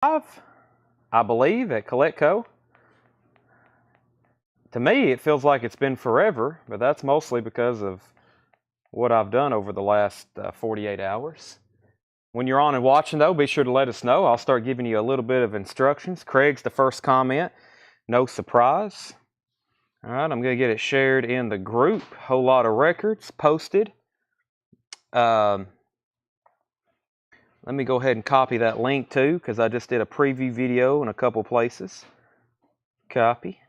I believe, at Coletco. To me, it feels like it's been forever, but that's mostly because of what I've done over the last 48 hours. When you're on and watching, though, be sure to let us know. I'll start giving you a little bit of instructions. Craig's the first comment. No surprise. All right, I'm going to get it shared in the group. Whole lot of records posted. Let me go ahead and copy that link too, because I just did a preview video in a couple places. Copy.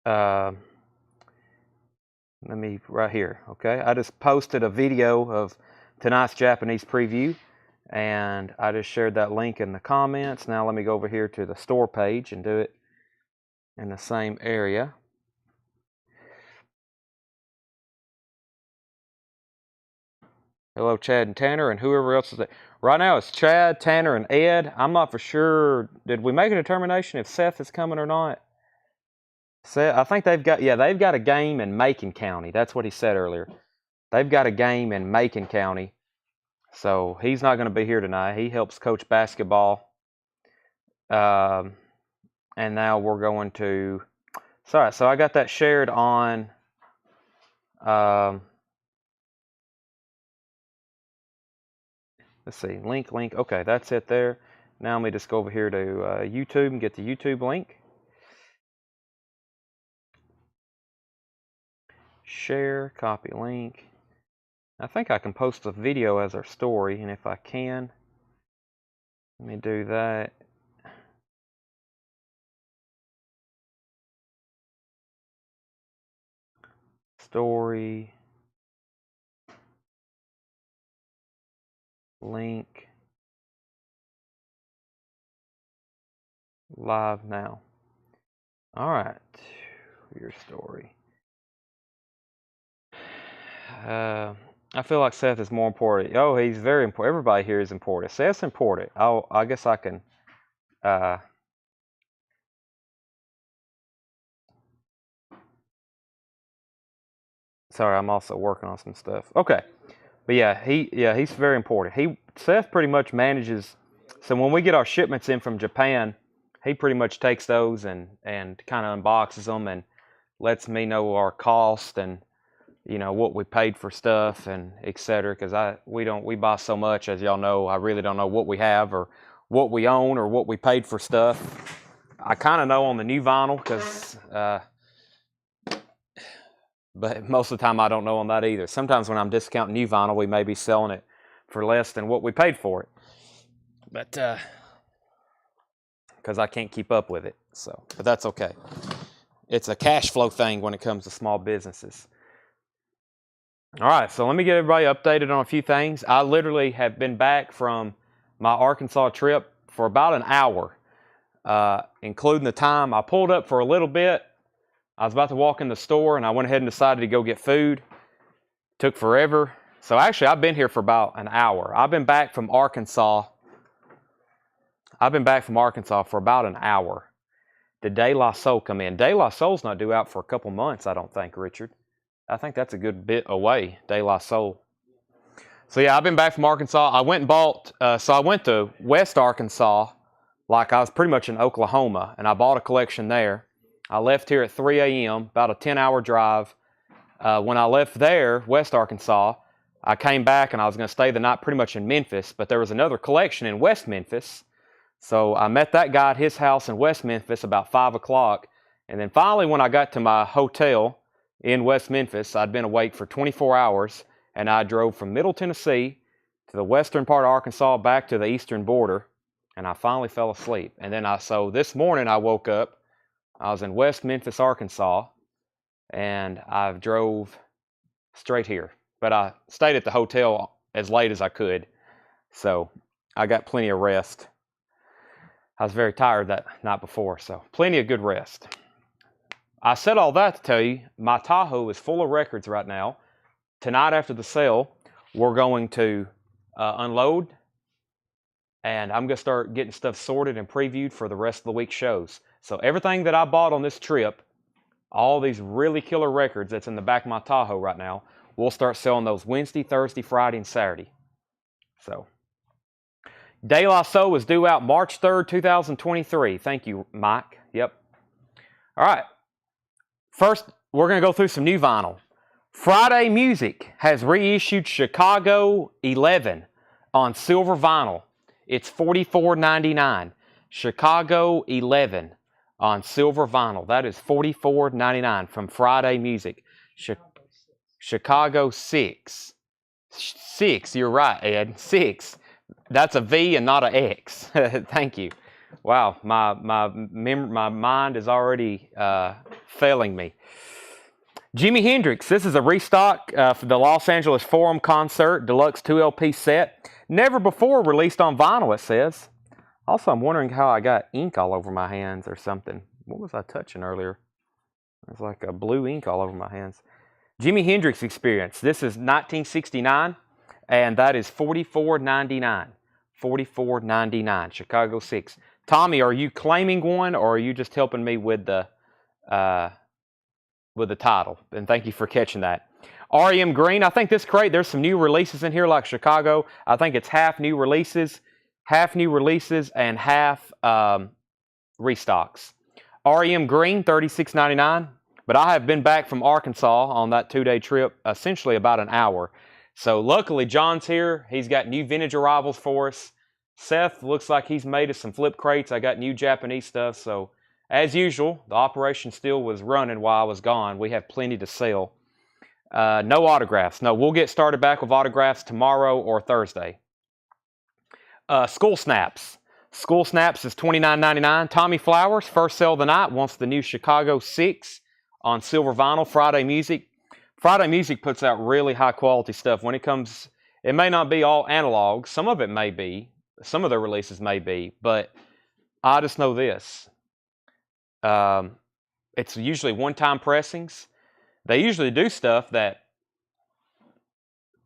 Let me, right here, okay? I just posted a video of tonight's Japanese preview, and I just shared that link in the comments. Now let me go over here to the store page and do it in the same area. Hello, Chad and Tanner, and whoever else is there. Right now it's Chad, Tanner, and Ed. I'm not for sure. Did we make a determination if Seth is coming or not? Seth, I think they've got a game in Macon County. That's what he said earlier. They've got a game in Macon County, so he's not going to be here tonight. He helps coach basketball. And now we're going to. Sorry, so I got that shared on. Let's see, link. Okay, that's it there. Now let me just go over here to YouTube and get the YouTube link. Share, copy link. I think I can post a video as our story, and if I can, let me do that. Story. Link. Live now. All right. Your story. I feel like Seth is more important. Oh, he's very important. Everybody here is important. Seth's important. I guess I can. Sorry, I'm also working on some stuff. Okay, but he's very important. Seth pretty much manages. So when we get our shipments in from Japan, he pretty much takes those and kind of unboxes them and lets me know our cost and what we paid for stuff and etc. Because we buy so much, as y'all know. I really don't know what we have or what we own or what we paid for stuff. I kind of know on the new vinyl because, but most of the time I don't know on that either. Sometimes when I'm discounting new vinyl, we may be selling it for less than what we paid for it. But because I can't keep up with it, but that's okay. It's a cash flow thing when it comes to small businesses. All right, so let me get everybody updated on a few things. I literally have been back from my Arkansas trip for about an hour, including the time I pulled up for a little bit. I was about to walk in the store, and I went ahead and decided to go get food. Took forever. So actually, I've been here for about an hour. I've been back from Arkansas for about an hour. Did De La Soul come in? De La Soul's not due out for a couple months, I don't think, Richard. I think that's a good bit away, De La Soul. So yeah, I've been back from Arkansas. I went and bought, so I went to West Arkansas, like I was pretty much in Oklahoma, and I bought a collection there. I left here at 3 a.m., about a 10-hour drive. When I left there, West Arkansas, I came back and I was going to stay the night pretty much in Memphis, but there was another collection in West Memphis. So I met that guy at his house in West Memphis about 5 o'clock. And then finally, when I got to my hotel in West Memphis, I'd been awake for 24 hours, and I drove from Middle Tennessee to the western part of Arkansas back to the eastern border, and I finally fell asleep. And then so this morning I woke up. I was in West Memphis, Arkansas, and I drove straight here. But I stayed at the hotel as late as I could, so I got plenty of rest. I was very tired that night before, so plenty of good rest. I said all that to tell you, my Tahoe is full of records right now. Tonight after the sale, we're going to unload, and I'm going to start getting stuff sorted and previewed for the rest of the week's shows. So everything that I bought on this trip All these really killer records that's in the back of my Tahoe right now, we'll start selling those Wednesday, Thursday, Friday, and Saturday. So, De La Soul is due out March 3rd, 2023. Thank you, Mike. Yep. All right. First, we're going to go through some new vinyl. Friday Music has reissued Chicago 11 on silver vinyl. It's $44.99. Chicago 11 on silver vinyl. That is $44.99 from Friday Music. Chicago 6. 6, you're right, Ed. 6. That's a V and not an X. Thank you. Wow, my mind is already failing me. Jimi Hendrix, this is a restock for the Los Angeles Forum Concert, Deluxe 2LP set. Never before released on vinyl, it says. Also, I'm wondering how I got ink all over my hands or something. What was I touching earlier? It's like a blue ink all over my hands. Jimi Hendrix Experience. This is 1969, and that is $44.99. $44.99. Chicago 6. Tommy, are you claiming one, or are you just helping me with the title? And thank you for catching that. REM Green. I think this crate, there's some new releases in here like Chicago. I think it's half new releases and half restocks. REM Green, $36.99. But I have been back from Arkansas on that 2-day trip, essentially about an hour. So luckily, John's here. He's got new vintage arrivals for us. Seth looks like he's made us some flip crates. I got new Japanese stuff. So as usual, the operation still was running while I was gone. We have plenty to sell. No autographs. No, we'll get started back with autographs tomorrow or Thursday. School Snaps. School Snaps is $29.99. Tommy Flowers, first sale of the night, wants the new Chicago 6 on silver vinyl. Friday Music. Friday Music puts out really high quality stuff. When it comes, it may not be all analog. Some of it may be. Some of their releases may be. But I just know this. It's usually one-time pressings. They usually do stuff that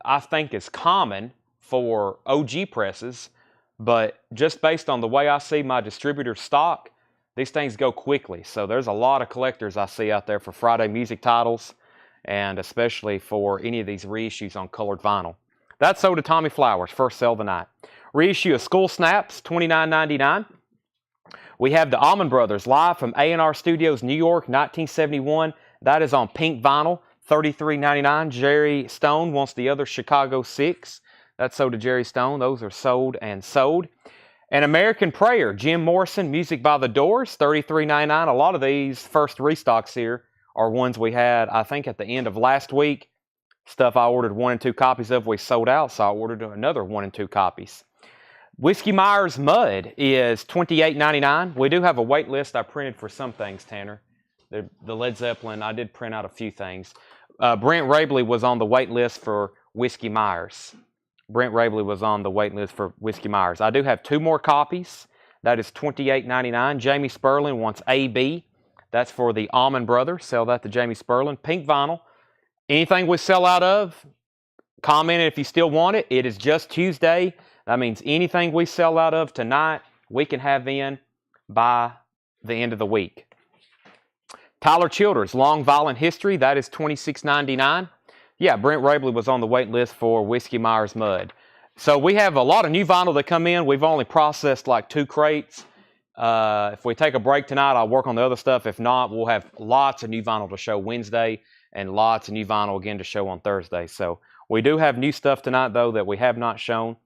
I think is common for OG presses, but just based on the way I see my distributor stock, these things go quickly. So there's a lot of collectors I see out there for Friday Music titles, and especially for any of these reissues on colored vinyl. That's sold to Tommy Flowers, first sale of the night. Reissue of School Snaps, $29.99. We have the Allman Brothers live from A&R Studios, New York, 1971. That is on pink vinyl, $33.99. Jerry Stone wants the other Chicago 6. That's sold to Jerry Stone. Those are sold and sold. An American Prayer, Jim Morrison, Music by the Doors, $33.99. A lot of these first restocks here are ones we had, I think, at the end of last week. Stuff I ordered 1 and 2 copies of, we sold out, so I ordered another 1 and 2 copies. Whiskey Myers Mud is $28.99. We do have a wait list I printed for some things, Tanner. The Led Zeppelin, I did print out a few things. Brent Rabley was on the wait list for Whiskey Myers. Brent Rabley was on the wait list for Whiskey Myers. I do have 2 more copies. That is $28.99. Jamie Sperling wants AB. That's for the Allman Brothers. Sell that to Jamie Sperling. Pink vinyl. Anything we sell out of, comment if you still want it. It is just Tuesday. That means anything we sell out of tonight, we can have in by the end of the week. Tyler Childers, Long Violent History. That is $26.99. Yeah, Brent Rabley was on the wait list for Whiskey Myers Mud. So we have a lot of new vinyl that come in. We've only processed like 2 crates. If we take a break tonight, I'll work on the other stuff. If not, we'll have lots of new vinyl to show Wednesday and lots of new vinyl again to show on Thursday. So we do have new stuff tonight, though, that we have not shown.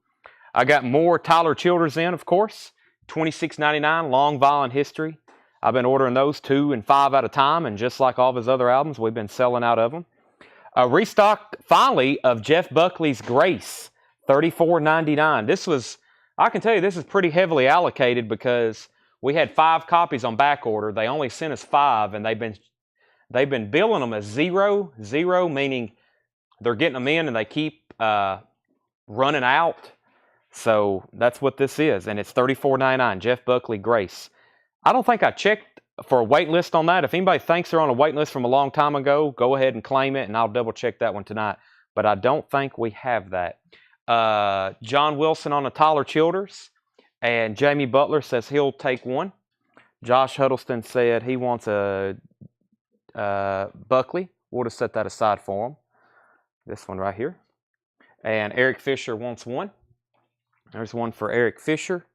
I got more Tyler Childers in, of course. $26.99, Long Violent History. I've been ordering those 2 and 5 at a time, and just like all of his other albums, we've been selling out of them. A restock, finally, of Jeff Buckley's Grace, $34.99. This was, I can tell you, this is pretty heavily allocated because we had 5 copies on back order. They only sent us 5, and they've been billing them as 0, meaning they're getting them in and they keep running out. So that's what this is, and it's $34.99. Jeff Buckley Grace. I don't think I checked for a wait list on that. If anybody thinks they're on a wait list from a long time ago, go ahead and claim it, and I'll double check that one tonight. But I don't think we have that. John Wilson on a Tyler Childers, and Jamie Butler says he'll take one. Josh Huddleston said he wants a Buckley. We'll just set that aside for him. This one right here. And Eric Fisher wants one. There's one for Eric Fisher.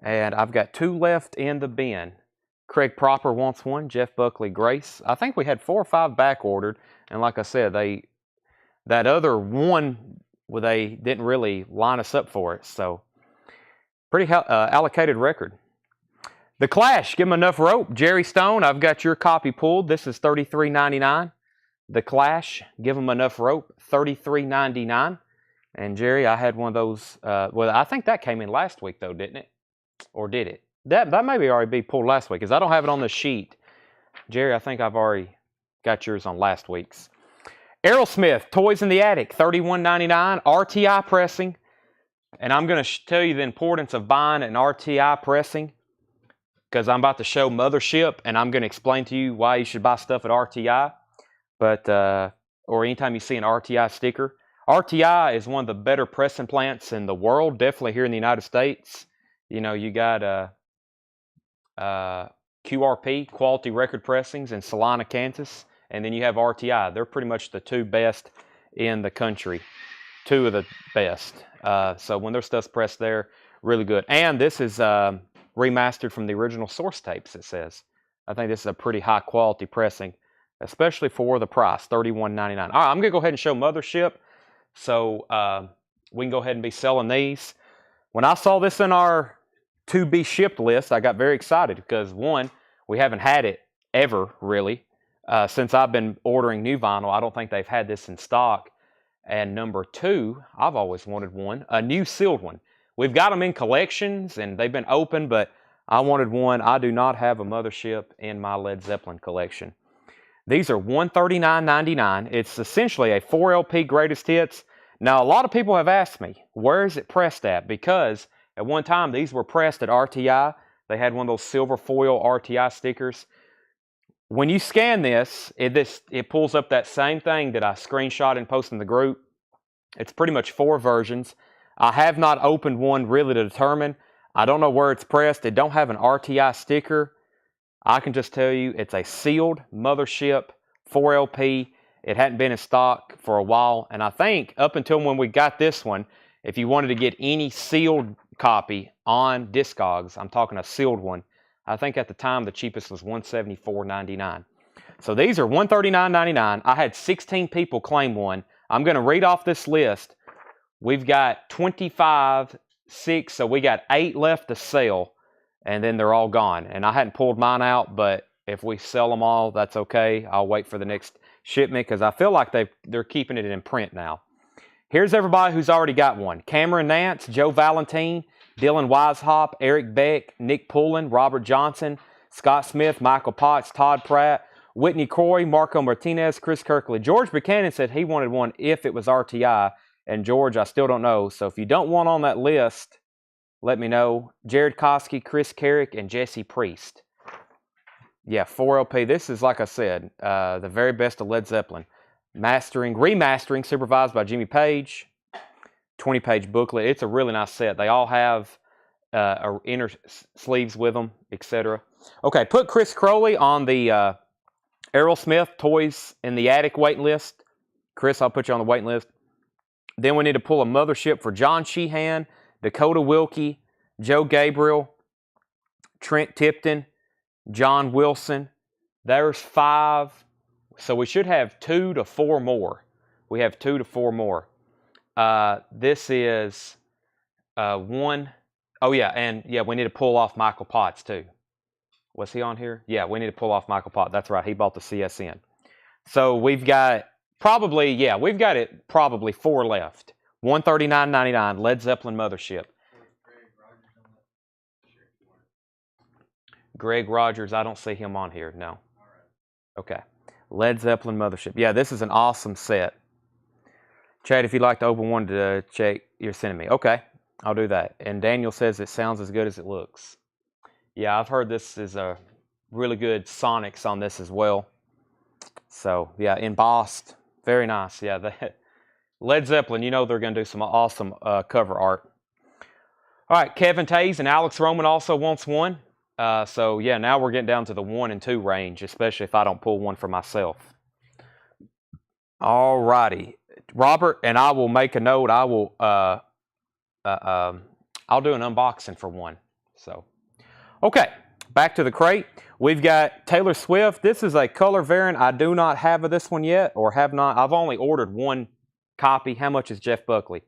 And I've got 2 left in the bin. Craig Proper wants one. Jeff Buckley Grace. I think we had 4 or 5 back ordered. And like I said, that other one, well, they didn't really line us up for it. So pretty allocated record. The Clash, give them enough rope. Jerry Stone, I've got your copy pulled. This is $33.99. The Clash, give them enough rope. $33.99. And Jerry, I had one of those. Well, I think that came in last week, though, didn't it? Or did it? That may already be pulled last week, because I don't have it on the sheet. Jerry, I think I've already got yours on last week's. Errol Smith, Toys in the Attic, $31.99. RTI pressing. And I'm going to tell you the importance of buying an RTI pressing, because I'm about to show Mothership, and I'm going to explain to you why you should buy stuff at RTI. But or anytime you see an RTI sticker. RTI is one of the better pressing plants in the world, definitely here in the United States. You know, you got QRP, Quality Record Pressings, in Salina, Kansas. And then you have RTI. They're pretty much the 2 best in the country. 2 of the best. So when their stuff's pressed there, really good. And this is remastered from the original source tapes, it says. I think this is a pretty high quality pressing, especially for the price, $31.99. All right, I'm going to go ahead and show Mothership. So we can go ahead and be selling these. When I saw this in our to be shipped list, I got very excited because, one, we haven't had it ever, really. Since I've been ordering new vinyl, I don't think they've had this in stock. And number 2, I've always wanted one, a new sealed one. We've got them in collections, and they've been open, but I wanted one. I do not have a Mothership in my Led Zeppelin collection. These are $139.99. It's essentially a 4 LP greatest hits. Now, a lot of people have asked me, where is it pressed at? Because at one time, these were pressed at RTI. They had one of those silver foil RTI stickers. When you scan this, it pulls up that same thing that I screenshot and posted in the group. It's pretty much 4 versions. I have not opened one really to determine. I don't know where it's pressed. It don't have an RTI sticker. I can just tell you it's a sealed Mothership 4 LP. It hadn't been in stock for a while. And I think up until when we got this one, if you wanted to get any sealed copy on Discogs, I'm talking a sealed one, I think at the time the cheapest was $174.99. So these are $139.99. I had 16 people claim one. I'm going to read off this list. We've got 25, 6, so we got 8 left to sell, and then they're all gone. And I hadn't pulled mine out, but if we sell them all, that's okay. I'll wait for the next shipment because I feel like they're keeping it in print now. Here's everybody who's already got one. Cameron Nance, Joe Valentine, Dylan Weishaupt, Eric Beck, Nick Pullen, Robert Johnson, Scott Smith, Michael Potts, Todd Pratt, Whitney Corey, Marco Martinez, Chris Kirkley. George Buchanan said he wanted one if it was RTI. And George, I still don't know. So if you don't want on that list, let me know. Jared Koski, Chris Carrick, and Jesse Priest. Yeah, 4 LP. This is, like I said, the very best of Led Zeppelin. Remastering, supervised by Jimmy Page. 20-page booklet. It's a really nice set. They all have inner sleeves with them, etc. Okay, put Chris Crowley on the Errol Smith Toys in the Attic waiting list. Chris, I'll put you on the waiting list. Then we need to pull a Mothership for John Sheehan, Dakota Wilkie, Joe Gabriel, Trent Tipton, John Wilson. There's 5. So we should have 2 to 4 more. We have 2 to 4 more. This is 1. Oh, yeah, and yeah, we need to pull off Michael Potts, too. Was he on here? Yeah, we need to pull off Michael Potts. That's right, he bought the CSN. So we've got probably 4 left. $139.99, Led Zeppelin Mothership. Greg Rogers, I don't see him on here, no. Okay, Led Zeppelin Mothership. Yeah, this is an awesome set. Chad, if you'd like to open one to check, you're sending me. Okay, I'll do that. And Daniel says it sounds as good as it looks. Yeah, I've heard this is a really good sonics on this as well. So, yeah, embossed. Very nice. Yeah, Led Zeppelin, you know they're going to do some awesome cover art. All right, Kevin Tays and Alex Roman also wants one. So yeah, now we're getting down to the 1 and 2 range, especially if I don't pull one for myself. All righty, Robert, and I will make a note. I will I'll do an unboxing for one. So okay, back to the crate. We've got Taylor Swift. This is a color variant. I do not have this one yet, or have not. I've only ordered one copy. How much is Jeff Buckley?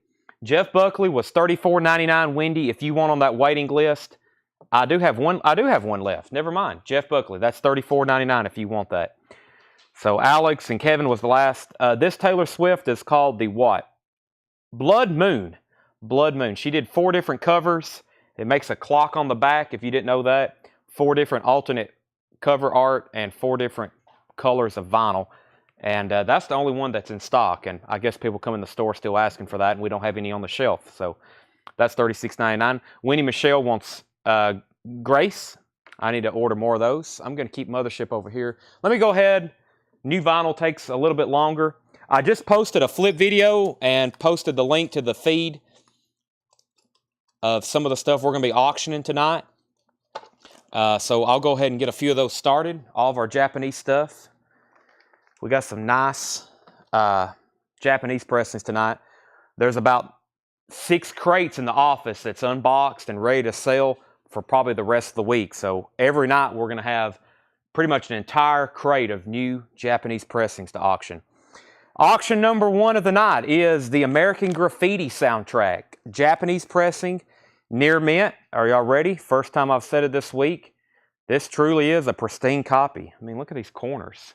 Jeff Buckley was $34.99. Wendy, if you want on that waiting list, I do have one left. Never mind. Jeff Buckley. That's $34.99 if you want that. So Alex and Kevin was the last. This Taylor Swift is called the what? Blood Moon. Blood Moon. She did 4 different covers. It makes a clock on the back, if you didn't know that. 4 different alternate cover art and 4 different colors of vinyl. And that's the only one that's in stock. And I guess people come in the store still asking for that, and we don't have any on the shelf. So that's $36.99. Winnie Michelle wants Grace. I need to order more of those. I'm going to keep Mothership over here. Let me go ahead. New vinyl takes a little bit longer. I just posted a flip video and posted the link to the feed of some of the stuff we're going to be auctioning tonight. So I'll go ahead and get a few of those started. All of our Japanese stuff. We got some nice Japanese pressings tonight. There's about 6 crates in the office that's unboxed and ready to sell for probably the rest of the week. So every night we're going to have pretty much an entire crate of new Japanese pressings to auction. Auction number 1 of the night is the American Graffiti soundtrack. Japanese pressing, near mint. Are y'all ready? First time I've said it this week. This truly is a pristine copy. I mean, look at these corners.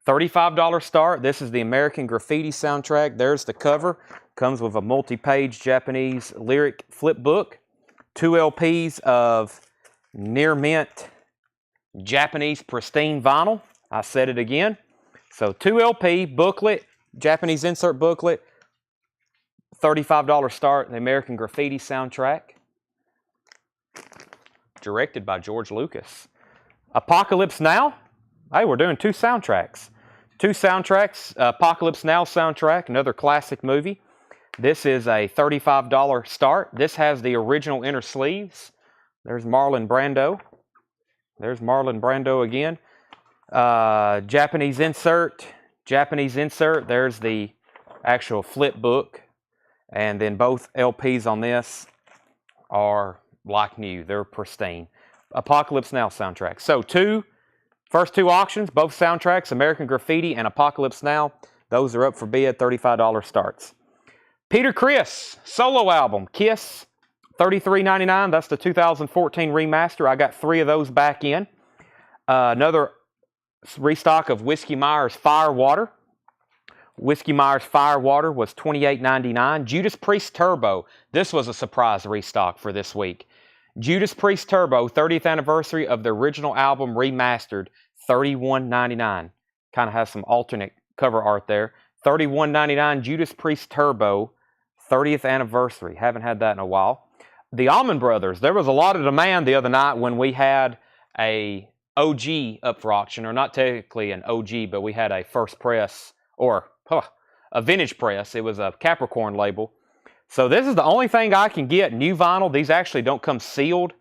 $35 start. This is the American Graffiti soundtrack. There's the cover. Comes with a multi-page Japanese lyric flip book. 2 LPs of near mint Japanese pristine vinyl. I said it again. So 2 LP booklet, Japanese insert booklet. $35 start. The American Graffiti soundtrack. Directed by George Lucas. Apocalypse Now. Hey, we're doing 2 soundtracks. 2 soundtracks. Apocalypse Now soundtrack, another classic movie. This is a $35 start. This has the original inner sleeves. There's Marlon Brando. There's Marlon Brando again. Japanese insert. Japanese insert. There's the actual flip book. And then both LPs on this are like new. They're pristine. Apocalypse Now soundtrack. So first 2 auctions, both soundtracks, American Graffiti and Apocalypse Now. Those are up for bid, $35 starts. Peter Criss, solo album, Kiss, $33.99. That's the 2014 remaster. I got 3 of those back in. Another restock of Whiskey Myers Firewater. Whiskey Myers Firewater was $28.99. Judas Priest Turbo. This was a surprise restock for this week. Judas Priest Turbo, 30th anniversary of the original album remastered, $31.99. Kind of has some alternate cover art there. $31.99 Judas Priest Turbo, 30th anniversary. Haven't had that in a while. The Allman Brothers. There was a lot of demand the other night when we had a OG up for auction, or not technically an OG, but we had a first press, or a vintage press. It was a Capricorn label. So this is the only thing I can get, new vinyl. These actually don't come sealed.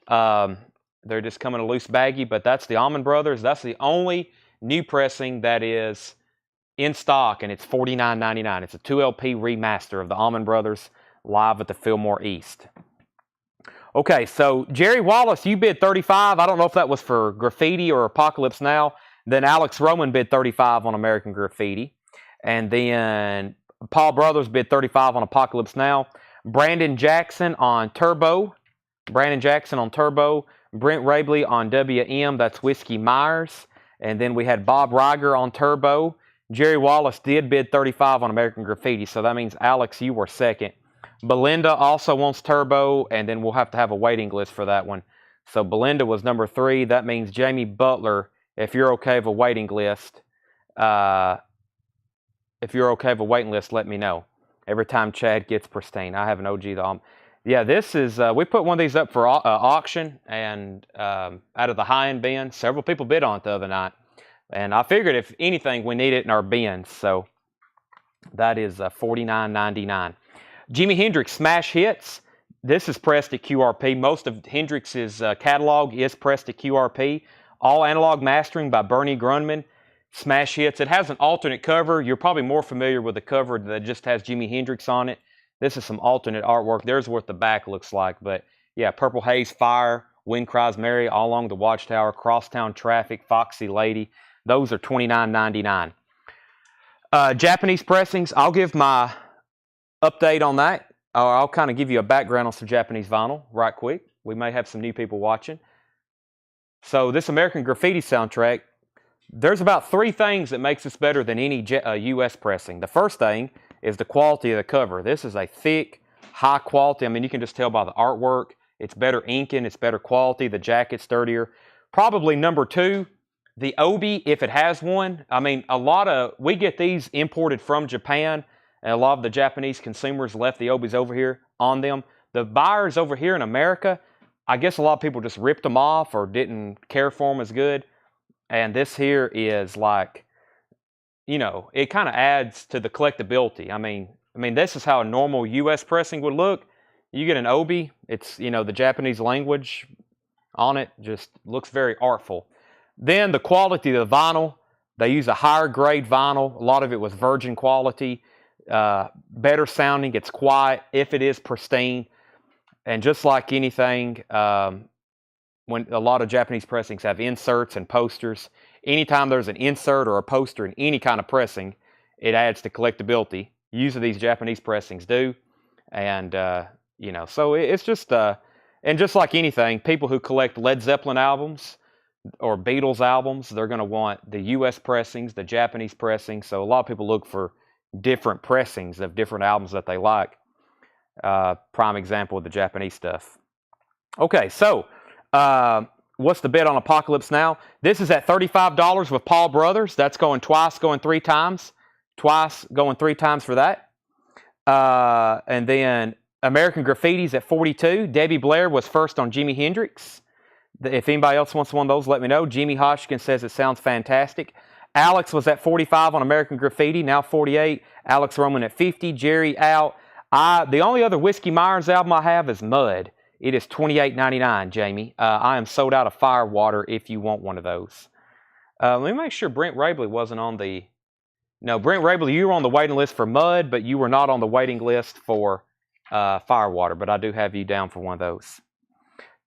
They're just coming a loose baggie, but that's the Allman Brothers. That's the only new pressing that is in stock, and it's $49.99. It's a 2 LP remaster of the Allman Brothers live at the Fillmore East. Okay, so Jerry Wallace, you bid $35. I don't know if that was for Graffiti or Apocalypse Now. Then Alex Roman bid $35 on American Graffiti. And then Paul Brothers bid $35 on Apocalypse Now. Brandon Jackson on Turbo. Brandon Jackson on Turbo. Brent Rabley on WM. That's Whiskey Myers. And then we had Bob Riger on Turbo. Jerry Wallace did bid $35 on American Graffiti. So that means, Alex, you were second. Belinda also wants Turbo. And then we'll have to have a waiting list for that one. So Belinda was number 3. That means Jamie Butler, if you're okay with a waiting list, let me know. Every time Chad gets pristine. I have an OG. Yeah, this is, we put one of these up for auction, and out of the high-end bin. Several people bid on it the other night. And I figured if anything, we need it in our bins. So that is $49.99. Jimi Hendrix Smash Hits. This is pressed at QRP. Most of Hendrix's catalog is pressed at QRP. All analog mastering by Bernie Grunman. Smash hits. It has an alternate cover. You're probably more familiar with the cover that just has Jimi Hendrix on it. This is some alternate artwork. There's what the back looks like. But yeah, Purple Haze, Fire, Wind Cries Mary, All Along the Watchtower, Crosstown Traffic, Foxy Lady. Those are $29.99. Japanese pressings, I'll give my update on that. Or I'll kind of give you a background on some Japanese vinyl right quick. We may have some new people watching. So this American Graffiti soundtrack, there's about 3 things that makes this better than any U.S. pressing. The first thing is the quality of the cover. This is a thick, high quality. I mean, you can just tell by the artwork. It's better inking. It's better quality. The jacket's sturdier. Probably number 2, the obi, if it has one. I mean, we get these imported from Japan, and a lot of the Japanese consumers left the obis over here on them. The buyers over here in America, I guess a lot of people just ripped them off or didn't care for them as good. And this here is like, you know, it kind of adds to the collectability. I mean, this is how a normal U.S. pressing would look. You get an obi, it's, you know, the Japanese language on it just looks very artful. Then the quality of the vinyl, they use a higher grade vinyl. A lot of it was virgin quality, better sounding. It's quiet if it is pristine. And just like anything, when a lot of Japanese pressings have inserts and posters, anytime there's an insert or a poster in any kind of pressing, it adds to collectability. Usually these Japanese pressings do. And, you know, so it's just, and just like anything, people who collect Led Zeppelin albums or Beatles albums, they're going to want the U.S. pressings, the Japanese pressings. So a lot of people look for different pressings of different albums that they like. Prime example of the Japanese stuff. Okay, so what's the bid on Apocalypse Now? This is at $35 with Paul Brothers. That's going twice, going 3 times. Twice, going 3 times for that. And then American Graffiti's at $42. Debbie Blair was first on Jimi Hendrix. If anybody else wants one of those, let me know. Jimmy Hodgkin says it sounds fantastic. Alex was at 45 on American Graffiti, now 48. Alex Roman at 50. Jerry out. The only other Whiskey Myers album I have is Mud. It is $28.99, Jamie. I am sold out of Firewater if you want one of those. Let me make sure Brent Rabley wasn't on the... No, Brent Rabley, you were on the waiting list for Mud, but you were not on the waiting list for Firewater. But I do have you down for one of those.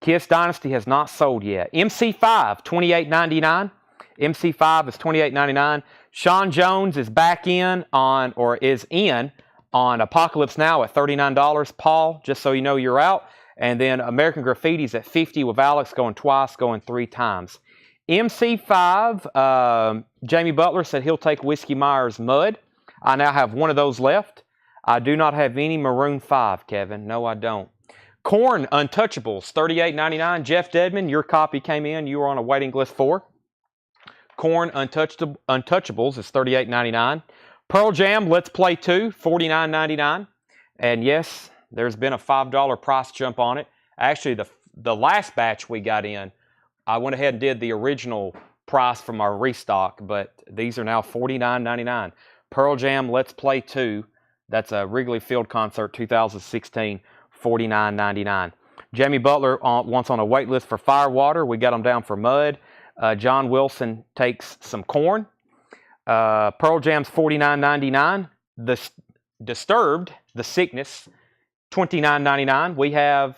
Kiss Dynasty has not sold yet. MC5, $28.99. MC5 is $28.99. Sean Jones is back in on, or is in on Apocalypse Now at $39. Paul, just so you know, you're out. And then American Graffiti's at $50 with Alex going twice, going 3 times. MC5, Jamie Butler said he'll take Whiskey Myers Mud. I now have one of those left. I do not have any Maroon 5, Kevin. No, I don't. Korn Untouchables, $38.99. Jeff Dedman, your copy came in. You were on a waiting list for. Korn Untouchables is $38.99. Pearl Jam Let's Play 2, $49.99. And yes, there's been a $5 price jump on it. Actually, the last batch we got in, I went ahead and did the original price from our restock, but these are now $49.99. Pearl Jam Let's Play 2, that's a Wrigley Field concert 2016, $49.99. Jamie Butler wants on a wait list for Firewater. We got him down for Mud. John Wilson takes some Korn. Pearl Jam's $49.99. The Disturbed, The Sickness, $29.99. We have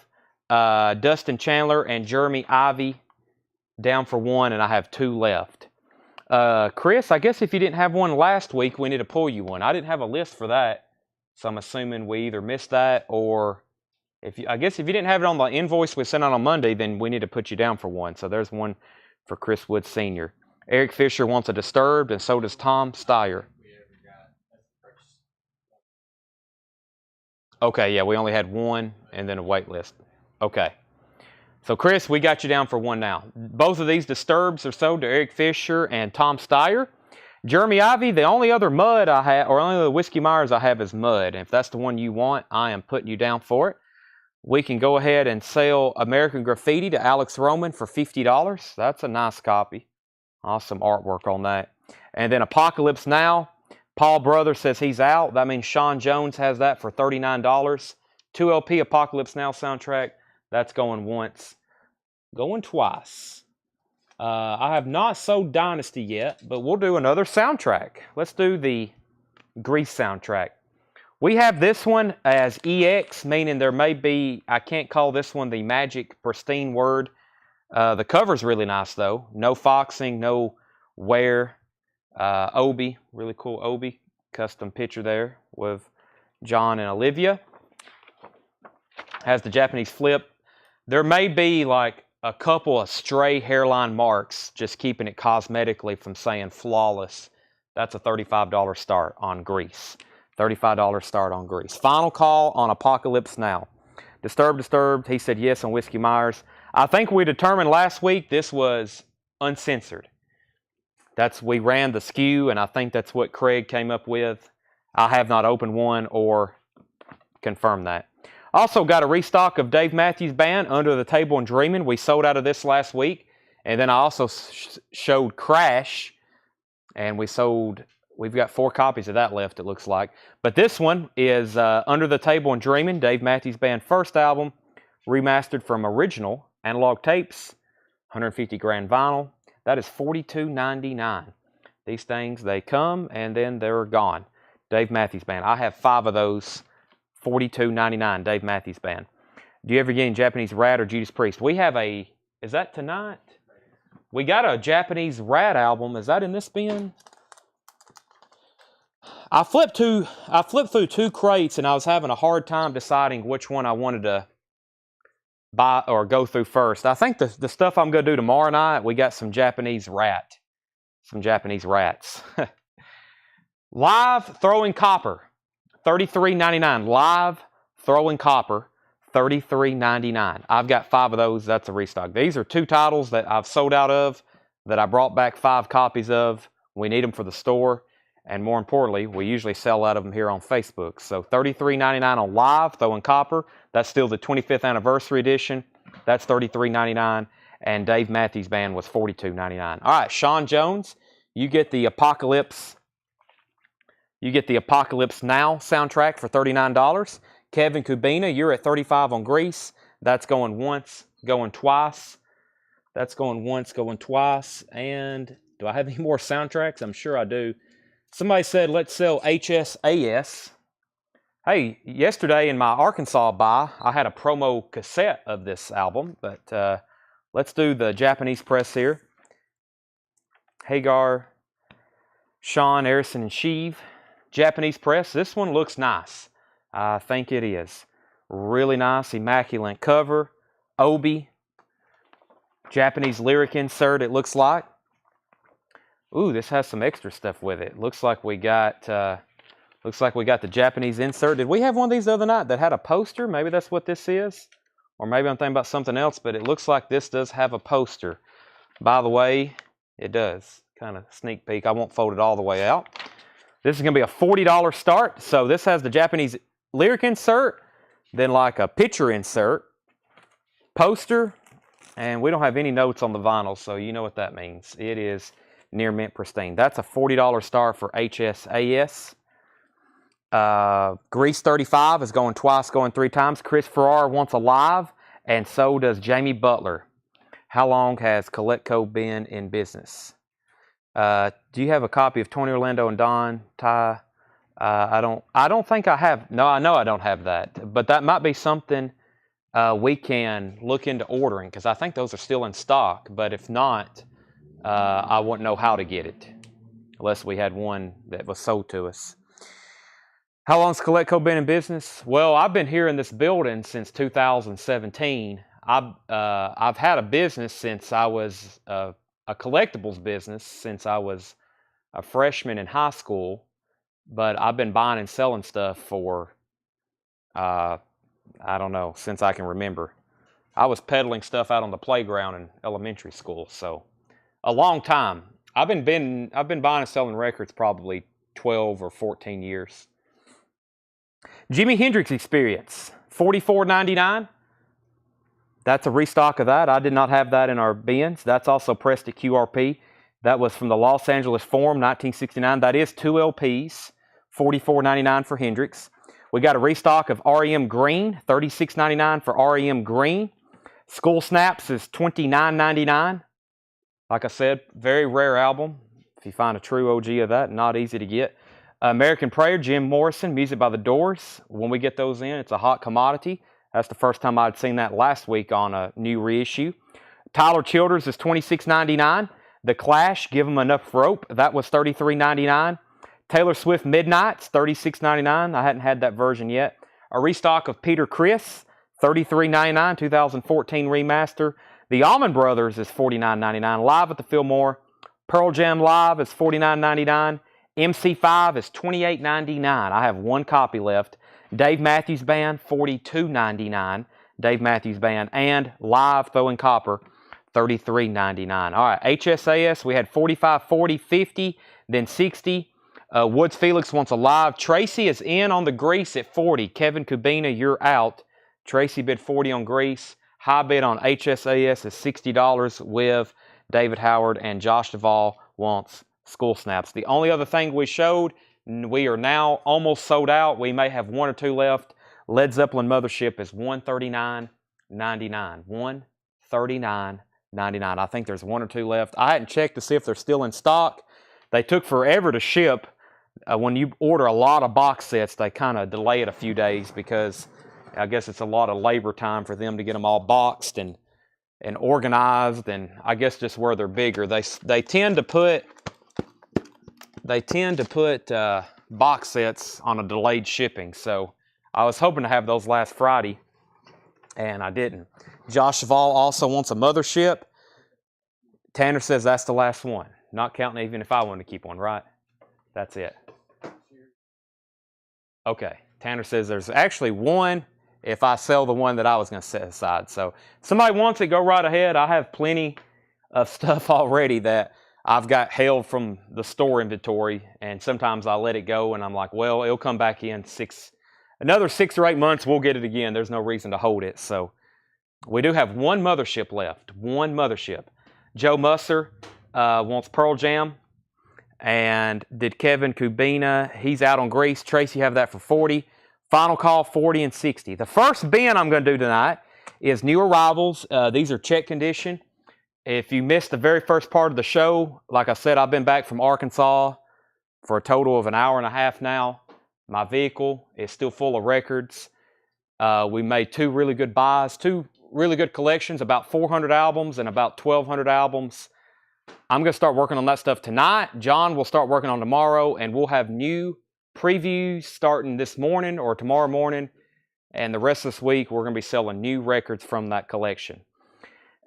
Dustin Chandler and Jeremy Ivy down for 1, and I have 2 left. Chris, I guess if you didn't have one last week, we need to pull you one. I didn't have a list for that, so I'm assuming we either missed that or I guess if you didn't have it on the invoice we sent out on Monday, then we need to put you down for one. So there's one for Chris Wood Sr. Eric Fisher wants a Disturbed, and so does Tom Steyer. Okay, yeah, we only had one and then a wait list. Okay. So, Chris, we got you down for one now. Both of these Disturbs are sold to Eric Fisher and Tom Steyer. Jeremy Ivy, the only other Mud I have, or only other Whiskey Myers I have is Mud. And if that's the one you want, I am putting you down for it. We can go ahead and sell American Graffiti to Alex Roman for $50. That's a nice copy. Awesome artwork on that. And then Apocalypse Now. Paul Brothers says he's out. That means Sean Jones has that for $39. 2 LP Apocalypse Now soundtrack. That's going once, going twice. I have not sold Dynasty yet, but we'll do another soundtrack. Let's do the Grease soundtrack. We have this one as EX, meaning there may be, I can't call this one the magic pristine word. The cover's really nice though. No foxing, no wear. Obi, really cool Obi. Custom picture there with John and Olivia. Has the Japanese flip. There may be like a couple of stray hairline marks, just keeping it cosmetically from saying flawless. That's a $35 start on Grease. $35 start on Grease. Final call on Apocalypse Now. Disturbed, he said yes on Whiskey Myers. I think we determined last week this was uncensored. We ran the SKU, and I think that's what Craig came up with. I have not opened one or confirmed that. Also got a restock of Dave Matthews Band, Under the Table and Dreaming. We sold out of this last week. And then I also showed Crash, and we've got 4 copies of that left, it looks like. But this one is Under the Table and Dreaming, Dave Matthews Band first album, remastered from original analog tapes, 150 grand vinyl. That is $42.99. These things, they come and then they're gone. Dave Matthews Band. I have 5 of those. $42.99, Dave Matthews Band. Do you ever get any Japanese Rat or Judas Priest? We have is that tonight? We got a Japanese Rat album. Is that in this bin? I flipped through 2 crates, and I was having a hard time deciding which one I wanted to buy or go through first. I think the stuff I'm going to do tomorrow night, we got some Japanese Rat. Some Japanese Rats. Live Throwing Copper. $33.99. Live Throwing Copper, $33.99. I've got 5 of those. That's a restock. These are 2 titles that I've sold out of, that I brought back 5 copies of. We need them for the store. And more importantly, we usually sell out of them here on Facebook. So $33.99 on Live Throwing Copper. That's still the 25th anniversary edition. That's $33.99. And Dave Matthews Band was $42.99. All right, Sean Jones, you get the Apocalypse. You get the Apocalypse Now soundtrack for $39. Kevin Kubina, you're at $35 on Grease. That's going once, going twice. That's going once, going twice. And do I have any more soundtracks? I'm sure I do. Somebody said, let's sell HSAS. Hey, yesterday in my Arkansas buy, I had a promo cassette of this album. But let's do the Japanese press here. Hagar, Sean, Harrison, and Sheev. Japanese press. This one looks nice. I think it is. Really nice, immaculate cover. Obi. Japanese lyric insert, it looks like. Ooh, this has some extra stuff with it. Looks like we got the Japanese insert. Did we have one of these the other night that had a poster? Maybe that's what this is. Or maybe I'm thinking about something else, but it looks like this does have a poster. By the way, it does. Kind of sneak peek. I won't fold it all the way out. This is going to be a $40 start. So this has the Japanese lyric insert, then like a picture insert, poster, and we don't have any notes on the vinyl, so you know what that means. It is near mint pristine. That's a $40 start for HSAS. Grease 35 is going twice, going 3 times. Chris Farrar wants a live, and so does Jamie Butler. How long has Coletco been in business? Do you have a copy of Tony Orlando and Don Ty? I don't think I have. No, I know I don't have that. But that might be something we can look into ordering, because I think those are still in stock. But if not, I wouldn't know how to get it unless we had one that was sold to us. How long's Coletco been in business? Well, I've been here in this building since 2017. I've had a business since I was a collectibles business since I was a freshman in high school, but I've been buying and selling stuff for, I don't know, since I can remember. I was peddling stuff out on the playground in elementary school, so a long time. I've been buying and selling records probably 12 or 14 years. Jimi Hendrix Experience, $44.99. That's a restock of that. I did not have that in our bins. That's also pressed at QRP. That was from the Los Angeles Forum, 1969. That is 2 LPs, $44.99 for Hendrix. We got a restock of REM Green, $36.99 for REM Green. School Snaps is $29.99. Like I said, very rare album. If you find a true OG of that, not easy to get. American Prayer, Jim Morrison, Music by the Doors. When we get those in, it's a hot commodity. That's the first time I'd seen that last week on a new reissue. Tyler Childers is $26.99. The Clash, Give 'Em Enough Rope, that was $33.99. Taylor Swift Midnight's $36.99. I hadn't had that version yet. A restock of Peter Criss, $33.99, 2014 remaster. The Allman Brothers is $49.99, live at the Fillmore. Pearl Jam Live is $49.99. MC5 is $28.99. I have one copy left. Dave Matthews Band, $42.99. Dave Matthews Band. And Live Throwing Copper, $33.99. All right, HSAS, we had 45, 40, 50, then 60. Woods Felix wants a live. Tracy is in on the Grease at 40. Kevin Kubina, you're out. Tracy bid 40 on Grease. High bid on HSAS is $60 with David Howard, and Josh Duvall wants School Snaps. The only other thing we showed, we are now almost sold out. We may have one or two left. Led Zeppelin Mothership is $139.99. $139.99. I think there's one or two left. I hadn't checked to see if they're still in stock. They took forever to ship. When you order a lot of box sets, they kind of delay it a few days because I guess it's a lot of labor time for them to get them all boxed and organized, and I guess just where they're bigger. They tend to put box sets on a delayed shipping. So I was hoping to have those last Friday, and I didn't. Josh Duvall also wants a Mothership. Tanner says that's the last one. Not counting even if I wanted to keep one, right? That's it. Okay. Tanner says there's actually one if I sell the one that I was going to set aside. So if somebody wants it, go right ahead. I have plenty of stuff already that I've got held from the store inventory, and sometimes I let it go, and I'm like, well, it'll come back in another 6 or 8 months, we'll get it again. There's no reason to hold it. So we do have one Mothership left. One Mothership. Joe Musser wants Pearl Jam. And did Kevin Kubina, he's out on Grease. Tracy have that for 40. Final Call, 40 and 60. The first bin I'm going to do tonight is New Arrivals. These are check condition. If you missed the very first part of the show, like I said, I've been back from Arkansas for a total of an hour and a half now. My vehicle is still full of records. We made 2 really good buys, 2 really good collections, about 400 albums and about 1,200 albums. I'm going to start working on that stuff tonight. John will start working on tomorrow, and we'll have new previews starting this morning or tomorrow morning. And the rest of this week, we're going to be selling new records from that collection.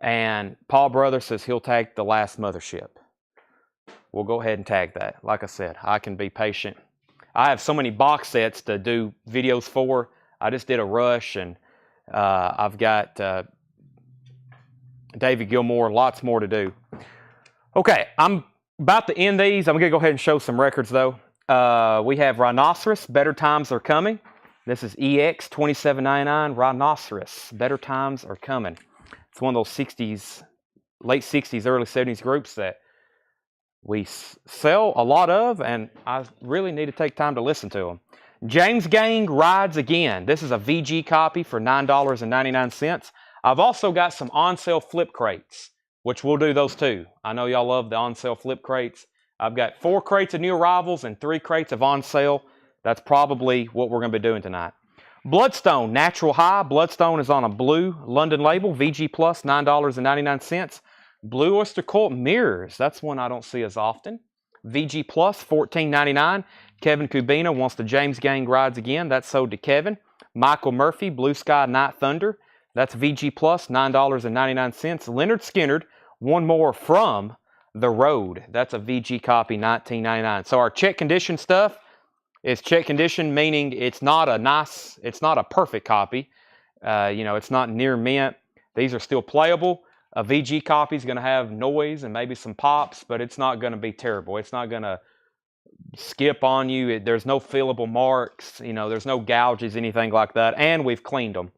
And Paul Brother says he'll tag the last Mothership. We'll go ahead and tag that. Like I said, I can be patient. I have so many box sets to do videos for. I just did a rush, and I've got David Gilmour, lots more to do. Okay, I'm about to end these. I'm going to go ahead and show some records, though. We have Rhinoceros, Better Times Are Coming. This is EX, $27.99. Rhinoceros, Better Times Are Coming. It's one of those 60s, late 60s, early 70s groups that we sell a lot of, and I really need to take time to listen to them. James Gang Rides Again. This is a VG copy for $9.99. I've also got some on-sale flip crates, which we'll do those too. I know y'all love the on-sale flip crates. I've got 4 crates of new arrivals and 3 crates of on-sale. That's probably what we're going to be doing tonight. Bloodstone, Natural High. Bloodstone is on a blue London label, VG Plus, $9.99. Blue Oyster Cult Mirrors. That's one I don't see as often. VG Plus, $14.99. Kevin Kubina wants the James Gang Rides Again. That's sold to Kevin. Michael Murphy, Blue Sky Night Thunder. That's VG Plus, $9.99. Leonard Skinner, one more from The Road. That's a VG copy, $19.99. So our check condition stuff is check condition, meaning it's not a perfect copy. It's not near mint. These are still playable. A VG copy is going to have noise and maybe some pops, but it's not going to be terrible. It's not going to skip on you. There's no fillable marks. There's no gouges, anything like that. And we've cleaned them.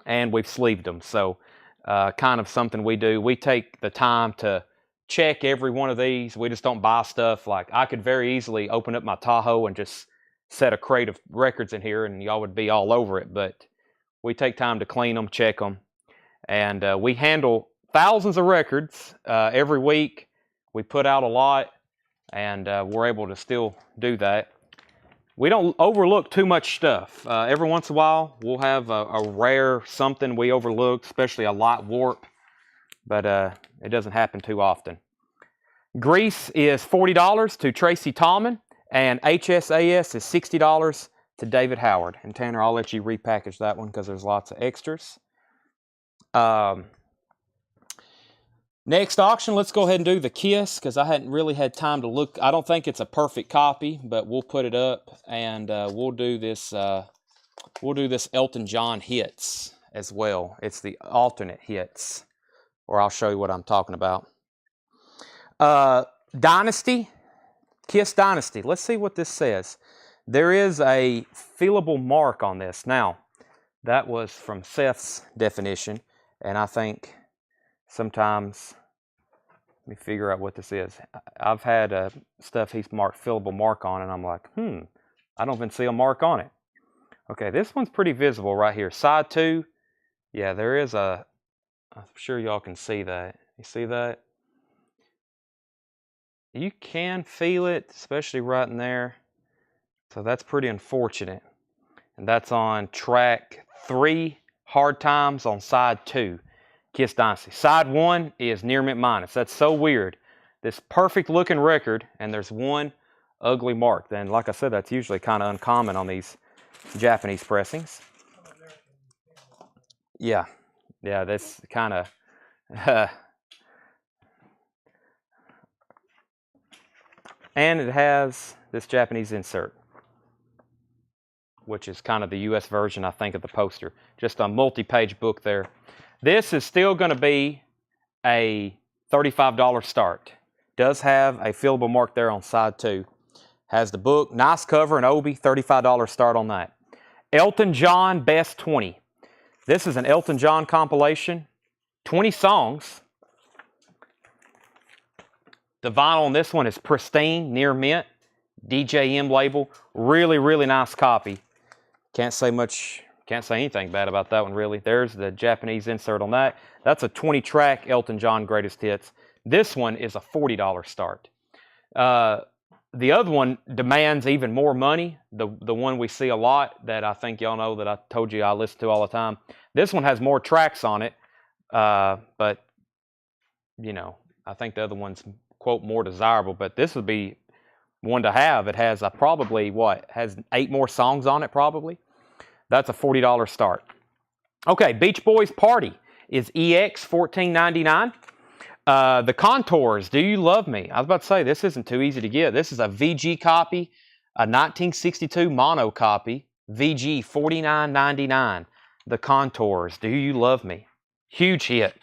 And we've sleeved them. So kind of something we do. We take the time to check every one of these. We just don't buy stuff. Like I could very easily open up my Tahoe and just set a crate of records in here and y'all would be all over it, but we take time to clean them, check them, and we handle thousands of records every week. We put out a lot, and we're able to still do that. We don't overlook too much stuff. Every once in a while, we'll have a rare something we overlook, especially a light warp, but it doesn't happen too often. Grease is $40 to Tracy Tallman, and HSAS is $60 to David Howard. And Tanner, I'll let you repackage that one because there's lots of extras. Next auction, let's go ahead and do the Kiss because I hadn't really had time to look. I don't think it's a perfect copy, but we'll put it up and we'll do this. We'll do this Elton John hits as well. It's the alternate hits, or I'll show you what I'm talking about. Dynasty, Kiss Dynasty. Let's see what this says. There is a feelable mark on this. Now, that was from Seth's definition, and I think sometimes, let me figure out what this is. I've had stuff he's marked fillable mark on, and I'm like, I don't even see a mark on it. Okay, this one's pretty visible right here. Side 2, yeah, there is a, I'm sure y'all can see that. You see that? You can feel it, especially right in there. So that's pretty unfortunate. And that's on track 3, Hard Times, on side 2, Kiss Dynasty. Side 1 is Near Mint Minus. That's so weird. This perfect looking record, and there's one ugly mark. Then, like I said, that's usually kind of uncommon on these Japanese pressings. Yeah, that's kind of... and it has this Japanese insert, which is kind of the US version, I think, of the poster. Just a multi-page book there. This is still going to be a $35 start. Does have a fillable mark there on side 2. Has the book, nice cover and Obi, $35 start on that. Elton John Best 20. This is an Elton John compilation, 20 songs. The vinyl on this one is pristine, near mint, DJM label. Really, really nice copy. Can't say anything bad about that one, really. There's the Japanese insert on that. That's a 20-track Elton John Greatest Hits. This one is a $40 start. The other one demands even more money. The one we see a lot that I think y'all know that I told you I listen to all the time. This one has more tracks on it, but, you know, I think the other one's, quote, more desirable, but this would be one to have. It has probably, has 8 more songs on it probably. That's a $40 start. Okay, Beach Boys Party is EX $14.99. The Contours, Do You Love Me? I was about to say, this isn't too easy to get. This is a VG copy, a 1962 mono copy, VG $49.99. The Contours, Do You Love Me? Huge hit.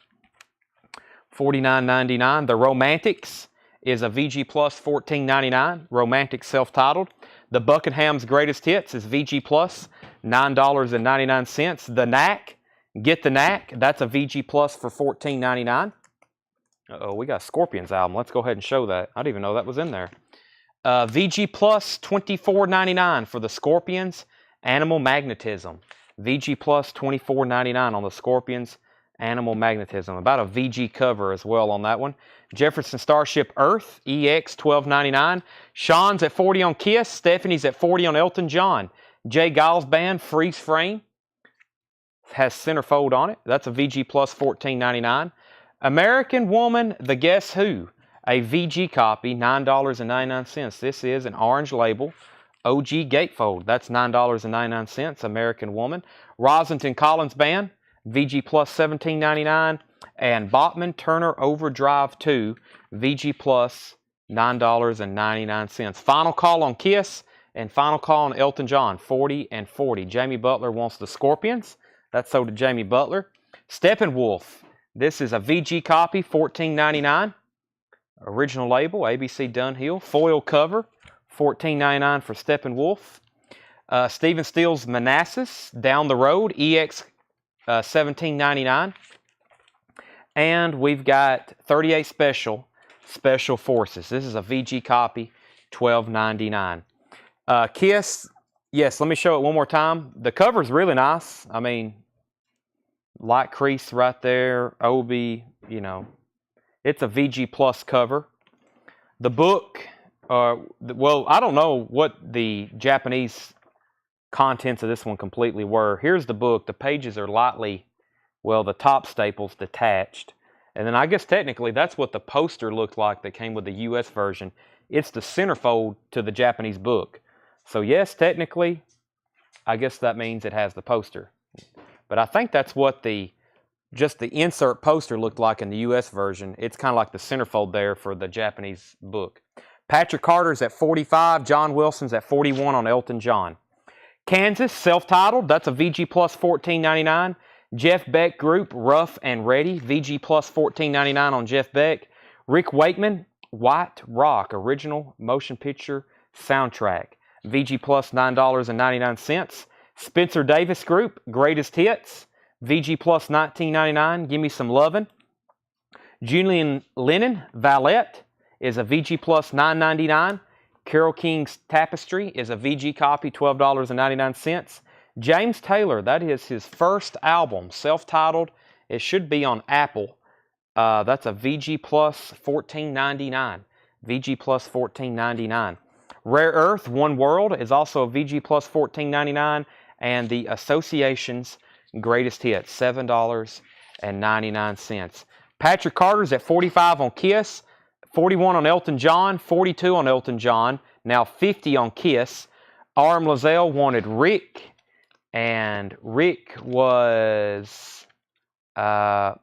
$49.99. The Romantics is a VG Plus $14.99. Romantic self-titled. The Buckingham's Greatest Hits is VG Plus $9.99. The Knack, Get the Knack. That's a VG Plus for $14.99. Uh-oh, we got Scorpions album. Let's go ahead and show that. I didn't even know that was in there. VG Plus $24.99 for the Scorpions. Animal Magnetism. VG Plus $24.99 on the Scorpions. Animal Magnetism. About a VG cover as well on that one. Jefferson Starship Earth, EX $12.99. Sean's at $40 on Kiss. Stephanie's at $40 on Elton John. Jay Giles Band, Freeze Frame. Has centerfold on it. That's a VG Plus $14.99. American Woman, The Guess Who. A VG copy, $9.99. This is an orange label. OG gatefold. That's $9.99. American Woman. Rosington Collins Band. VG Plus $17.99, and Bachman Turner Overdrive 2, VG Plus $9.99. Final call on Kiss and final call on Elton John, 40 and 40. Jamie Butler wants the Scorpions. That's sold to Jamie Butler. Steppenwolf, this is a VG copy, $14.99. Original label, ABC Dunhill. Foil cover, $14.99 for Steppenwolf. Stephen Steele's Manassas, Down the Road, EX $17.99. And we've got 38 Special Forces. This is a VG copy, $12.99. Kiss, Yes, let me show it one more time. The cover's really nice. I mean, light crease right there, Obi, you know. It's a VG Plus cover. The book, well, I don't know what the Japanese contents of this one completely were. Here's the book. The pages are lightly, well, the top staples detached. And then I guess technically that's what the poster looked like that came with the US version. It's the centerfold to the Japanese book. So yes, technically, I guess that means it has the poster. But I think that's what just the insert poster looked like in the US version. It's kind of like the centerfold there for the Japanese book. Patrick Carter's at 45, John Wilson's at 41 on Elton John. Kansas, self-titled, that's a VG Plus $14.99. Jeff Beck Group, Rough and Ready, VG Plus $14.99 on Jeff Beck. Rick Wakeman, White Rock, original motion picture soundtrack, VG Plus $9.99. Spencer Davis Group, Greatest Hits, VG Plus $19.99, Give Me Some Lovin'. Julian Lennon, Valette, is a VG Plus $9.99. Carole King's Tapestry is a VG copy, $12.99. James Taylor, that is his first album, self-titled. It should be on Apple. That's a VG Plus $14.99. VG Plus $14.99. Rare Earth, One World is also a VG Plus $14.99. And the Association's Greatest Hits, $7.99. Patrick Carter's at 45 on Kiss, 41 on Elton John, 42 on Elton John, now 50 on Kiss. R.M. Lazelle wanted Rick, and Rick was, I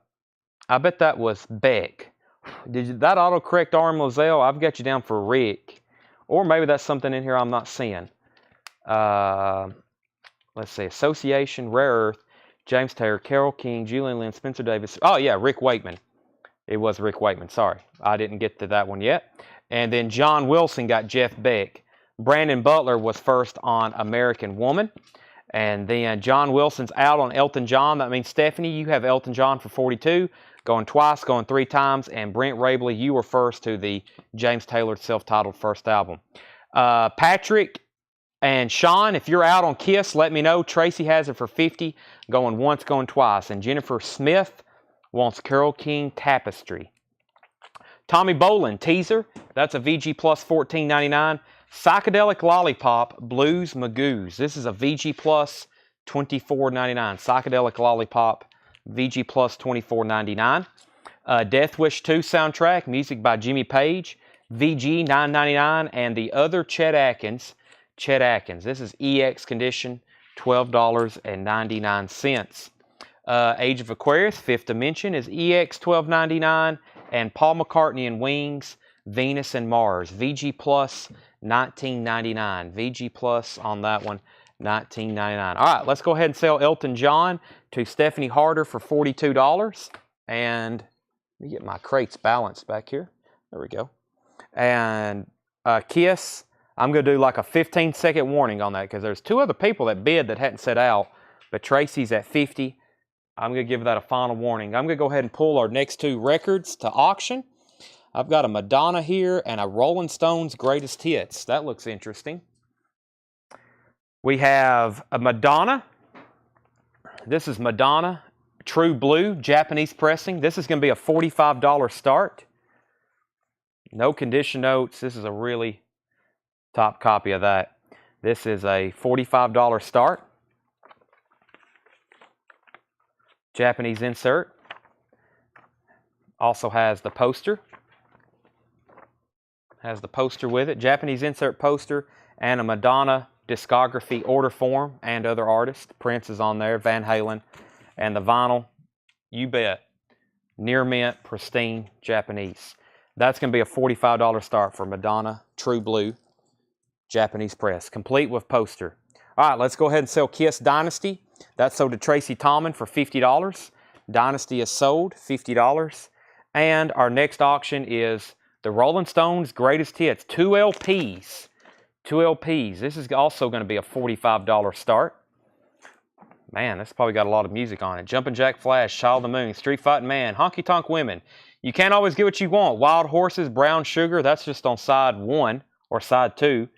bet that was Beck. Did that autocorrect R.M. Lazelle? I've got you down for Rick. Or maybe that's something in here I'm not seeing. Let's see, Association, Rare Earth, James Taylor, Carole King, Julian Lynn, Spencer Davis. Oh, yeah, Rick Wakeman. It was Rick Wakeman. Sorry, I didn't get to that one yet. And then John Wilson got Jeff Beck. Brandon Butler was first on American Woman. And then John Wilson's out on Elton John. That means, Stephanie, you have Elton John for 42, going twice, going 3 times. And Brent Rabley, you were first to the James Taylor self-titled first album. Patrick and Sean, if you're out on Kiss, let me know. Tracy has it for 50, going once, going twice. And Jennifer Smith wants Carole King Tapestry. Tommy Bolin, Teaser, that's a VG Plus $14.99. Psychedelic Lollipop, Blues Magoos. This is a VG Plus $24.99. Psychedelic Lollipop, VG Plus $24.99. Death Wish 2 soundtrack, music by Jimmy Page, VG $9.99. And the other Chet Atkins. This is EX condition, $12.99. Age of Aquarius, Fifth Dimension, is EX $12.99. And Paul McCartney and Wings, Venus and Mars, VG Plus $19.99. VG Plus on that one, $19.99. All right, let's go ahead and sell Elton John to Stephanie Harder for $42. And let me get my crates balanced back here. There we go. And Kiss, I'm going to do like a 15-second warning on that because there's 2 other people that bid that hadn't set out. But Tracy's at 50. I'm going to give that a final warning. I'm going to go ahead and pull our next 2 records to auction. I've got a Madonna here and a Rolling Stones Greatest Hits. That looks interesting. We have a Madonna. This is Madonna True Blue, Japanese pressing. This is going to be a $45 start. No condition notes. This is a really top copy of that. This is a $45 start. Japanese insert. Also has the poster. Has the poster with it. Japanese insert poster and a Madonna discography order form and other artists. Prince is on there, Van Halen. And the vinyl, you bet, near mint, pristine, Japanese. That's going to be a $45 start for Madonna True Blue, Japanese press, complete with poster. All right, let's go ahead and sell Kiss Dynasty. That's sold to Tracy Tallman for $50. Dynasty is sold, $50. And our next auction is the Rolling Stones Greatest Hits, 2 LPs. 2 LPs. This is also going to be a $45 start. Man, this probably got a lot of music on it. Jumpin' Jack Flash, Child of the Moon, Street Fighting Man, Honky Tonk Women. You can't always get what you want. Wild Horses, Brown Sugar, that's just on side 1 or side 2.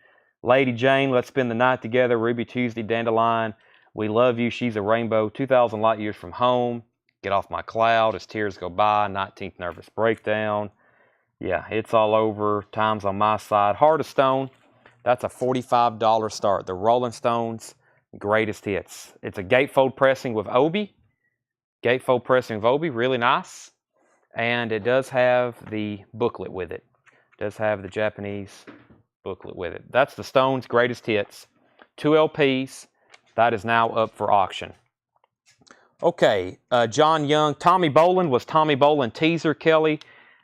Lady Jane, let's spend the night together. Ruby Tuesday, Dandelion, we love you. She's a rainbow. 2,000 light years from home. Get off my cloud as tears go by. 19th nervous breakdown. Yeah, it's all over. Time's on my side. Heart of Stone. That's a $45 start. The Rolling Stones greatest hits. It's a gatefold pressing with Obi. Gatefold pressing with Obi, really nice. And it does have the booklet with it. It does have the Japanese booklet with it. That's the Stones greatest hits. 2 LPs. That is now up for auction. Okay, John Young. Tommy Bolin was Tommy Bolin teaser, Kelly.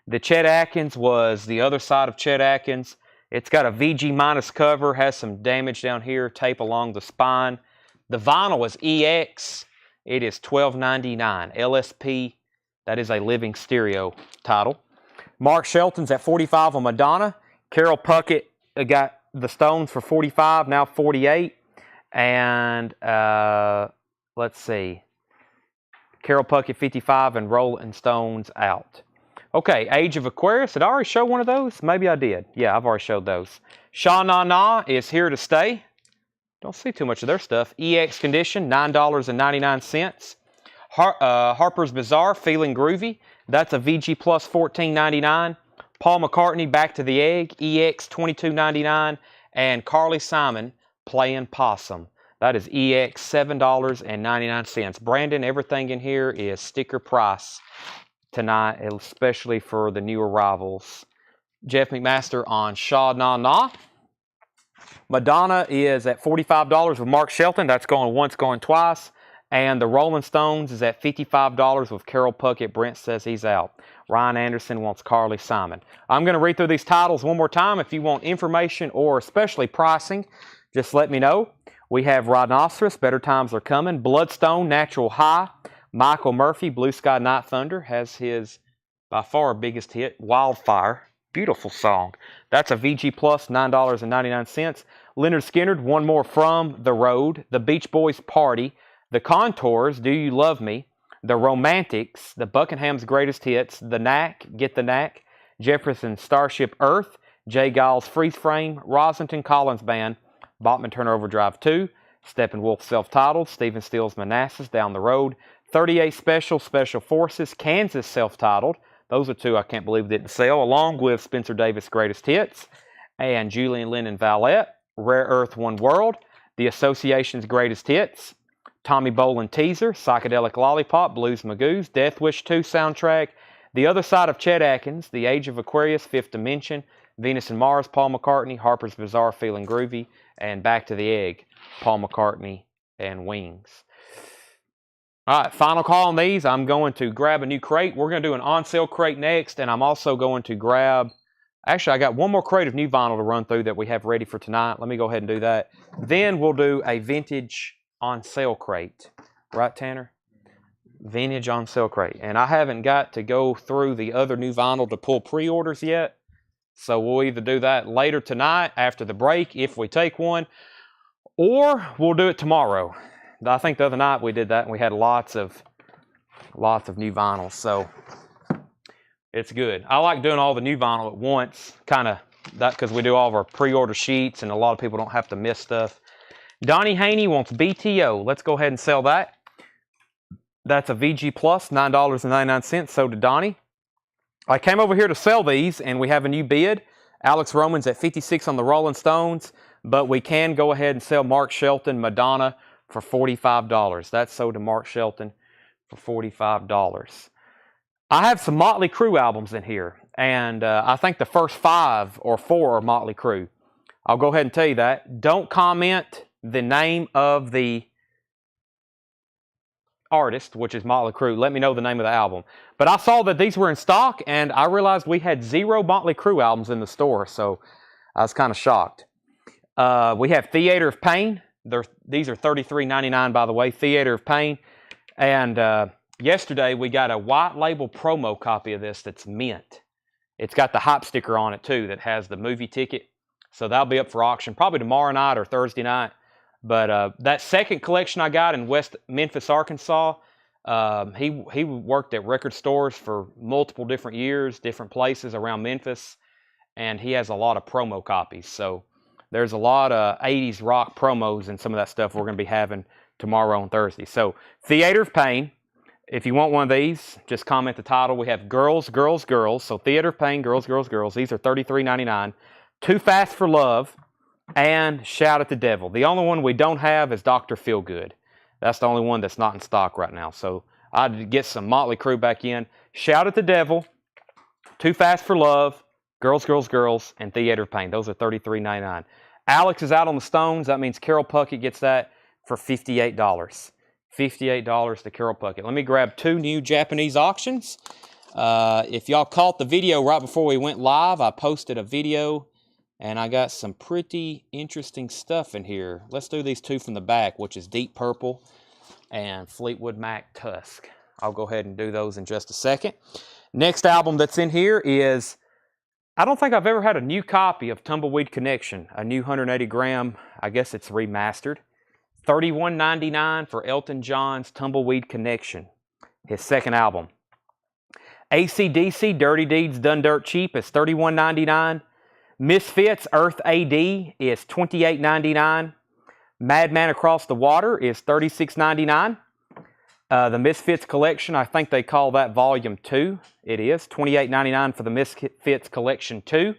The Chet Atkins was the other side of Chet Atkins. It's got a VG minus cover, has some damage down here, tape along the spine. The vinyl is EX. It is $12.99. LSP, that is a living stereo title. Mark Shelton's at $45 on Madonna. Carol Puckett got the Stones for $45, now $48. And let's see. Carol Puckett $55 and Rolling Stones out. Okay, Age of Aquarius. Did I already show one of those? Maybe I did. Yeah, I've already showed those. Sha Na Na is here to stay. Don't see too much of their stuff. EX Condition, $9.99. Harper's Bazaar, Feeling Groovy. That's a VG Plus $14.99. Paul McCartney, Back to the Egg, EX $22.99. And Carly Simon, Playing Possum. That is EX $7.99. Brandon, everything in here is sticker price tonight, especially for the new arrivals. Jeff McMaster on Sha Na Na. Madonna is at $45 with Mark Shelton. That's going once, going twice. And the Rolling Stones is at $55 with Carol Puckett. Brent says he's out. Ryan Anderson wants Carly Simon. I'm going to read through these titles one more time. If you want information or especially pricing, just let me know. We have Rhinoceros, Better Times Are Coming. Bloodstone, Natural High. Michael Murphy, Blue Sky Night Thunder, has his by far biggest hit, Wildfire. Beautiful song. That's a VG Plus, $9.99. Leonard Skinner, One More From the Road. The Beach Boys Party. The Contours, Do You Love Me. The Romantics, The Buckingham's Greatest Hits. The Knack, Get the Knack. Jefferson, Starship Earth. Jay Giles, Freeze Frame. Rossington Collins Band, Bachman Turner Overdrive 2. Steppenwolf self-titled. Stephen Stills Manassas, Down the Road. 38 Special, Special Forces. Kansas self-titled. Those are two I can't believe didn't sell, along with Spencer Davis' Greatest Hits. And Julian Lennon Valette. Rare Earth One World. The Association's Greatest Hits. Tommy Bolin Teaser. Psychedelic Lollipop. Blues Magoos. Death Wish 2 soundtrack. The Other Side of Chet Atkins. The Age of Aquarius, Fifth Dimension. Venus and Mars, Paul McCartney. Harper's Bazaar, Feeling Groovy. And Back to the Egg, Paul McCartney and Wings. All right, final call on these. I'm going to grab a new crate. We're going to do an on-sale crate next, and I'm also going to grab... Actually, I got one more crate of new vinyl to run through that we have ready for tonight. Let me go ahead and do that. Then we'll do a vintage on-sale crate. Right, Tanner? Vintage on-sale crate. And I haven't got to go through the other new vinyl to pull pre-orders yet. So we'll either do that later tonight after the break if we take one, or we'll do it tomorrow. I think the other night we did that and we had lots of new vinyls, so it's good. I like doing all the new vinyl at once, kind of that because we do all of our pre-order sheets and a lot of people don't have to miss stuff. Donnie Haney wants BTO. Let's go ahead and sell that. That's a VG Plus, $9.99. So did Donnie. I came over here to sell these, and we have a new bid. Alex Roman's at $56 on the Rolling Stones, but we can go ahead and sell Mark Shelton, Madonna, for $45. That's sold to Mark Shelton for $45. I have some Motley Crue albums in here, and I think the first 5 or 4 are Motley Crue. I'll go ahead and tell you that. Don't comment the name of the artist, which is Motley Crue. Let me know the name of the album. But I saw that these were in stock, and I realized we had 0 Motley Crue albums in the store, so I was kind of shocked. We have Theater of Pain. These are $33.99, by the way, Theater of Pain. And yesterday we got a white label promo copy of this that's mint. It's got the hype sticker on it, too, that has the movie ticket. So that'll be up for auction probably tomorrow night or Thursday night. But that second collection I got in West Memphis, Arkansas, he worked at record stores for multiple different years, different places around Memphis, and he has a lot of promo copies. So There's a lot of 80s rock promos and some of that stuff we're going to be having tomorrow on Thursday. So, Theater of Pain. If you want one of these, just comment the title. We have Girls, Girls, Girls. So, Theater of Pain, Girls, Girls, Girls. These are $33.99. Too Fast for Love and Shout at the Devil. The only one we don't have is Dr. Feelgood. That's the only one that's not in stock right now. So, I'd get some Motley Crue back in. Shout at the Devil, Too Fast for Love, Girls, Girls, Girls, and Theater of Pain. Those are $33.99. Alex is out on the Stones. That means Carol Puckett gets that for $58. $58 to Carol Puckett. Let me grab 2 new Japanese auctions. If y'all caught the video right before we went live, I posted a video, and I got some pretty interesting stuff in here. Let's do these 2 from the back, which is Deep Purple and Fleetwood Mac Tusk. I'll go ahead and do those in just a second. Next album that's in here is, I don't think I've ever had a new copy of Tumbleweed Connection, a new 180 gram, I guess it's remastered. $31.99 for Elton John's Tumbleweed Connection, his second album. AC/DC, Dirty Deeds Done Dirt Cheap is $31.99. Misfits, Earth AD is $28.99. Madman Across the Water is $36.99. The Misfits Collection, I think they call that Volume 2. It is $28.99 for the Misfits Collection 2.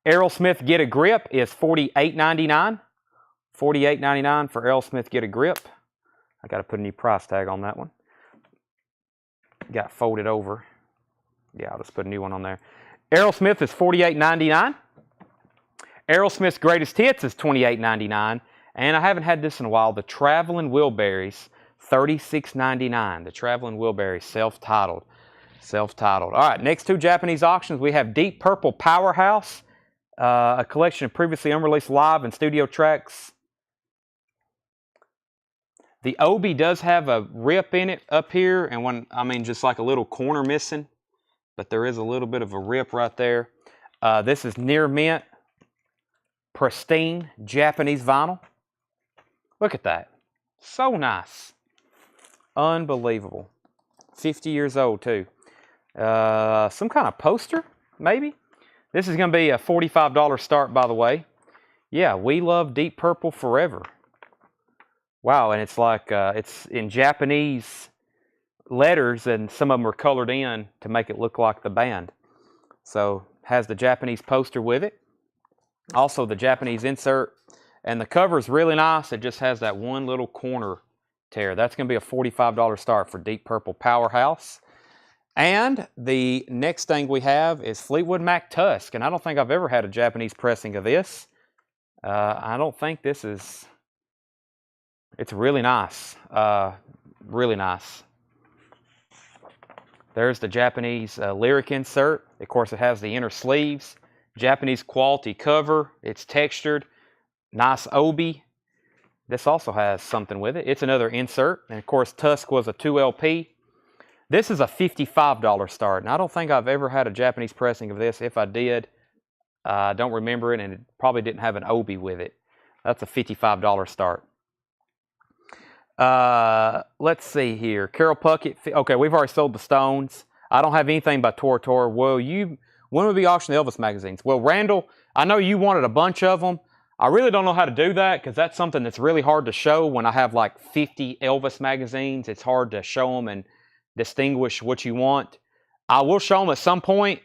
Aerosmith Get a Grip is $48.99. $48.99 for Aerosmith Get a Grip. I got to put a new price tag on that one. Got folded over. Yeah, I'll just put a new one on there. Aerosmith is $48.99. Aerosmith's Greatest Hits is $28.99. And I haven't had this in a while. The Traveling Wilburys, $36.99. The Traveling Wilburys, self-titled. Self-titled. All right, next 2 Japanese auctions. We have Deep Purple Powerhouse, a collection of previously unreleased live and studio tracks. The Obi does have a rip in it up here, and just like a little corner missing, but there is a little bit of a rip right there. This is near mint, pristine Japanese vinyl. Look at that. So nice. Unbelievable. 50 years old, too. Some kind of poster, maybe? This is going to be a $45 start, by the way. Yeah, We Love Deep Purple Forever. Wow, and it's like, it's in Japanese letters, and some of them are colored in to make it look like the band. So, has the Japanese poster with it. Also, the Japanese insert. And the cover is really nice. It just has that one little corner tear. That's going to be a $45 start for Deep Purple Powerhouse. And the next thing we have is Fleetwood Mac Tusk. And I don't think I've ever had a Japanese pressing of this. I don't think this is... It's really nice. Really nice. There's the Japanese lyric insert. Of course, it has the inner sleeves. Japanese quality cover. It's textured. Nice Obi. This also has something with it. It's another insert. And of course, Tusk was a 2LP. This is a $55 start. And I don't think I've ever had a Japanese pressing of this. If I did, I don't remember it. And it probably didn't have an Obi with it. That's a $55 start. Let's see here. Carol Puckett. Okay, we've already sold the Stones. I don't have anything by Tora Tora. Well, when will we auction the Elvis magazines? Well, Randall, I know you wanted a bunch of them. I really don't know how to do that because that's something that's really hard to show when I have like 50 Elvis magazines. It's hard to show them and distinguish what you want. I will show them at some point.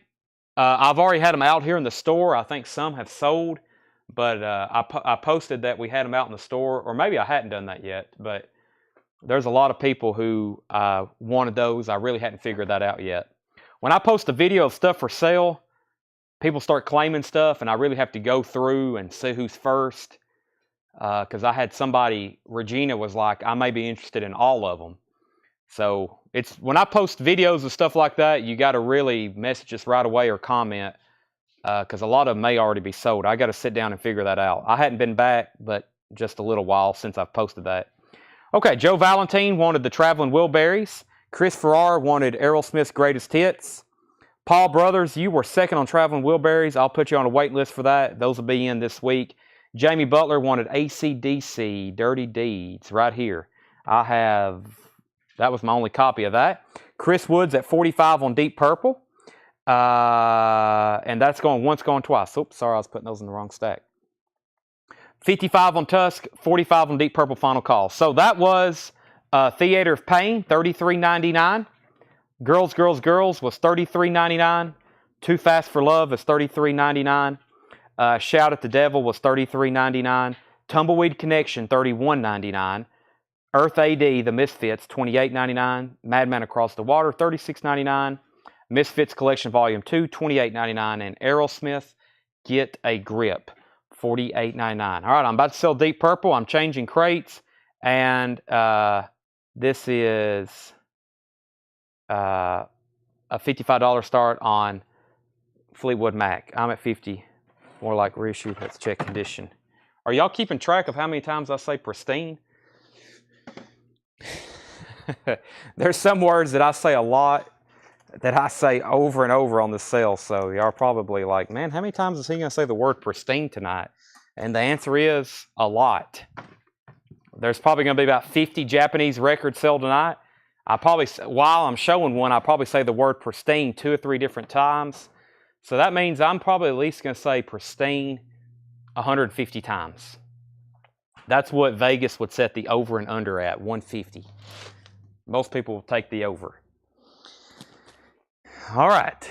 I've already had them out here in the store. I think some have sold, but I posted that we had them out in the store, or maybe I hadn't done that yet, but there's a lot of people who wanted those. I really hadn't figured that out yet. When I post a video of stuff for sale, people start claiming stuff, and I really have to go through and see who's first. Because I had somebody, Regina was like, I may be interested in all of them. So it's when I post videos of stuff like that, you got to really message us right away or comment, because a lot of them may already be sold. I got to sit down and figure that out. I hadn't been back, but just a little while since I've posted that. Okay, Joe Valentine wanted the Traveling Wilburys. Chris Farrar wanted Aerosmith's Greatest Hits. Paul Brothers, you were second on Traveling Wilburys. I'll put you on a wait list for that. Those will be in this week. Jamie Butler wanted AC/DC, Dirty Deeds, right here. That was my only copy of that. Chris Woods at 45 on Deep Purple. And that's going once, going twice. Oops, sorry, I was putting those in the wrong stack. 55 on Tusk, 45 on Deep Purple final call. So that was Theater of Pain, $33.99. Girls, Girls, Girls was $33.99. Too Fast for Love is $33.99. Shout at the Devil was $33.99. Tumbleweed Connection, $31.99. Earth AD, The Misfits, $28.99. Madman Across the Water, $36.99. Misfits Collection Volume 2, $28.99. And Aerosmith, Get a Grip, $48.99. All right, I'm about to sell Deep Purple. I'm changing crates. And this is a $55 start on Fleetwood Mac. I'm at 50. More like reissue. Let's check condition. Are y'all keeping track of how many times I say pristine? There's some words that I say a lot that I say over and over on the sale. So y'all are probably like, man, how many times is he going to say the word pristine tonight? And the answer is a lot. There's probably going to be about 50 Japanese records sold tonight. While I'm showing one, I'll probably say the word pristine 2 or 3 different times. So that means I'm probably at least going to say pristine 150 times. That's what Vegas would set the over and under at, 150. Most people will take the over. All right.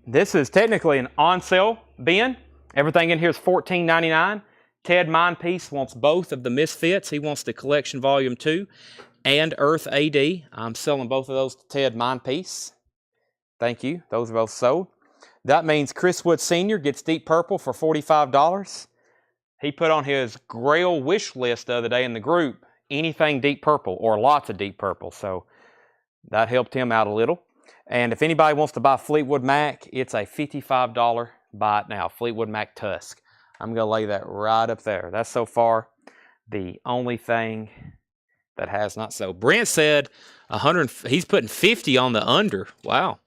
This is technically an on-sale bin. Everything in here is $14.99. Ted Mindpiece wants both of the Misfits. He wants the Collection Volume 2 and Earth AD. I'm selling both of those to Ted Mindpiece. Thank you. Those are both sold. That means Chris Wood Sr. gets Deep Purple for $45. He put on his Grail wish list the other day in the group, anything Deep Purple or lots of Deep Purple. So that helped him out a little. And if anybody wants to buy Fleetwood Mac, it's a $55 buy it now. Fleetwood Mac Tusk. I'm going to lay that right up there. That's so far the only thing that has not sold. Brent said 100. He's putting 50 on the under. Wow.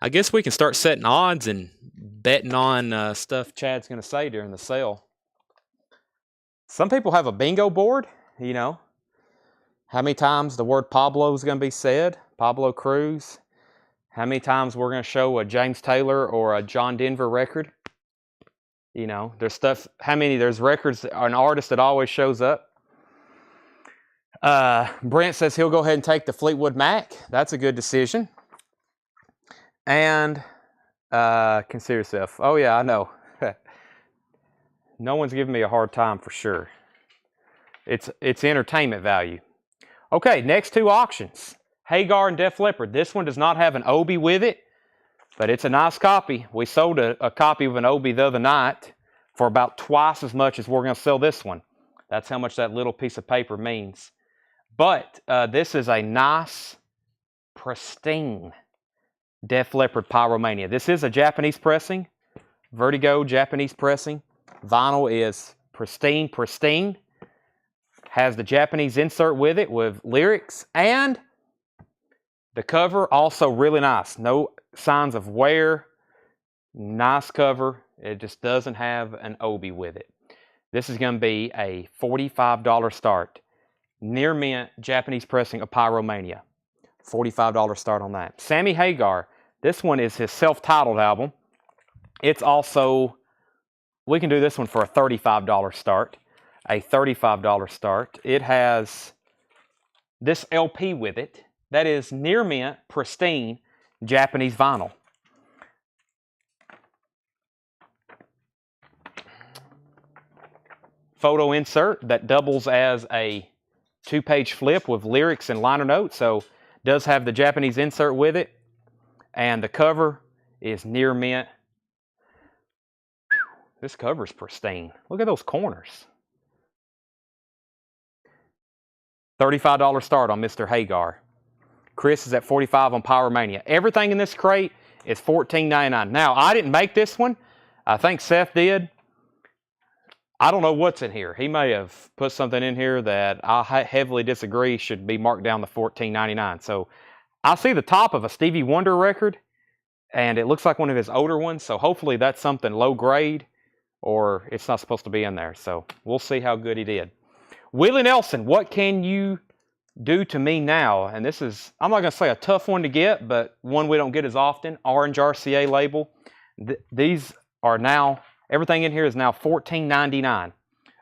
I guess we can start setting odds and betting on stuff Chad's going to say during the sale. Some people have a bingo board, you know. How many times the word Pablo is going to be said, Pablo Cruz. How many times we're going to show a James Taylor or a John Denver record. You know, there's stuff, there's records, an artist that always shows up. Brent says he'll go ahead and take the Fleetwood Mac. That's a good decision. And consider yourself. Oh, yeah, I know. No one's giving me a hard time for sure. It's entertainment value. Okay, next 2 auctions. Hagar and Def Leppard. This one does not have an Obi with it, but it's a nice copy. We sold a copy of an Obi the other night for about twice as much as we're going to sell this one. That's how much that little piece of paper means. But this is a nice, pristine Def Leppard Pyromania. This is a Japanese pressing. Vertigo Japanese pressing. Vinyl is pristine, pristine. Has the Japanese insert with it with lyrics. And the cover also really nice. No signs of wear. Nice cover. It just doesn't have an Obi with it. This is going to be a $45 start. Near mint Japanese pressing of Pyromania. $45 start on that. Sammy Hagar. This one is his self-titled album. It's also, we can do this one for a $35 start. A $35 start. It has this LP with it. That is near mint, pristine, Japanese vinyl. Photo insert that doubles as a 2-page flip with lyrics and liner notes. So does have the Japanese insert with it. And the cover is near mint. This cover is pristine. Look at those corners. $35 start on Mr. Hagar. Chris is at $45 on Pyromania. Everything in this crate is $14.99. Now, I didn't make this one. I think Seth did. I don't know what's in here. He may have put something in here that I heavily disagree should be marked down to $14.99. So I see the top of a Stevie Wonder record, and it looks like one of his older ones. So hopefully that's something low grade, or it's not supposed to be in there. So we'll see how good he did. Willie Nelson, What Can You Do to Me Now? And this is, I'm not going to say a tough one to get, but one we don't get as often. Orange RCA label. These are now, everything in here is now $14.99.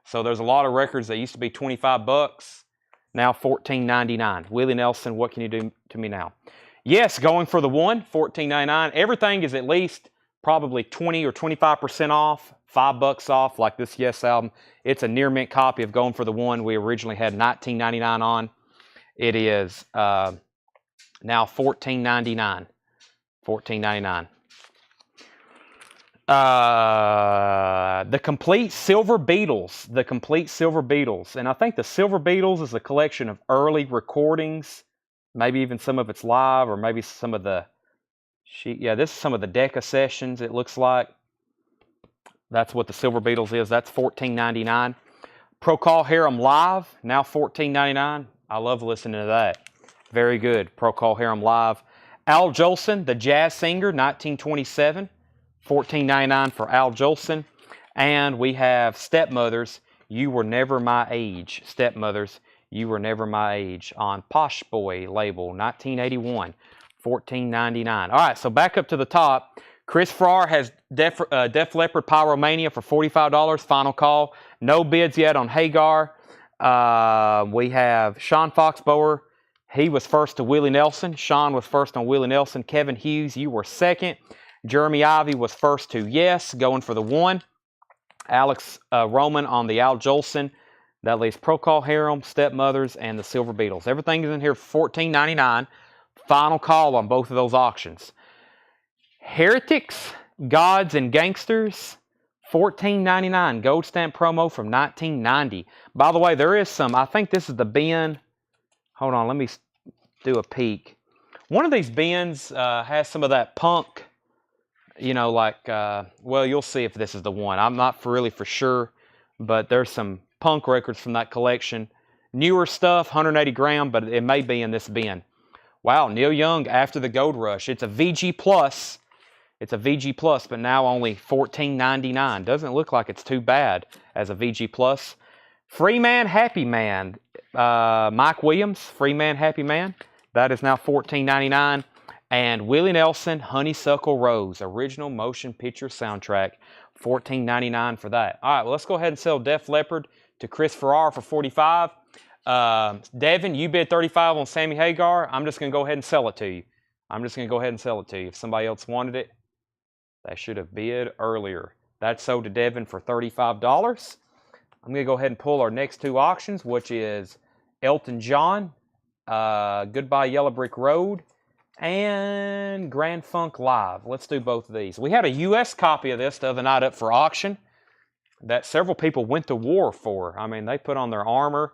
So there's a lot of records that used to be 25 bucks, now $14.99. Willie Nelson, what can you do to me now? Yes, going for the one, $14.99. Everything is at least probably 20 or 25% off, $5 off, like this Yes album. It's a near mint copy of Going for the One. We originally had $19.99 on. It is now $14.99. $14.99. The Complete Silver Beatles. The Complete Silver Beatles. And I think the Silver Beatles is a collection of early recordings, maybe even some of it's live, or maybe some of the yeah, this is some of the Decca sessions, it looks like. That's what the Silver Beatles is. That's $14.99. Procol Harum Live, now $14.99. I love listening to that. Very good. Procol Harum Live. Al Jolson, the jazz singer, 1927. $14.99 for Al Jolson. And we have Stepmothers, You Were Never My Age. Stepmothers, You Were Never My Age on Posh Boy label, 1981. $14.99. All right, so back up to the top. Chris Farrar has Def Leppard Pyromania for $45. Final call. No bids yet on Hagar. We have Sean Foxbower. He was first to Willie Nelson. Sean was first on Willie Nelson. Kevin Hughes, you were second. Jeremy Ivy was first to Yes, going for the one. Alex Roman on the Al Jolson. That leaves Procol Harum, Stepmothers, and the Silver Beatles. Everything is in here for $14.99. Final call on both of those auctions. Heretics, Gods, and Gangsters, $14.99. Gold stamp promo from 1990. By the way, there is some, I think this is the bin. Hold on, let me do a peek. One of these bins has some of that punk, you know, like, well, you'll see if this is the one. I'm not really for sure, but there's some punk records from that collection. Newer stuff, 180 gram, but it may be in this bin. Wow, Neil Young, After the Gold Rush. It's a VG Plus. It's a VG Plus, but now only $14.99. Doesn't look like it's too bad as a VG Plus. Free Man, Happy Man. Mike Williams, Free Man, Happy Man. That is now $14.99. And Willie Nelson, Honeysuckle Rose, original motion picture soundtrack, $14.99 for that. All right, well, let's go ahead and sell Def Leppard to Chris Farrar for $45. Devin, you bid $35 on Sammy Hagar. I'm just going to go ahead and sell it to you. If somebody else wanted it, they should have bid earlier. That sold to Devin for $35. I'm going to go ahead and pull our next two auctions, which is Elton John, Goodbye Yellow Brick Road, and Grand Funk Live. Let's do both of these. We had a U.S. copy of this the other night up for auction that several people went to war for. I mean, they put on their armor.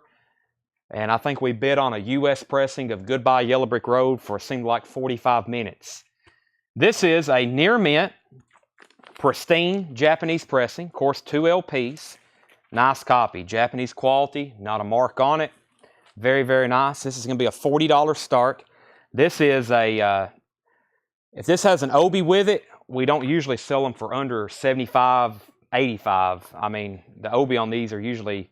And I think we bid on a U.S. pressing of Goodbye Yellow Brick Road for it seemed like 45 minutes. This is a near mint, pristine Japanese pressing. Of course, 2 LPs. Nice copy. Japanese quality, not a mark on it. Very, very nice. This is going to be a $40 start. This is a, if this has an Obi with it, we don't usually sell them for under $75, $85. I mean, the Obi on these are usually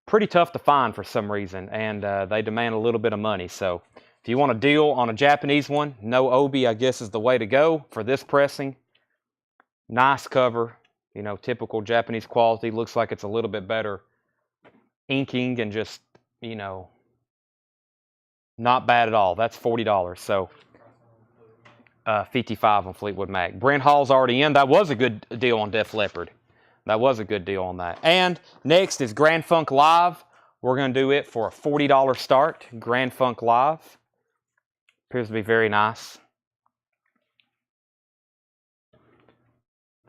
pretty tough to find for some reason, and they demand a little bit of money. So if you want a deal on a Japanese one, no Obi, I guess, is the way to go for this pressing. Nice cover, you know, typical Japanese quality. Looks like it's a little bit better inking and just, you know, not bad at all. That's $40. So $55 on Fleetwood Mac. Brent Hall's already in. That was a good deal on Def Leppard. That was a good deal on that. And next is Grand Funk Live. We're going to do it for a $40 start. Grand Funk Live. Appears to be very nice.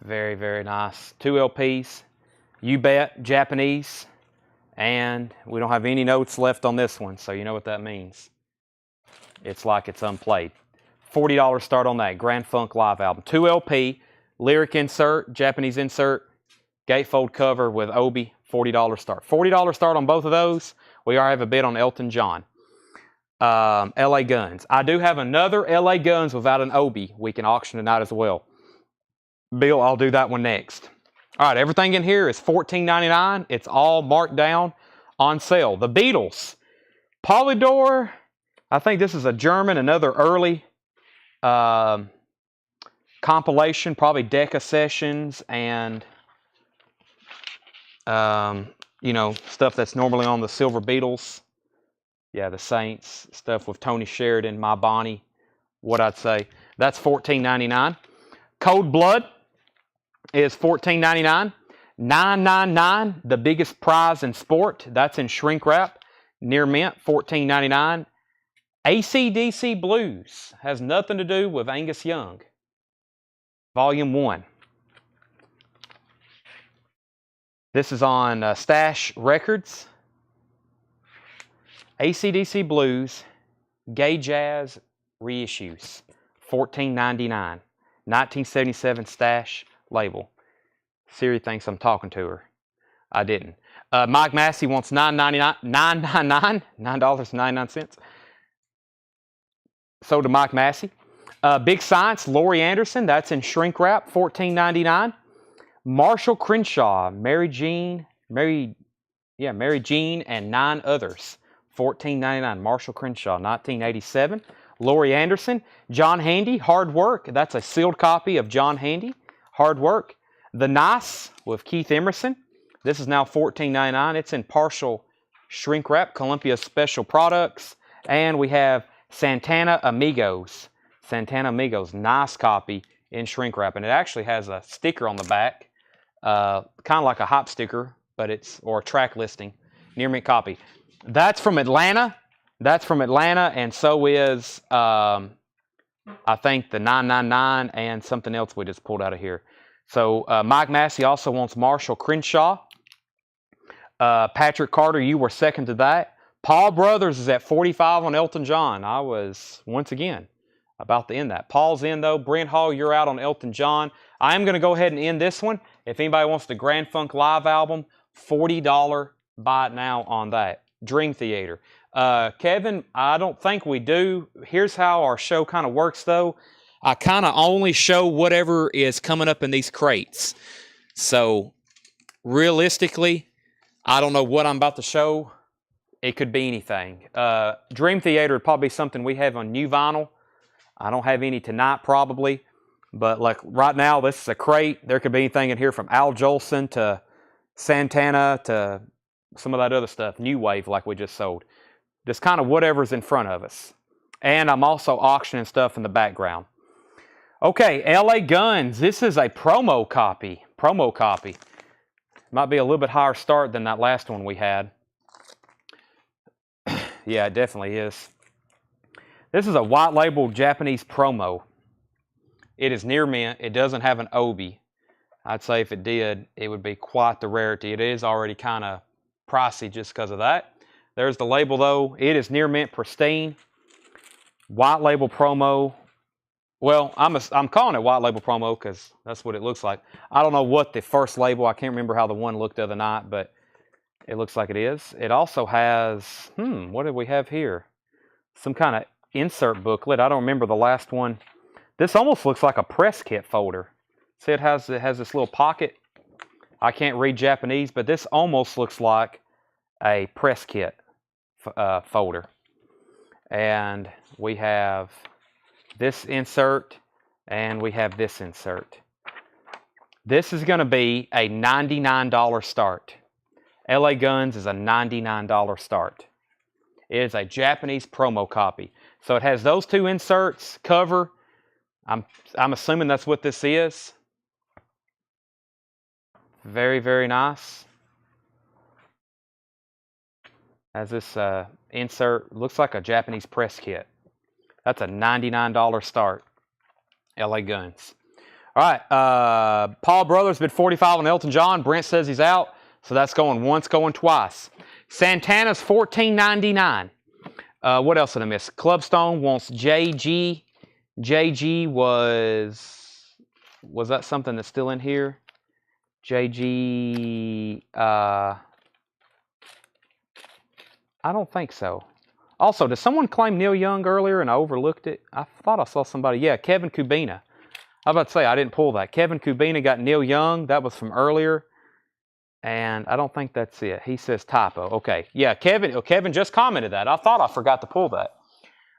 Very, very nice. 2 LPs. You Bet, Japanese. And we don't have any notes left on this one, so you know what that means. It's like it's unplayed. $40 start on that. Grand Funk Live album. 2 LP. Lyric insert, Japanese insert. Gatefold cover with Obi, $40 start. $40 start on both of those. We already have a bid on Elton John. LA Guns. I do have another LA Guns without an Obi we can auction tonight as well. Bill, I'll do that one next. All right, everything in here is $14.99. It's all marked down on sale. The Beatles. Polydor. I think this is a German, another early compilation, probably Decca Sessions and you know, stuff that's normally on the Silver Beetles. Yeah, the Saints, stuff with Tony Sheridan, My Bonnie, what I'd say. That's $14.99. Cold Blood is $14.99. $9.99, the biggest prize in sport. That's in shrink wrap. Near mint, $14.99. AC/DC Blues has nothing to do with Angus Young. Volume 1. This is on Stash Records. AC/DC Blues, Gay Jazz reissues, $14.99. 1977 Stash label. Siri thinks I'm talking to her. I didn't. Mike Massey wants $9.99. So to Mike Massey. Big Science, Laurie Anderson. That's in shrink wrap, $14.99. Marshall Crenshaw, Mary Jean, and 9 others. $14.99. Marshall Crenshaw, 1987. Laurie Anderson. John Handy, Hard Work. That's a sealed copy of John Handy, Hard Work. The Nice with Keith Emerson. This is now $14.99. It's in partial shrink wrap, Columbia Special Products. And we have Santana Amigos. Santana Amigos, nice copy in shrink wrap. And it actually has a sticker on the back, kind of like a hop sticker, but or a track listing. Near mint copy. That's from Atlanta. And so is, I think, the 999 and something else we just pulled out of here. So Mike Massey also wants Marshall Crenshaw. Patrick Carter, you were second to that. Paul Brothers is at 45 on Elton John. I was, once again, about to end that. Paul's in, though. Brent Hall, you're out on Elton John. I am going to go ahead and end this one. If anybody wants the Grand Funk Live album, $40 buy it now on that. Dream Theater. Kevin, I don't think we do. Here's how our show kind of works, though. I kind of only show whatever is coming up in these crates. So, realistically, I don't know what I'm about to show. It could be anything. Dream Theater would probably be something we have on new vinyl. I don't have any tonight, probably. But like right now, this is a crate. There could be anything in here from Al Jolson to Santana to some of that other stuff. New Wave, like we just sold. Just kind of whatever's in front of us. And I'm also auctioning stuff in the background. Okay, LA Guns. This is a promo copy. Might be a little bit higher start than that last one we had. Yeah, it definitely is. This is a white label Japanese promo. It is near mint. It doesn't have an obi. I'd say if it did, it would be quite the rarity. It is already kind of pricey just because of that. There's the label, though. It is near mint pristine. White label promo. Well, I'm calling it white label promo because that's what it looks like. I don't know what the first label, I can't remember how the one looked the other night, but it looks like it is. It also has, what did we have here? Some kind of insert booklet. I don't remember the last one. This almost looks like a press kit folder. See, it has this little pocket. I can't read Japanese, but this almost looks like a press kit folder. And we have this insert, and we have this insert. This is going to be a $99 start. LA Guns is a $99 start. It is a Japanese promo copy. So it has those two inserts, cover. I'm assuming that's what this is. Very, very nice. Has this insert, looks like a Japanese press kit. That's a $99 start. LA Guns. All right. Paul Brothers bid 45 on Elton John. Brent says he's out. So that's going once, going twice. Santana's $14.99. What else did I miss? Clubstone wants JG. JG was that something that's still in here? JG, I don't think so. Also, did someone claim Neil Young earlier and I overlooked it? I thought I saw somebody. Yeah, Kevin Kubina. I was about to say, I didn't pull that. Kevin Kubina got Neil Young. That was from earlier. And I don't think that's it. He says typo. Okay. Yeah, Kevin just commented that. I thought I forgot to pull that.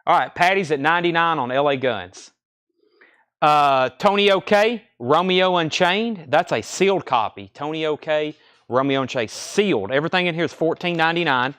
All right, Patty's at 99 on LA Guns. Tony OK, Romeo Unchained. That's a sealed copy. Tony OK, Romeo and Chase, sealed. Everything in here is $14.99.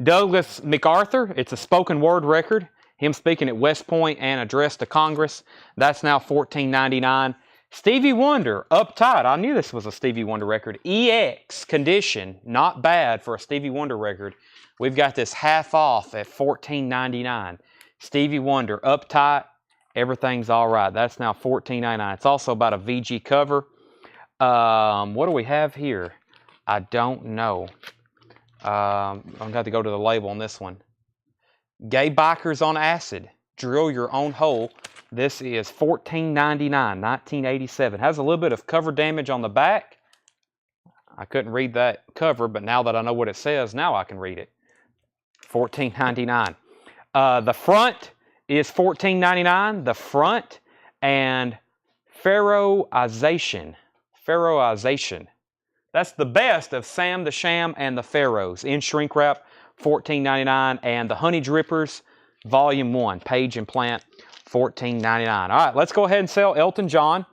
Douglas MacArthur, it's a spoken word record. Him speaking at West Point and address to Congress. That's now $14.99. Stevie Wonder, Uptight. I knew this was a Stevie Wonder record. EX condition, not bad for a Stevie Wonder record. We've got this half off at $14.99. Stevie Wonder, Uptight. Everything's all right. That's now $14.99. It's also about a VG cover. What do we have here? I don't know. I'm going to have to go to the label on this one. Gay Bikers on Acid. Drill Your Own Hole. This is $14.99, 1987. Has a little bit of cover damage on the back. I couldn't read that cover, but now that I know what it says, now I can read it. $14.99. The front is $14.99. The front and Pharaohization. Pharaohization. That's the best of Sam the Sham and the Pharaohs. In shrink wrap, $14.99. And the Honey Drippers, Volume 1, Page and Plant, $14.99. All right, let's go ahead and sell Elton John.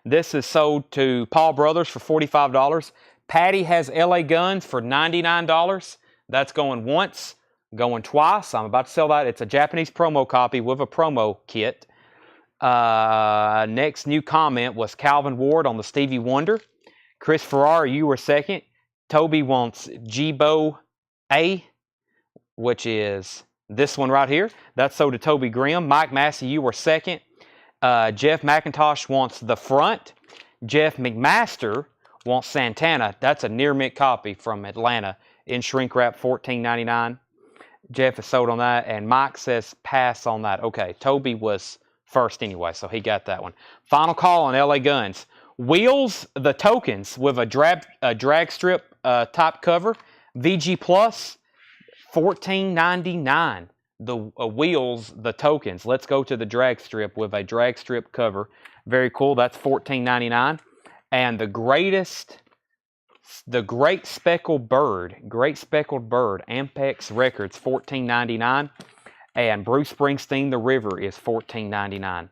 This is sold to Paul Brothers for $45. Patty has LA Guns for $99. That's going once, going twice. I'm about to sell that. It's a Japanese promo copy with a promo kit. Next new comment was Calvin Ward on the Stevie Wonder. Chris Ferrara, you were second. Toby wants Jibo A, which is this one right here. That's sold to Toby Grimm. Mike Massey, you were second. Jeff McIntosh wants The Front. Jeff McMaster wants Santana. That's a near mint copy from Atlanta. In shrink wrap, $14.99. Jeff is sold on that. And Mike says pass on that. Okay, Toby was first anyway, so he got that one. Final call on LA Guns. Wheels, the Tokens with a drag strip top cover. VG Plus, $14.99. The Wheels, the Tokens. Let's go to the drag strip with a drag strip cover. Very cool. That's $14.99. And the Great Speckled Bird, Ampex Records, $14.99. And Bruce Springsteen, The River, is $14.99.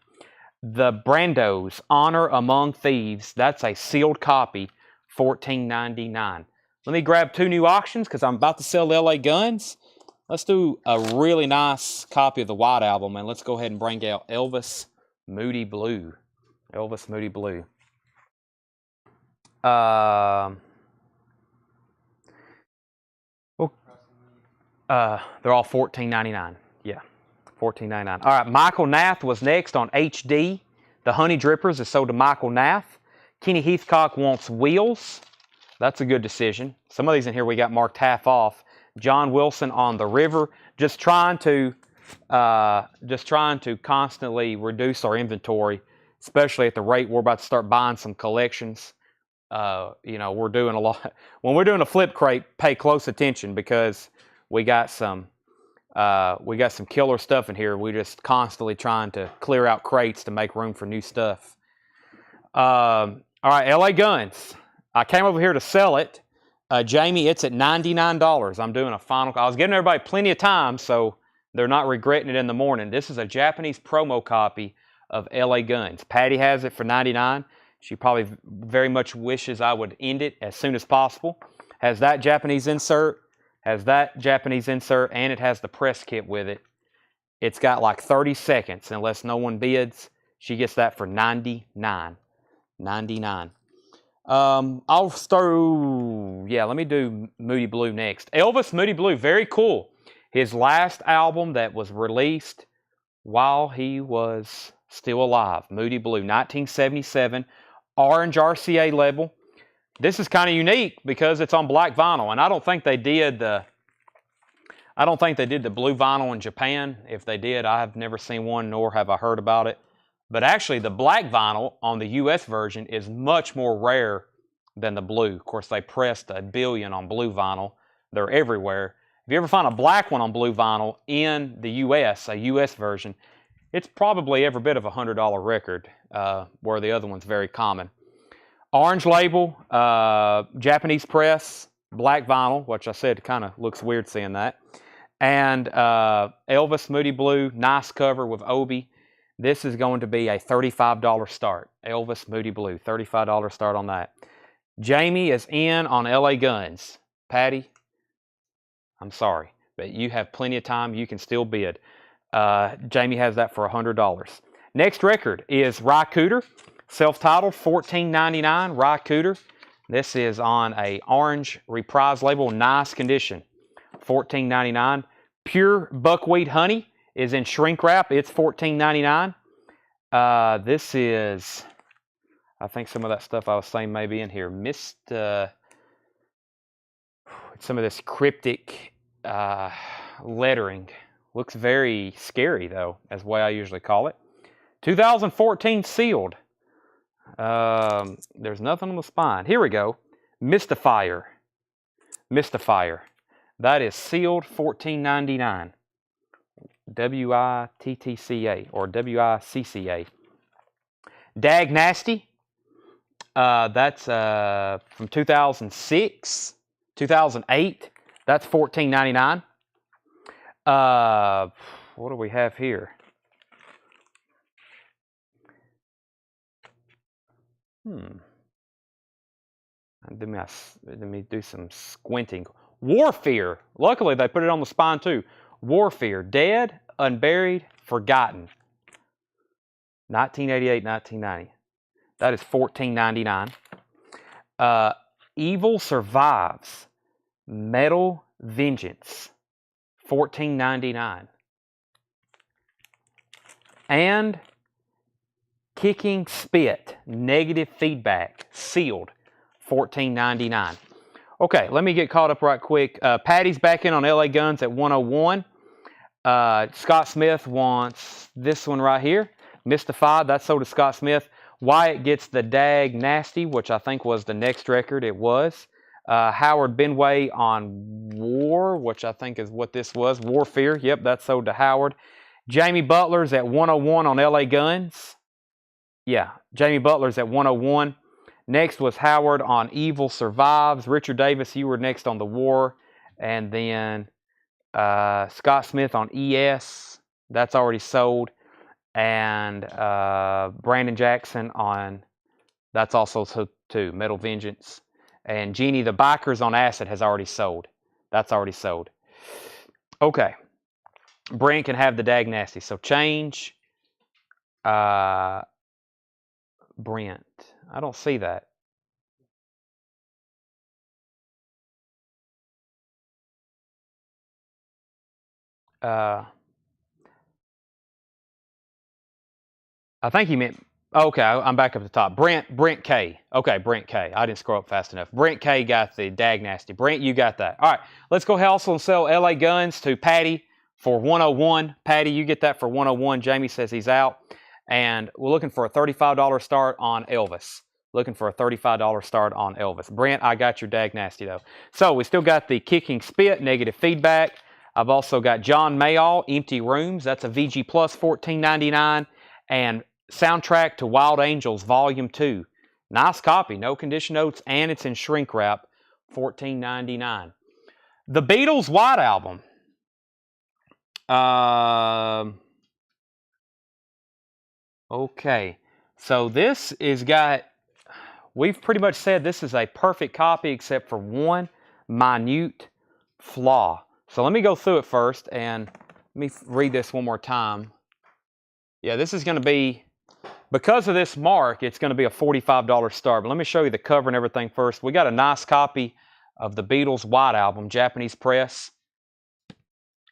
The Brandos, Honor Among Thieves, that's a sealed copy, $14.99. Let me grab two new auctions because I'm about to sell LA Guns. Let's do a really nice copy of the White Album, and let's go ahead and bring out Elvis Moody Blue. Elvis Moody Blue. They're all $14.99. Yeah, $14.99. All right, Michael Nath was next on HD. The Honey Drippers is sold to Michael Nath. Kenny Heathcock wants Wheels. That's a good decision. Some of these in here we got marked half off. John Wilson on The River. Just trying to constantly reduce our inventory, especially at the rate we're about to start buying some collections. We're doing a lot. When we're doing a flip crate, pay close attention because we got some killer stuff in here. We're just constantly trying to clear out crates to make room for new stuff. All right, LA Guns. I came over here to sell it. Jamie, it's at $99. I'm doing a final. I was giving everybody plenty of time, so they're not regretting it in the morning. This is a Japanese promo copy of LA Guns. Patty has it for $99. She probably very much wishes I would end it as soon as possible. Has that Japanese insert, and it has the press kit with it. It's got like 30 seconds unless no one bids. She gets that for $99. I'll start, let me do Moody Blue next. Elvis Moody Blue, very cool. His last album that was released while he was still alive. Moody Blue, 1977, orange RCA label. This is kind of unique because it's on black vinyl, and I don't think they did the blue vinyl in Japan. If they did, I have never seen one, nor have I heard about it. But actually, the black vinyl on the US version is much more rare than the blue. Of course, they pressed 1 billion on blue vinyl. They're everywhere. If you ever find a black one on blue vinyl in the US, a US version, it's probably every bit of a $100 record, where the other one's very common. Orange label, Japanese press, black vinyl, which I said kind of looks weird seeing that. And Elvis Moody Blue, nice cover with Obi. This is going to be a $35 start. Elvis Moody Blue, $35 start on that. Jamie is in on LA Guns. Patty, I'm sorry, but you have plenty of time. You can still bid. Jamie has that for $100. Next record is Rye Cooter, self-titled, $14.99. Rye Cooter. This is on a orange reprise label, nice condition, $14.99. Pure Buckwheat Honey is in shrink wrap. It's $14.99. This is, I think some of that stuff I was saying may be in here. Missed some of this cryptic lettering. Looks very scary, though, as the way I usually call it. 2014 sealed. There's nothing on the spine. Here we go. Mystifier. Mystifier. That is sealed, $14.99. WITTCA or WICCA. Dag Nasty. That's from 2006, 2008. That's $14.99. What do we have here? Let me do some squinting. Warfare. Luckily, they put it on the spine too. Warfare. Dead, Unburied, Forgotten. 1988, 1990. That is $14.99. Evil Survives. Metal Vengeance. $14.99. And Kicking Spit. Negative Feedback. Sealed. $14.99. Okay, let me get caught up right quick. Patty's back in on LA Guns at 101. Scott Smith wants this one right here. Mystified, that's sold to Scott Smith. Wyatt gets the Dag Nasty, which I think was the next record. It was. Howard Benway on War, which I think is what this was. Warfare, yep, that's sold to Howard. Jamie Butler's at 101 on LA Guns. Yeah, Jamie Butler's at 101. Next was Howard on Evil Survives. Richard Davis, you were next on The War. And then Scott Smith on ES. That's already sold. And Brandon Jackson on, that's also too, Metal Vengeance. And Jeannie the Bikers on Acid has already sold. That's already sold. Okay. Brent can have the Dag Nasty. So change Brent. I don't see that. I think he meant, okay, I'm back up at the top. Brent K. Okay, Brent K. I didn't scroll up fast enough. Brent K got the Dag Nasty. Brent, you got that. All right, let's go hustle and sell LA Guns to Patty for 101. Patty, you get that for 101. Jamie says he's out. And we're looking for a $35 start on Elvis. Looking for a $35 start on Elvis. Brent, I got your Dag Nasty, though. So we still got the Kicking Spit, Negative Feedback. I've also got John Mayall, Empty Rooms. That's a VG Plus, $14.99. And Soundtrack to Wild Angels, Volume 2. Nice copy, no condition notes, and it's in shrink wrap, $14.99. The Beatles White Album. Okay, so this is got, we've pretty much said this is a perfect copy except for one minute flaw. So let me go through it first and let me read this one more time. Yeah, this is going to be, because of this mark, it's going to be a $45 start. But let me show you the cover and everything first. We got a nice copy of the Beatles White Album, Japanese press,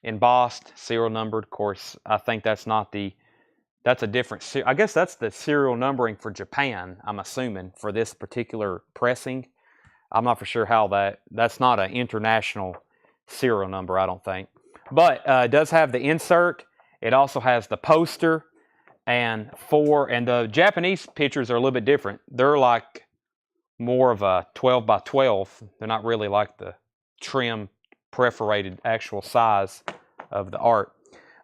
embossed, serial numbered. Of course, I think that's not the, that's a different, I guess that's the serial numbering for Japan, I'm assuming, for this particular pressing. I'm not for sure how that's not an international serial number, I don't think. But it does have the insert. It also has the poster and the Japanese pictures are a little bit different. They're like more of a 12 by 12. They're not really like the trim, perforated actual size of the art.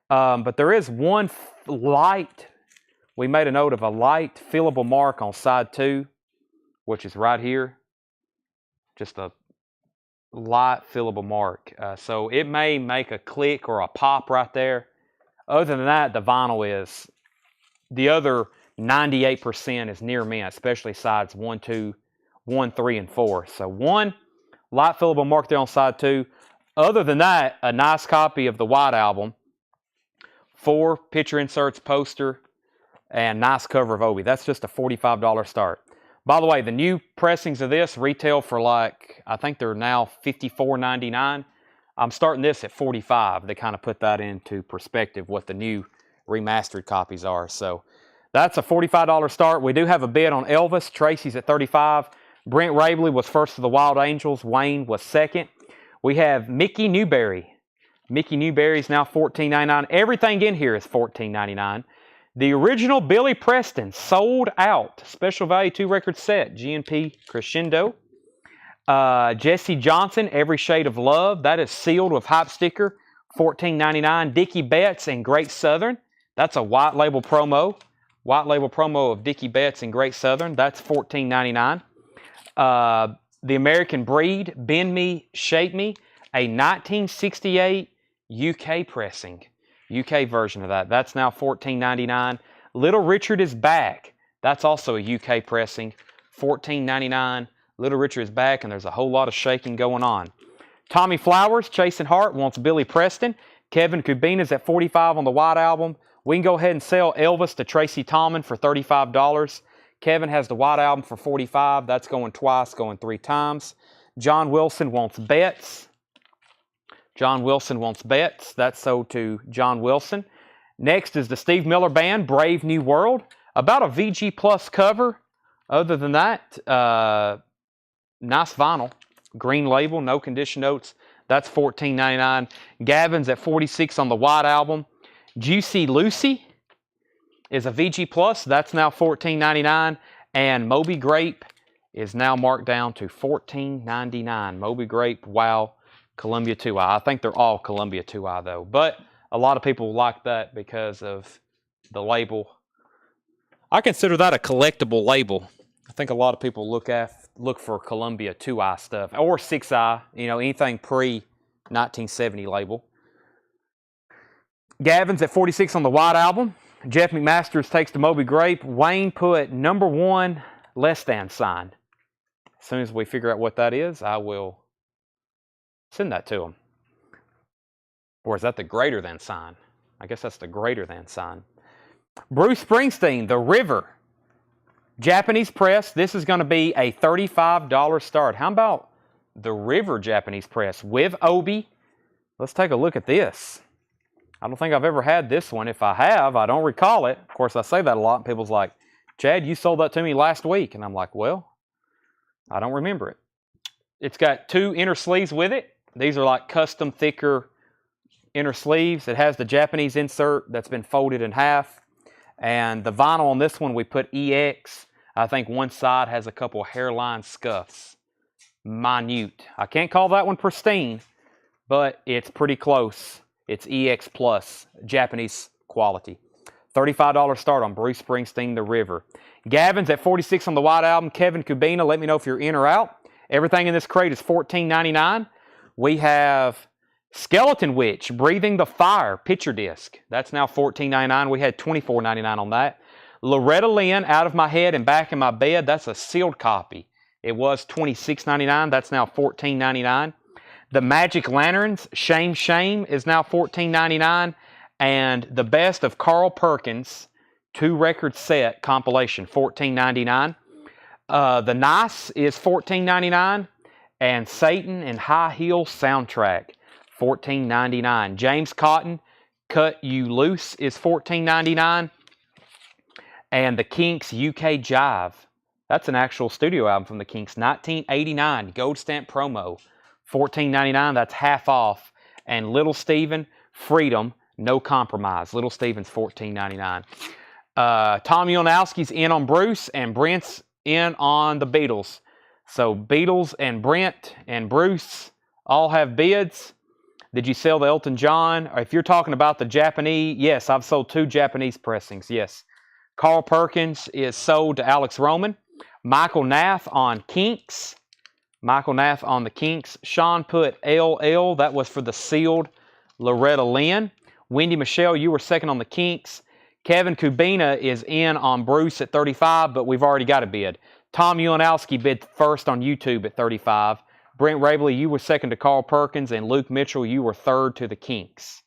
But there is one light, we made a note of a light fillable mark on side 2, which is right here. Just a light fillable mark. So it may make a click or a pop right there. Other than that, the vinyl is, the other 98% is near mint, especially sides 1, 2, 1, 3, and 4. So 1, light fillable mark there on side 2. Other than that, a nice copy of the White Album. 4, picture inserts, poster, and nice cover of Obi. That's just a $45 start. By the way, the new pressings of this retail for like, I think they're now $54.99. I'm starting this at $45 to kind of put that into perspective what the new remastered copies are. So that's a $45 start. We do have a bid on Elvis. Tracy's at $35. Brent Rabley was first to the Wild Angels. Wayne was second. We have Mickey Newberry. Mickey Newberry is now $14.99. Everything in here is $14.99. The original Billy Preston sold out. Special value 2-record set. G&P Crescendo. Jesse Johnson, Every Shade of Love. That is sealed with hype sticker. $14.99. Dickie Betts and Great Southern. That's a white label promo. White label promo of Dickie Betts and Great Southern. That's $14.99. The American Breed, Bend Me, Shape Me. A 1968 UK pressing. UK version of that. That's now $14.99. Little Richard is Back. That's also a UK pressing. $14.99. Little Richard is back, and there's a whole lot of shaking going on. Tommy Flowers, Chasing Hart, wants Billy Preston. Kevin Kubina's at $45 on the White Album. We can go ahead and sell Elvis to Tracy Tallman for $35. Kevin has the White Album for $45. That's going twice, going 3 times. John Wilson wants Betts. John Wilson wants Betts. That's sold to John Wilson. Next is the Steve Miller Band, Brave New World. About a VG Plus cover. Other than that, nice vinyl. Green label, no condition notes. That's $14.99. Gavin's at $46 on the White Album. Juicy Lucy is a VG Plus. That's now $14.99. And Moby Grape is now marked down to $14.99. Moby Grape, wow. Columbia 2i. I think they're all Columbia 2i though. But a lot of people like that because of the label. I consider that a collectible label. I think a lot of people look for Columbia 2i stuff. Or 6i, you know, anything pre-1970 label. Gavin's at $46 on the White Album. Jeff McMasters takes the Moby Grape. Wayne put number 1 less than sign. As soon as we figure out what that is, I will send that to him. Or is that the greater than sign? I guess that's the greater than sign. Bruce Springsteen, The River. Japanese press. This is going to be a $35 start. How about The River Japanese press with Obi? Let's take a look at this. I don't think I've ever had this one. If I have, I don't recall it. Of course, I say that a lot, and people's like, Chad, you sold that to me last week. And I'm like, well, I don't remember it. It's got 2 inner sleeves with it. These are like custom thicker inner sleeves. It has the Japanese insert that's been folded in half. And the vinyl on this one, we put EX. I think one side has a couple hairline scuffs. Minute. I can't call that one pristine, but it's pretty close. It's EX Plus, Japanese quality. $35 start on Bruce Springsteen, The River. Gavin's at $46 on the White Album. Kevin Kubina, let me know if you're in or out. Everything in this crate is $14.99. We have Skeleton Witch, Breathing the Fire, picture disc. That's now $14.99. We had $24.99 on that. Loretta Lynn, Out of My Head and Back in My Bed. That's a sealed copy. It was $26.99. That's now $14.99. The Magic Lanterns, Shame Shame, is now $14.99. And the Best of Carl Perkins, 2-record set compilation, $14.99. The Nice is $14.99. And Satan and High Heel soundtrack, $14.99. James Cotton, Cut You Loose, is $14.99. And the Kinks UK Jive. That's an actual studio album from the Kinks. 1989, Gold Stamp promo. $14.99, that's half off. And Little Steven, Freedom, No Compromise. Little Steven's $14.99. Tom Yonowski's in on Bruce, and Brent's in on the Beatles. So Beatles and Brent and Bruce all have bids. Did you sell the Elton John? Or if you're talking about the Japanese, yes, I've sold 2 Japanese pressings, yes. Carl Perkins is sold to Alex Roman. Michael Nath on Kinks. Michael Nath on the Kinks. Sean put LL. That was for the sealed Loretta Lynn. Wendy Michelle, you were second on the Kinks. Kevin Kubina is in on Bruce at $35, but we've already got a bid. Tom Ulanowski bid first on YouTube at $35. Brent Rabley, you were second to Carl Perkins, and Luke Mitchell, you were third to the Kinks.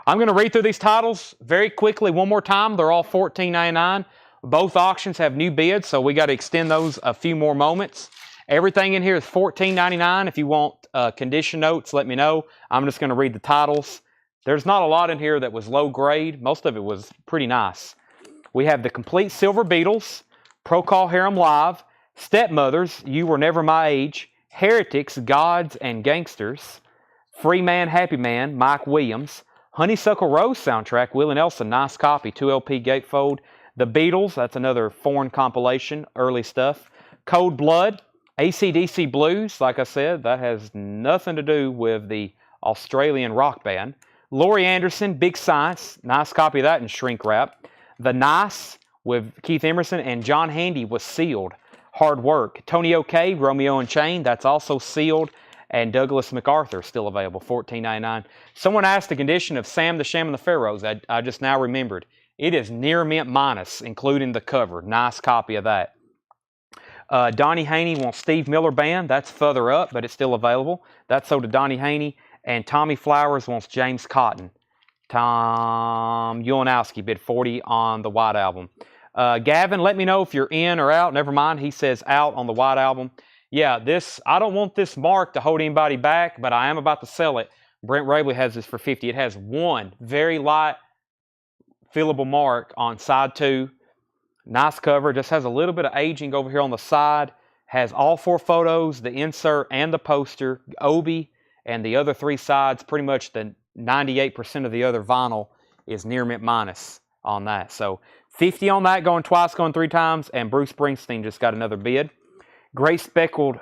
I'm going to read through these titles very quickly one more time. They're all $14.99. Both auctions have new bids, so we got to extend those a few more moments. Everything in here is $14.99. If you want condition notes, let me know. I'm just going to read the titles. There's not a lot in here that was low grade. Most of it was pretty nice. We have the Complete Silver Beatles, Procol Harum Live, Stepmothers, You Were Never My Age, Heretics, Gods and Gangsters, Free Man, Happy Man, Mike Williams, Honeysuckle Rose soundtrack, Willie Nelson, nice copy, 2LP gatefold. The Beatles, that's another foreign compilation, early stuff. Cold Blood, AC/DC Blues, like I said, that has nothing to do with the Australian rock band. Laurie Anderson, Big Science, nice copy of that in shrink wrap. The Nice with Keith Emerson and John Handy was sealed. Hard Work. Tony OK, Romeo and Chain, that's also sealed. And Douglas MacArthur, still available, $14.99. Someone asked the condition of Sam the Sham and the Pharaohs. I just now remembered. It is near mint minus, including the cover. Nice copy of that. Donnie Haney wants Steve Miller Band. That's further up, but it's still available. That's sold to Donnie Haney. And Tommy Flowers wants James Cotton. Tom Ulanowski bid $40 on the White Album. Gavin, let me know if you're in or out. Never mind, he says out on the White Album. Yeah, I don't want this mark to hold anybody back, but I am about to sell it. Brent Rabley has this for $50. It has one very light fillable mark on side 2. Nice cover. Just has a little bit of aging over here on the side. Has all 4 photos, the insert and the poster, Obi, and the other 3 sides. Pretty much the 98% of the other vinyl is near mint minus on that. So $50 on that, going twice, going 3 times, and Bruce Springsteen just got another bid. Great Speckled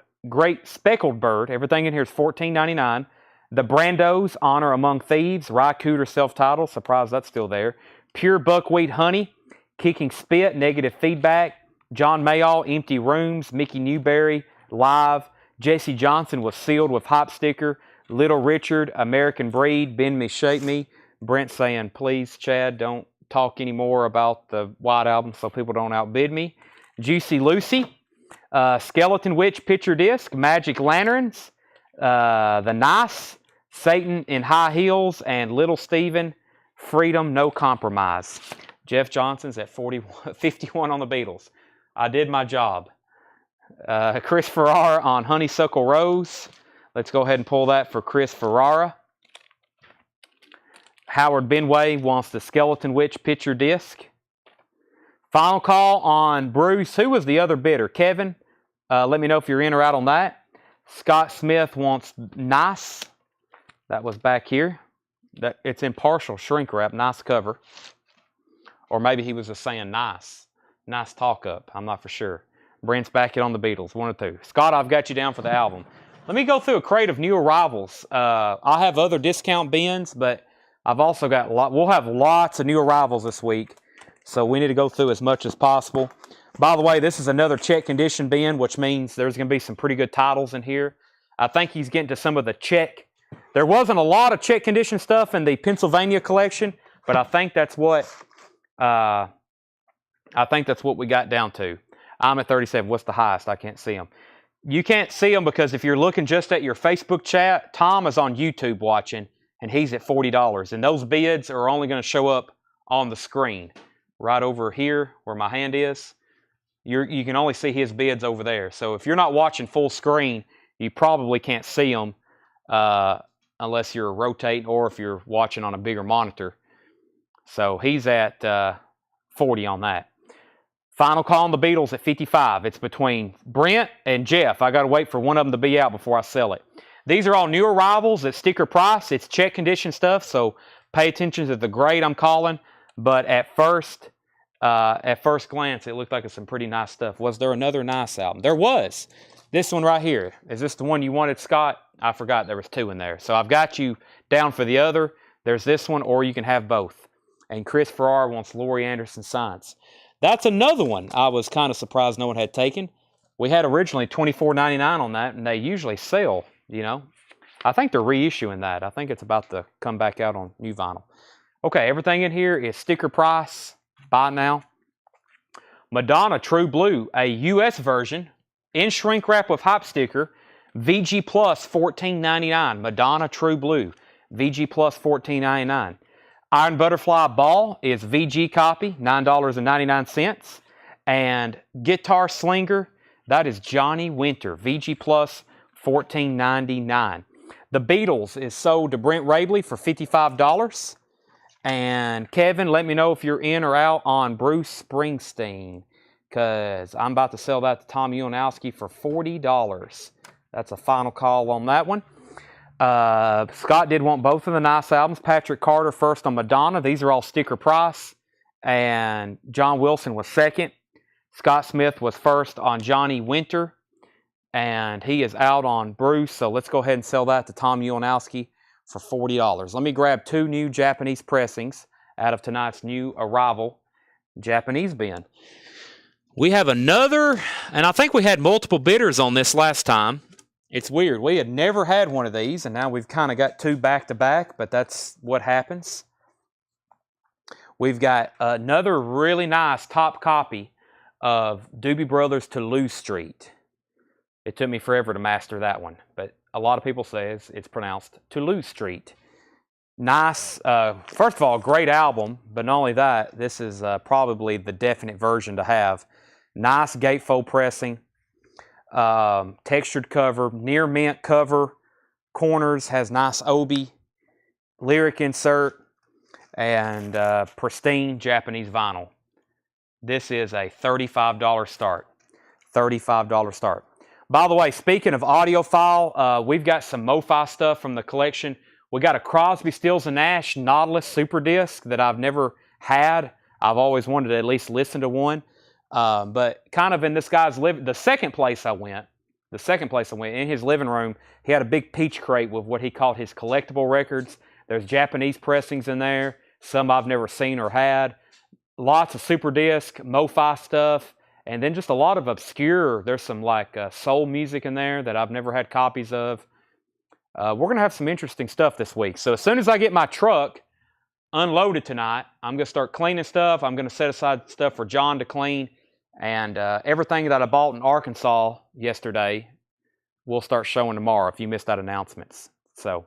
Bird. Everything in here is $14.99. The Brandos, Honor Among Thieves. Ry Cooder, self-titled. Surprised that's still there. Pure Buckwheat Honey. Kicking Spit, Negative Feedback. John Mayall, Empty Rooms. Mickey Newberry, Live. Jesse Johnson was sealed with Hop Sticker. Little Richard, American Breed. Bend Me, Shape Me. Brent saying, please, Chad, don't talk anymore about the White Album so people don't outbid me. Juicy Lucy. Skeleton Witch Picture Disc, Magic Lanterns, The Nice, Satan in High Heels, and Little Steven, Freedom No Compromise. Jeff Johnson's at 51 on the Beatles. I did my job. Chris Ferrara on Honeysuckle Rose. Let's go ahead and pull that for Chris Ferrara. Howard Benway wants the Skeleton Witch Picture Disc. Final call on Bruce. Who was the other bidder? Kevin, let me know if you're in or out on that. Scott Smith wants Nice. That was back here. It's in partial shrink wrap. Nice cover. Or maybe he was just saying nice. Nice talk up. I'm not for sure. Brent's back it on the Beatles. 1 or 2. Scott, I've got you down for the album. Let me go through a crate of new arrivals. I have other discount bins, but I've also got we'll have lots of new arrivals this week. So we need to go through as much as possible. By the way, this is another check condition bin, which means there's going to be some pretty good titles in here. I think he's getting to some of the check. There wasn't a lot of check condition stuff in the Pennsylvania collection, but I think that's what we got down to. I'm at 37. What's the highest? I can't see them. You can't see them because if you're looking just at your Facebook chat, Tom is on YouTube watching, and he's at $40. And those bids are only going to show up on the screen. Right over here where my hand is, you can only see his bids over there. So if you're not watching full screen, you probably can't see them unless you're rotating or if you're watching on a bigger monitor. So he's at 40 on that. Final call on the Beatles at 55. It's between Brent and Jeff. I got to wait for one of them to be out before I sell it. These are all new arrivals at sticker price. It's check condition stuff, so pay attention to the grade I'm calling. But at first glance, it looked like it's some pretty nice stuff. Was there another nice album? There was. This one right here. Is this the one you wanted, Scott? I forgot there was 2 in there. So I've got you down for the other. There's this one, or you can have both. And Chris Farrar wants Laurie Anderson Science. That's another one I was kind of surprised no one had taken. We had originally $24.99 on that, and they usually sell, you know. I think they're reissuing that. I think it's about to come back out on new vinyl. Okay, everything in here is sticker price. Buy now. Madonna True Blue, a U.S. version, in shrink wrap with hype sticker, VG Plus $14.99. Madonna True Blue, VG Plus $14.99. Iron Butterfly Ball is VG copy, $9.99. And Guitar Slinger, that is Johnny Winter, VG Plus $14.99. The Beatles is sold to Brent Rabley for $55. And Kevin, let me know if you're in or out on Bruce Springsteen, because I'm about to sell that to Tom Ulanowski for $40. That's a final call on that one. Scott did want both of the Nice albums. Patrick Carter first on Madonna. These are all sticker price. And John Wilson was second. Scott Smith was first on Johnny Winter. And he is out on Bruce. So let's go ahead and sell that to Tom Ulanowski for $40. Let me grab 2 new Japanese pressings out of tonight's new arrival Japanese bin. We have another, and I think we had multiple bidders on this last time. It's weird. We had never had one of these, and now we've kind of got 2 back-to-back, but that's what happens. We've got another really nice top copy of Doobie Brothers Toulouse Street. It took me forever to master that one, but a lot of people say it's pronounced Toulouse Street. Nice. First of all, great album, but not only that, this is probably the definite version to have. Nice gatefold pressing, textured cover, near mint cover, corners has nice obi, lyric insert, and pristine Japanese vinyl. This is a $35 start. $35 start. By the way, speaking of audiophile, we've got some MoFi stuff from the collection. We got a Crosby, Stills & Nash Nautilus Super Disc that I've never had. I've always wanted to at least listen to one. But kind of in this guy's the second place I went, in his living room, he had a big peach crate with what he called his collectible records. There's Japanese pressings in there, some I've never seen or had. Lots of Super Disc, MoFi stuff. And then just a lot of obscure, there's some like soul music in there that I've never had copies of. We're going to have some interesting stuff this week. So as soon as I get my truck unloaded tonight, I'm going to start cleaning stuff. I'm going to set aside stuff for John to clean. And everything that I bought in Arkansas yesterday, we'll start showing tomorrow if you missed that announcements. So,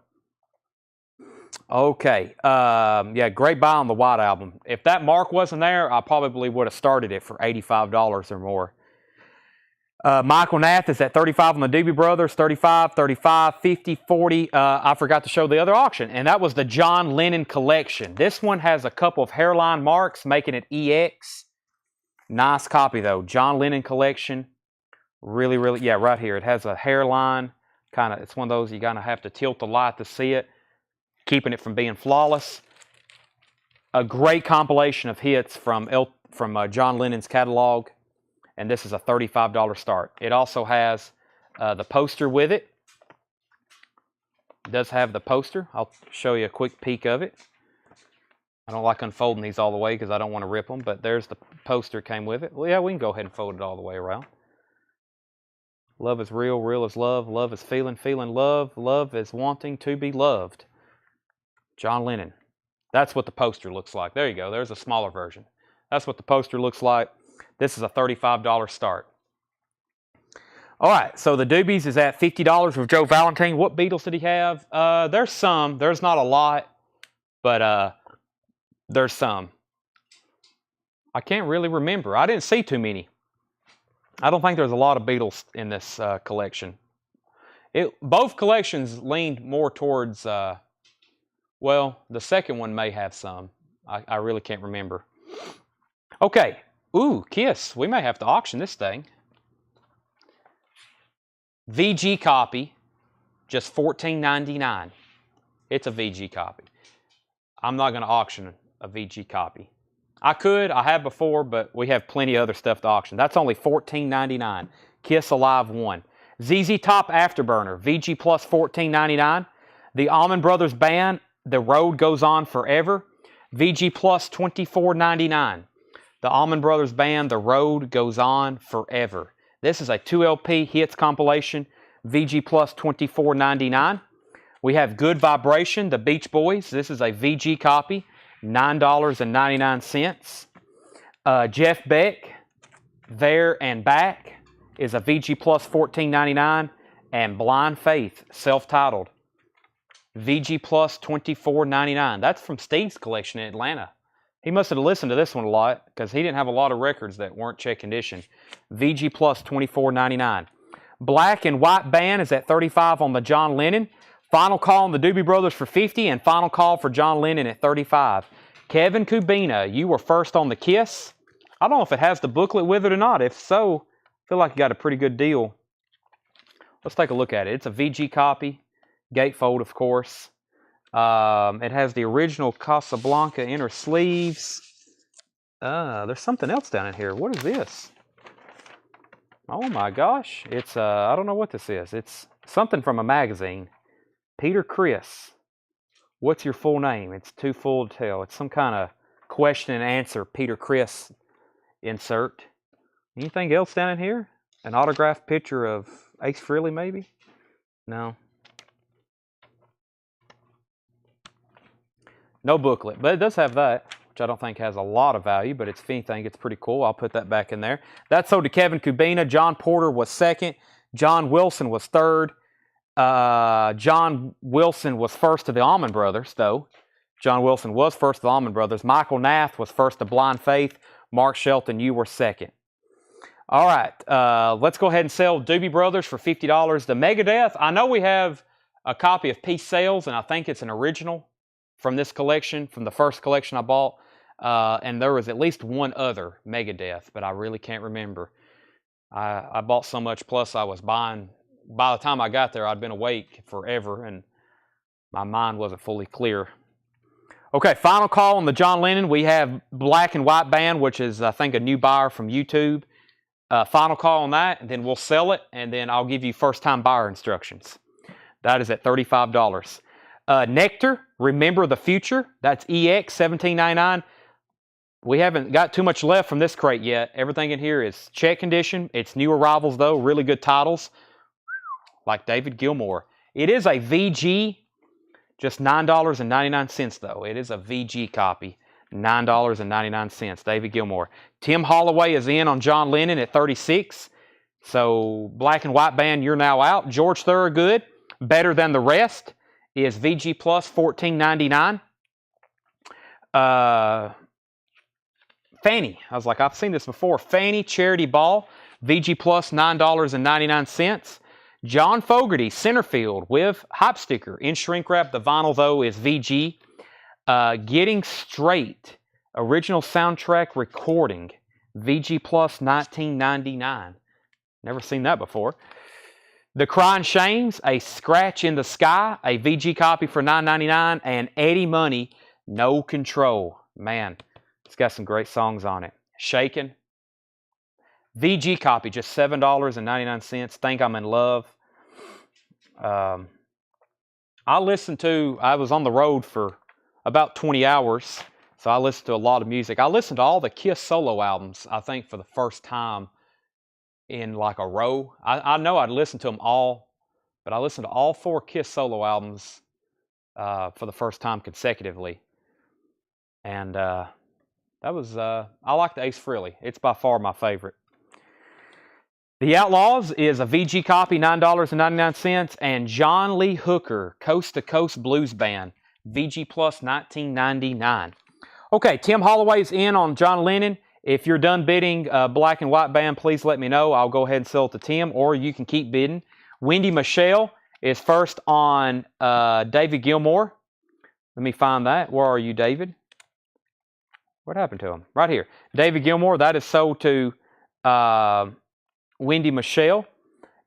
okay. Yeah, great buy on the White Album. If that mark wasn't there, I probably would have started it for $85 or more. Michael Nath is at 35 on the Doobie Brothers, 35, 35, 50, 40. I forgot to show the other auction, and that was the John Lennon collection. This one has a couple of hairline marks, making it EX. Nice copy, though. John Lennon collection. Really, really, yeah, right here. It has a hairline. Kind of, it's one of those you kind of have to tilt the light to see it, keeping it from being flawless. A great compilation of hits from John Lennon's catalog. And this is a $35 start. It also has the poster with it. It does have the poster. I'll show you a quick peek of it. I don't like unfolding these all the way because I don't want to rip them, but there's the poster came with it. Well, yeah, we can go ahead and fold it all the way around. Love is real, real is love. Love is feeling, feeling love. Love is wanting to be loved. John Lennon. That's what the poster looks like. There you go. There's a smaller version. That's what the poster looks like. This is a $35 start. All right, so the Doobies is at $50 with Joe Valentine. What Beatles did he have? There's some. There's not a lot, but there's some. I can't really remember. I didn't see too many. I don't think there's a lot of Beatles in this collection. Both collections leaned more towards, well, the second one may have some. I really can't remember. Okay. Ooh, Kiss. We may have to auction this thing. VG copy, just $14.99. It's a VG copy. I'm not going to auction a VG copy. I could, I have before, but we have plenty of other stuff to auction. That's only $14.99. Kiss Alive 1. ZZ Top Afterburner, VG plus $14.99. The Allman Brothers Band, The Road Goes On Forever, VG plus $24.99. The Allman Brothers Band, The Road Goes On Forever. This is a 2LP hits compilation, VG plus $24.99. We have Good Vibration, The Beach Boys. This is a VG copy, $9.99. Jeff Beck, There and Back is a VG Plus $14.99, and Blind Faith, self-titled, VG Plus $24.99. That's from Steve's collection in Atlanta. He must have listened to this one a lot because he didn't have a lot of records that weren't check condition. VG Plus $24.99. Black and White Band is at $35 on the John Lennon. Final Call on the Doobie Brothers for $50, and Final Call for John Lennon at $35. Kevin Kubina, you were first on the Kiss. I don't know if it has the booklet with it or not. If so, I feel like you got a pretty good deal. Let's take a look at it. It's a VG copy. Gatefold, of course. It has the original Casablanca inner sleeves. There's something else down in here. What is this? Oh my gosh. It's, I don't know what this is. It's something from a magazine. Peter Criss. What's your full name? It's too full to tell. It's some kind of question and answer Peter Criss insert. Anything else down in here? An autographed picture of Ace Frehley, maybe? No. No booklet, but it does have that, which I don't think has a lot of value, but if anything, it's pretty cool. I'll put that back in there. That sold to Kevin Kubina. John Porter was second. John Wilson was third. John Wilson was first to the Allman Brothers, though. John Wilson was first to the Allman Brothers. Michael Nath was first to Blind Faith. Mark Shelton, you were second. All right, let's go ahead and sell Doobie Brothers for $50. The Megadeth, I know we have a copy of Peace Sales, and I think it's an original from this collection, from the first collection I bought. And there was at least one other Megadeth, but I really can't remember. I bought so much, plus I was buying. By the time I got there, I'd been awake forever, and my mind wasn't fully clear. Okay, final call on the John Lennon. We have Black and White Band, which is, I think, a new buyer from YouTube. Final call on that, and then we'll sell it, and then I'll give you first-time buyer instructions. That is at $35. Nectar, Remember the Future. That's EX, $17.99. We haven't got too much left from this crate yet. Everything in here is check condition. It's new arrivals, though. Really good titles, like David Gilmour. It is a VG, just $9.99, though. It is a VG copy, $9.99. David Gilmour. Tim Holloway is in on John Lennon at $36. So Black and White Band, you're now out. George Thorogood, Better Than the Rest, is VG Plus $14.99. Fanny, I was like, I've seen this before. Fanny Charity Ball, VG Plus $9.99. John Fogerty, Centerfield with Hype Sticker in shrink wrap. The vinyl, though, is VG. Getting Straight, original soundtrack recording, VG Plus $19.99. Never seen that before. The Crying Shames, A Scratch in the Sky, a VG copy for $9.99, and Eddie Money, No Control. Man, it's got some great songs on it. Shakin', VG copy, just $7.99. Think I'm in Love. I was on the road for about 20 hours, so I listened to a lot of music. I listened to all the Kiss solo albums, I think, for the first time in like a row. I know I'd listened to them all, but I listened to all 4 Kiss solo albums for the first time consecutively. And that was, I like the Ace Frehley. It's by far my favorite. The Outlaws is a VG copy, $9.99, and John Lee Hooker, Coast to Coast Blues Band, VG Plus $19.99. Okay, Tim Holloway's in on John Lennon. If you're done bidding Black and White Band, please let me know. I'll go ahead and sell it to Tim, or you can keep bidding. Wendy Michelle is first on David Gilmour. Let me find that. Where are you, David? What happened to him? Right here. David Gilmour, that is sold to Wendy Michelle.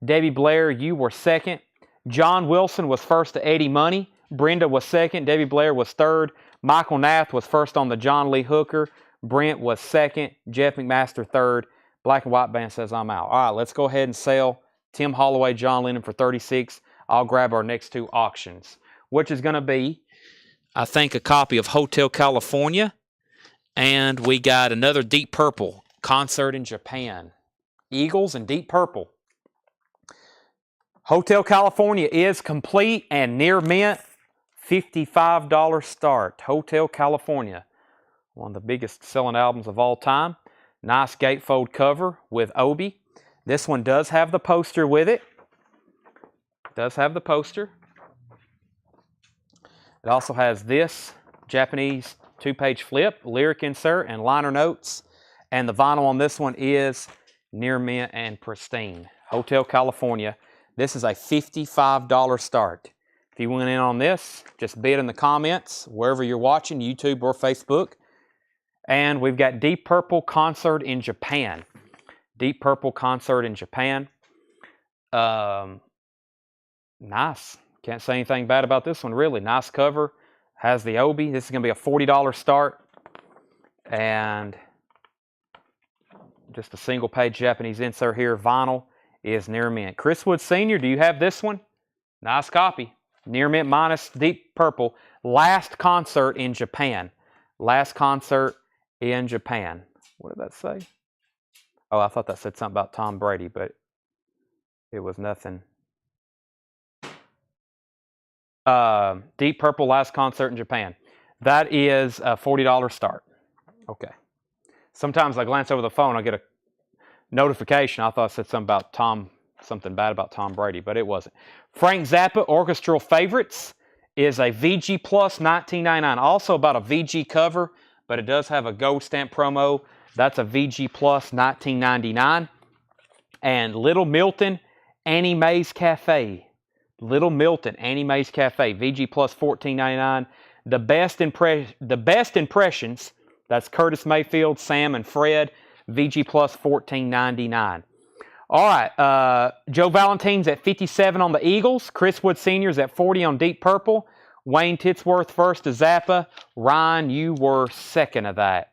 Debbie Blair, you were second. John Wilson was first to Eddie Money. Brenda was second. Debbie Blair was third. Michael Nath was first on the John Lee Hooker. Brent was second. Jeff McMaster third. Black and White Band says I'm out. All right, let's go ahead and sell Tim Holloway, John Lennon for $36. I'll grab our next 2 auctions, which is going to be, I think, a copy of Hotel California. And we got another Deep Purple concert in Japan. Eagles and Deep Purple. Hotel California is complete and near mint. $55 start. Hotel California. One of the biggest selling albums of all time. Nice gatefold cover with obi. This one does have the poster with it. Does have the poster. It also has this Japanese 2-page flip, lyric insert, and liner notes. And the vinyl on this one is near mint and pristine. Hotel California. This is a $55 start. If you went in on this, just bid in the comments, wherever you're watching, YouTube or Facebook. And we've got Deep Purple Concert in Japan. Deep Purple Concert in Japan. Nice. Can't say anything bad about this one, really. Nice cover. Has the obi. This is going to be a $40 start. And just a single page Japanese insert here. Vinyl is near mint. Chris Wood Sr., do you have this one? Nice copy. Near mint minus Deep Purple. Last concert in Japan. Last concert in Japan. What did that say? Oh, I thought that said something about Tom Brady, but it was nothing. Deep Purple last concert in Japan. That is a $40 start. Okay. Sometimes I glance over the phone, I get a notification. I thought it said something bad about Tom Brady, but it wasn't. Frank Zappa Orchestral Favorites is a VG Plus $19.99. Also about a VG cover, but it does have a gold stamp promo. That's a VG Plus $19.99. And Little Milton Annie Mae's Cafe. Little Milton Annie Mae's Cafe, VG Plus $14.99. The best impressions, that's Curtis Mayfield, Sam, and Fred, VG Plus $14.99. All right, Joe Valentine's at 57 on the Eagles. Chris Wood Sr.'s at 40 on Deep Purple. Wayne Titsworth first to Zappa. Ryan, you were second of that.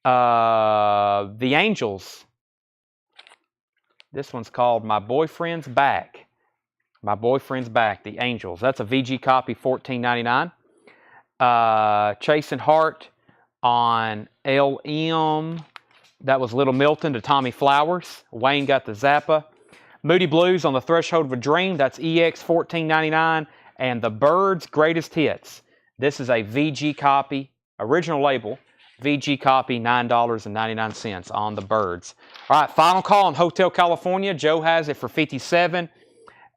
The Angels. This one's called My Boyfriend's Back. My Boyfriend's Back, the Angels. That's a VG copy, $14.99. Chase and Hart on LM. That was Little Milton to Tommy Flowers. Wayne got the Zappa. Moody Blues on the Threshold of a Dream. That's EX, $14.99. And the Byrds Greatest Hits. This is a VG copy, original label, VG copy, $9.99 on the Byrds. All right, final call on Hotel California. Joe has it for 57.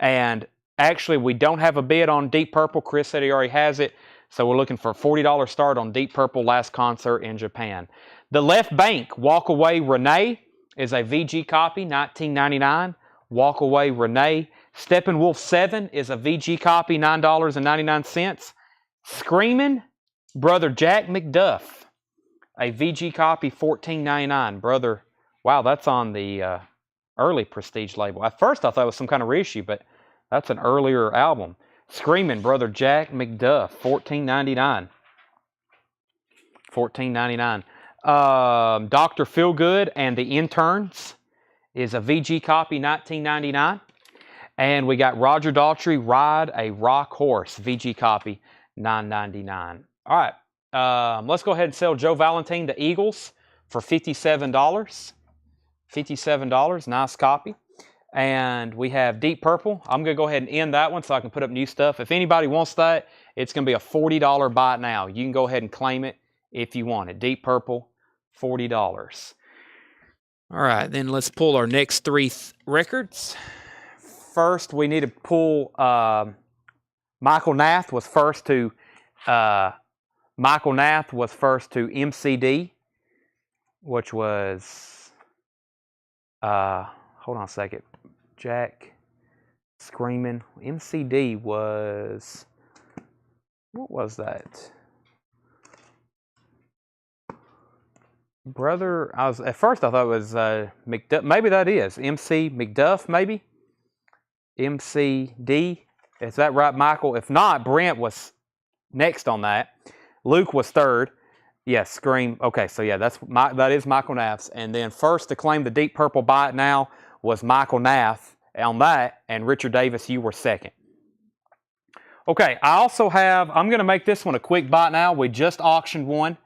And actually, we don't have a bid on Deep Purple. Chris said he already has it. So we're looking for a $40 start on Deep Purple last concert in Japan. The Left Bank, Walk Away Renee, is a VG copy, $19.99. Walk Away Renee. Steppenwolf 7 is a VG copy, $9.99. Screamin' Brother Jack McDuff, a VG copy, $14.99. Brother, wow, that's on the early Prestige label. At first I thought it was some kind of reissue, but that's an earlier album. Screamin' Brother Jack McDuff, $14.99. $14.99. Dr. Feelgood and the Interns is a VG copy, $19.99. And we got Roger Daltrey, Ride a Rock Horse, VG copy, $9.99. All right, let's go ahead and sell Joe Valentine, the Eagles, for $57. $57, nice copy. And we have Deep Purple. I'm going to go ahead and end that one so I can put up new stuff. If anybody wants that, it's going to be a $40 buy it now. You can go ahead and claim it if you want it. Deep Purple, $40. All right, then let's pull our next three records. First, we need to pull Michael Nath was first to MCD, which was hold on a second. Jack Screaming. MCD was, what was that? Brother, at first I thought it was McDuff. Maybe that is MC McDuff, maybe? MCD. Is that right, Michael? If not, Brent was next on that. Luke was third. Yes, Scream. Okay, so yeah, that is Michael Nath's. And then first to claim the Deep Purple Buy It Now was Michael Nath on that, and Richard Davis, you were second. Okay, I also have, I'm going to make this one a quick buy it now. We just auctioned one.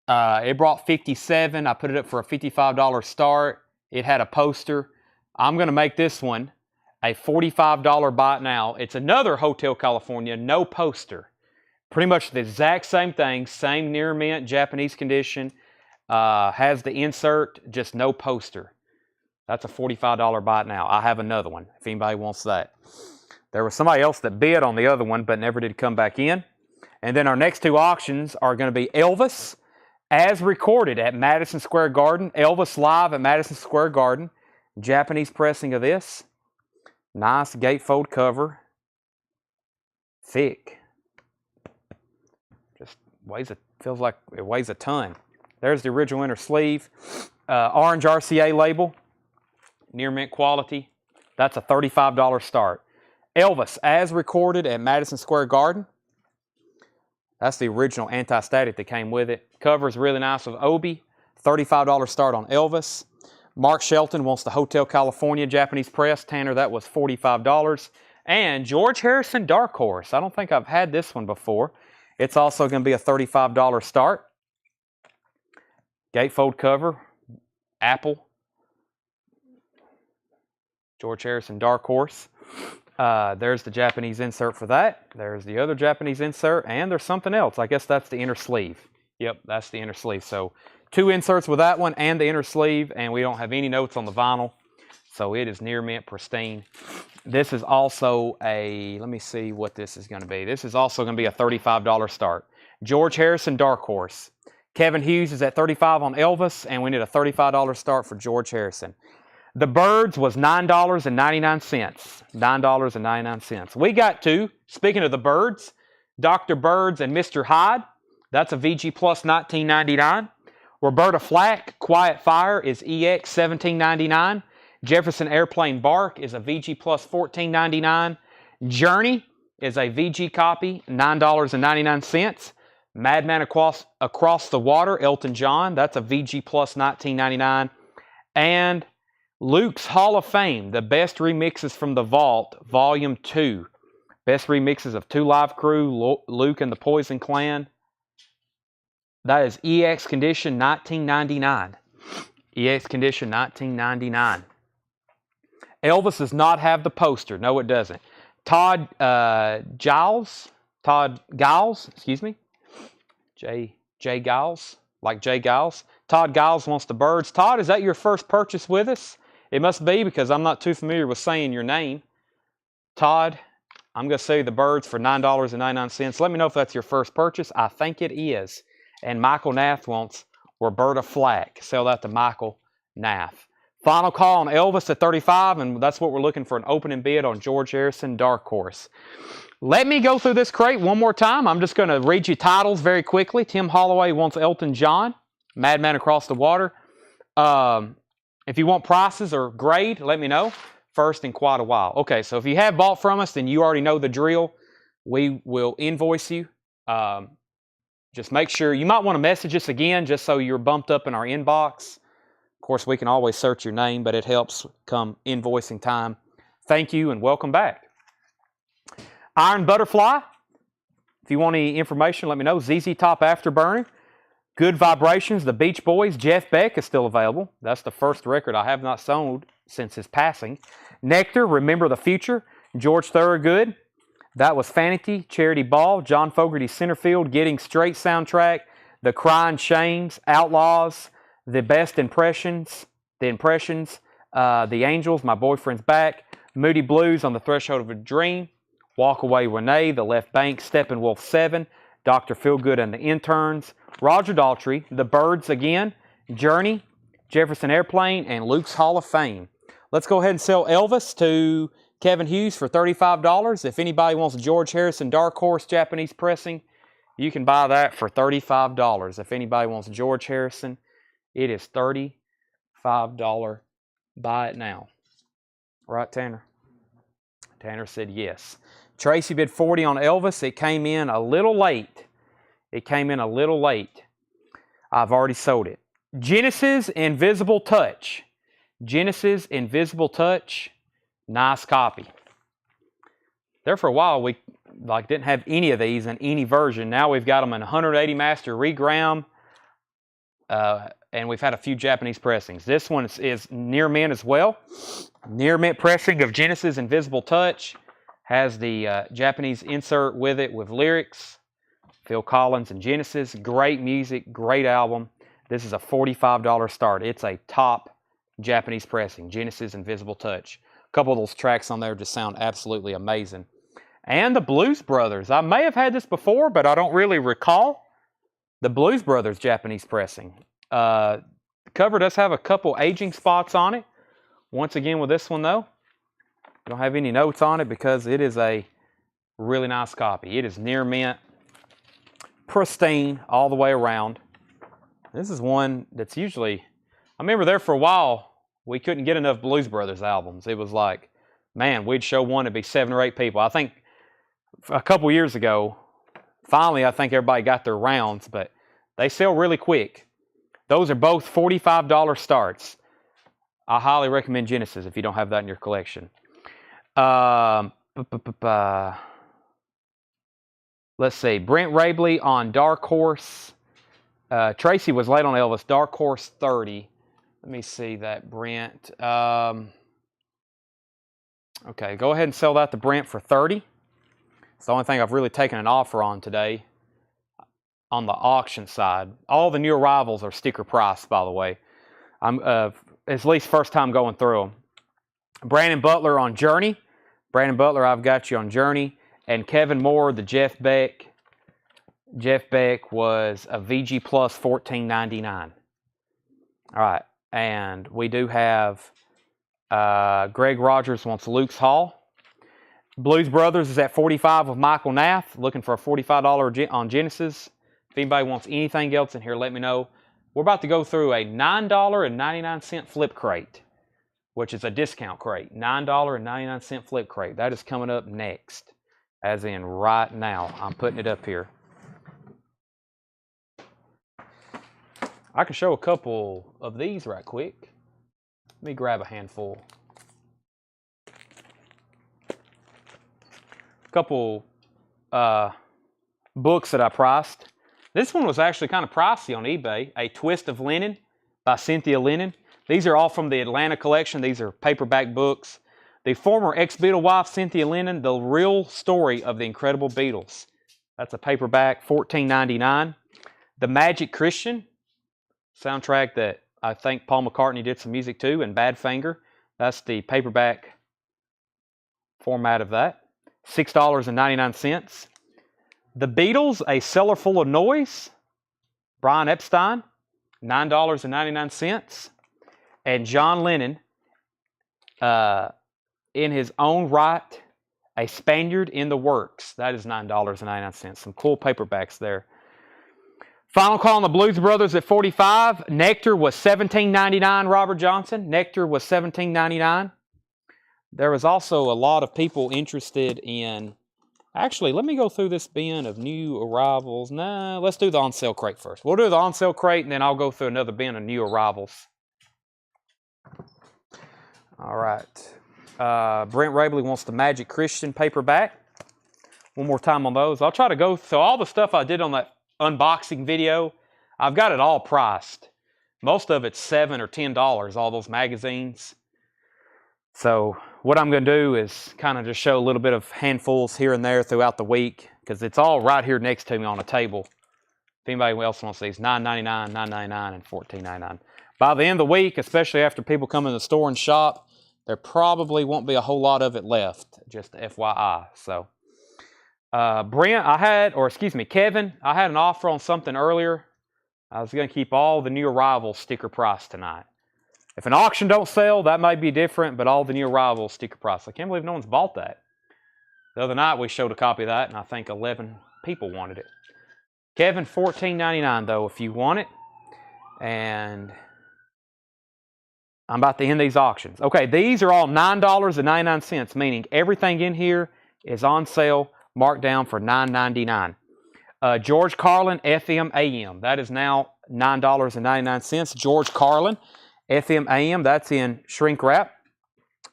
It brought 57. I put it up for a $55 start. It had a poster. I'm going to make this one a $45 buy it now. It's another Hotel California, no poster. Pretty much the exact same thing, same near mint, Japanese condition. Has the insert, just no poster. That's a $45 buy it now. I have another one if anybody wants that. There was somebody else that bid on the other one but never did come back in. And then our next two auctions are going to be Elvis as recorded at Madison Square Garden. Elvis live at Madison Square Garden. Japanese pressing of this. Nice gatefold cover. Thick. Just feels like it weighs a ton. There's the original inner sleeve. Orange RCA label. Near mint quality. That's a $35 start. Elvis as recorded at Madison Square Garden. That's the original anti-static that came with it. Cover is really nice with Obi. $35 start on Elvis. Mark Shelton wants the Hotel California Japanese press. Tanner, that was $45. And George Harrison Dark Horse. I don't think I've had this one before. It's also going to be a $35 start. Gatefold cover. Apple. George Harrison Dark Horse. There's the Japanese insert for that. There's the other Japanese insert. And there's something else. I guess that's the inner sleeve. Yep, that's the inner sleeve. So 2 inserts with that one and the inner sleeve. And we don't have any notes on the vinyl. So it is near mint pristine. This is also a, let me see what this is going to be. This is also going to be a $35 start. George Harrison Dark Horse. Kevin Hughes is at $35 on Elvis. And we need a $35 start for George Harrison. The Birds was $9.99. $9.99. We got 2. Speaking of the Birds, Dr. Birds and Mr. Hyde. That's a VG Plus $19.99. Roberta Flack, Quiet Fire is EX $17.99. Jefferson Airplane Bark is a VG Plus $14.99. Journey is a VG copy, $9.99. Madman Across the Water, Elton John. That's a VG Plus $19.99. And Luke's Hall of Fame, the best remixes from the Vault, Volume 2. Best remixes of 2 Live Crew, Luke and the Poison Clan. That is EX Condition $19.99. EX Condition $19.99. Elvis does not have the poster. No, it doesn't. Todd Giles, excuse me. Jay Giles, like Jay Giles. Todd Giles wants the Birds. Todd, is that your first purchase with us? It must be because I'm not too familiar with saying your name. Todd, I'm going to sell you the Birds for $9.99. Let me know if that's your first purchase. I think it is. And Michael Nath wants Roberta Flack. Sell that to Michael Nath. Final call on Elvis at $35, and that's what we're looking for, an opening bid on George Harrison Dark Horse. Let me go through this crate one more time. I'm just going to read you titles very quickly. Tim Holloway wants Elton John, Madman Across the Water. If you want prices or grade, let me know. First in quite a while. Okay, so if you have bought from us, then you already know the drill. We will invoice you. Just make sure, you might want to message us again just so you're bumped up in our inbox. Of course, we can always search your name, but it helps come invoicing time. Thank you and welcome back. Iron Butterfly. If you want any information, let me know. ZZ Top Afterburner. Good Vibrations, the Beach Boys. Jeff Beck is still available. That's the first record I have not sold since his passing. Nectar, Remember the Future. George Thorogood. That was Vanity, Charity Ball. John Fogerty Centerfield, Getting Straight soundtrack. The Crying Shames, Outlaws. The Best Impressions, The Angels, My Boyfriend's Back, Moody Blues, On the Threshold of a Dream, Walk Away Renee, The Left Bank, Steppenwolf 7, Dr. Feelgood and the Interns, Roger Daltrey, The Birds Again, Journey, Jefferson Airplane, and Luke's Hall of Fame. Let's go ahead and sell Elvis to Kevin Hughes for $35. If anybody wants George Harrison Dark Horse Japanese pressing, you can buy that for $35. If anybody wants George Harrison, it is $35. Buy it now. Right, Tanner? Tanner said yes. Tracy bid $40 on Elvis. It came in a little late. I've already sold it. Genesis Invisible Touch. Nice copy. There for a while, we didn't have any of these in any version. Now we've got them in 180 master regram. And we've had a few Japanese pressings. This one is near mint as well. Near mint pressing of Genesis Invisible Touch. Has the Japanese insert with it with lyrics. Phil Collins and Genesis. Great music, great album. This is a $45 start. It's a top Japanese pressing, Genesis Invisible Touch. A couple of those tracks on there just sound absolutely amazing. And the Blues Brothers. I may have had this before, but I don't really recall. The Blues Brothers Japanese pressing. The cover does have a couple aging spots on it. Once again with this one though, I don't have any notes on it because it is a really nice copy. It is near mint, pristine all the way around. This is one that's usually, I remember there for a while, we couldn't get enough Blues Brothers albums. It was like, man, we'd show one, it'd be 7 or 8 people. I think a couple years ago, finally, I think everybody got their rounds, but they sell really quick. Those are both $45 starts. I highly recommend Genesis if you don't have that in your collection. Let's see. Brent Rabley on Dark Horse. Tracy was late on Elvis. Dark Horse 30. Let me see that, Brent. Okay, go ahead and sell that to Brent for 30. It's the only thing I've really taken an offer on today on the auction side. All the new arrivals are sticker price, by the way. I'm at least first time going through them. Brandon Butler on Journey. Brandon Butler, I've got you on Journey. And Kevin Moore, the Jeff Beck. Jeff Beck was a VG Plus $14.99. All right, and we do have Greg Rogers wants Luke's Hall. Blues Brothers is at $45 with Michael Nath, looking for a $45 on Genesis. If anybody wants anything else in here, let me know. We're about to go through a $9.99 flip crate, which is a discount crate. $9.99 flip crate. That is coming up next, as in right now. I'm putting it up here. I can show a couple of these right quick. Let me grab a handful. Couple books that I priced. This one was actually kind of pricey on eBay. A Twist of Linen by Cynthia Lennon. These are all from the Atlanta collection. These are paperback books. The former ex-Beatle wife, Cynthia Lennon, The Real Story of the Incredible Beatles. That's a paperback, $14.99. The Magic Christian, soundtrack that I think Paul McCartney did some music to, and Badfinger. That's the paperback format of that. $6.99. The Beatles, A Cellar Full of Noise, Brian Epstein, $9.99. And John Lennon, in his own right, A Spaniard in the Works. That is $9.99. Some cool paperbacks there. Final call on the Blues Brothers at $45. Nectar was $17.99, Robert Johnson. Nectar was $17.99. There was also a lot of people interested in... Actually, let me go through this bin of new arrivals. Nah, let's do the on-sale crate first. We'll do the on-sale crate, and then I'll go through another bin of new arrivals. All right. Brent Rabley wants the Magic Christian paperback. One more time on those. I'll try to go through all the stuff I did on that unboxing video. I've got it all priced. Most of it's $7 or $10, all those magazines. So what I'm going to do is kind of just show a little bit of handfuls here and there throughout the week, because it's all right here next to me on a table. If anybody else wants these, $9.99, $9.99, and $14.99. By the end of the week, especially after people come in the store and shop, there probably won't be a whole lot of it left, just FYI. So, Kevin, I had an offer on something earlier. I was going to keep all the new arrivals sticker price tonight. If an auction don't sell, that might be different, but all the new arrivals sticker price. I can't believe no one's bought that. The other night we showed a copy of that, and I think 11 people wanted it. Kevin, $14.99 though, if you want it. And I'm about to end these auctions. Okay, these are all $9.99, meaning everything in here is on sale, marked down for $9.99. George Carlin, FM AM. That is now $9.99. George Carlin, FM AM. That's in shrink wrap.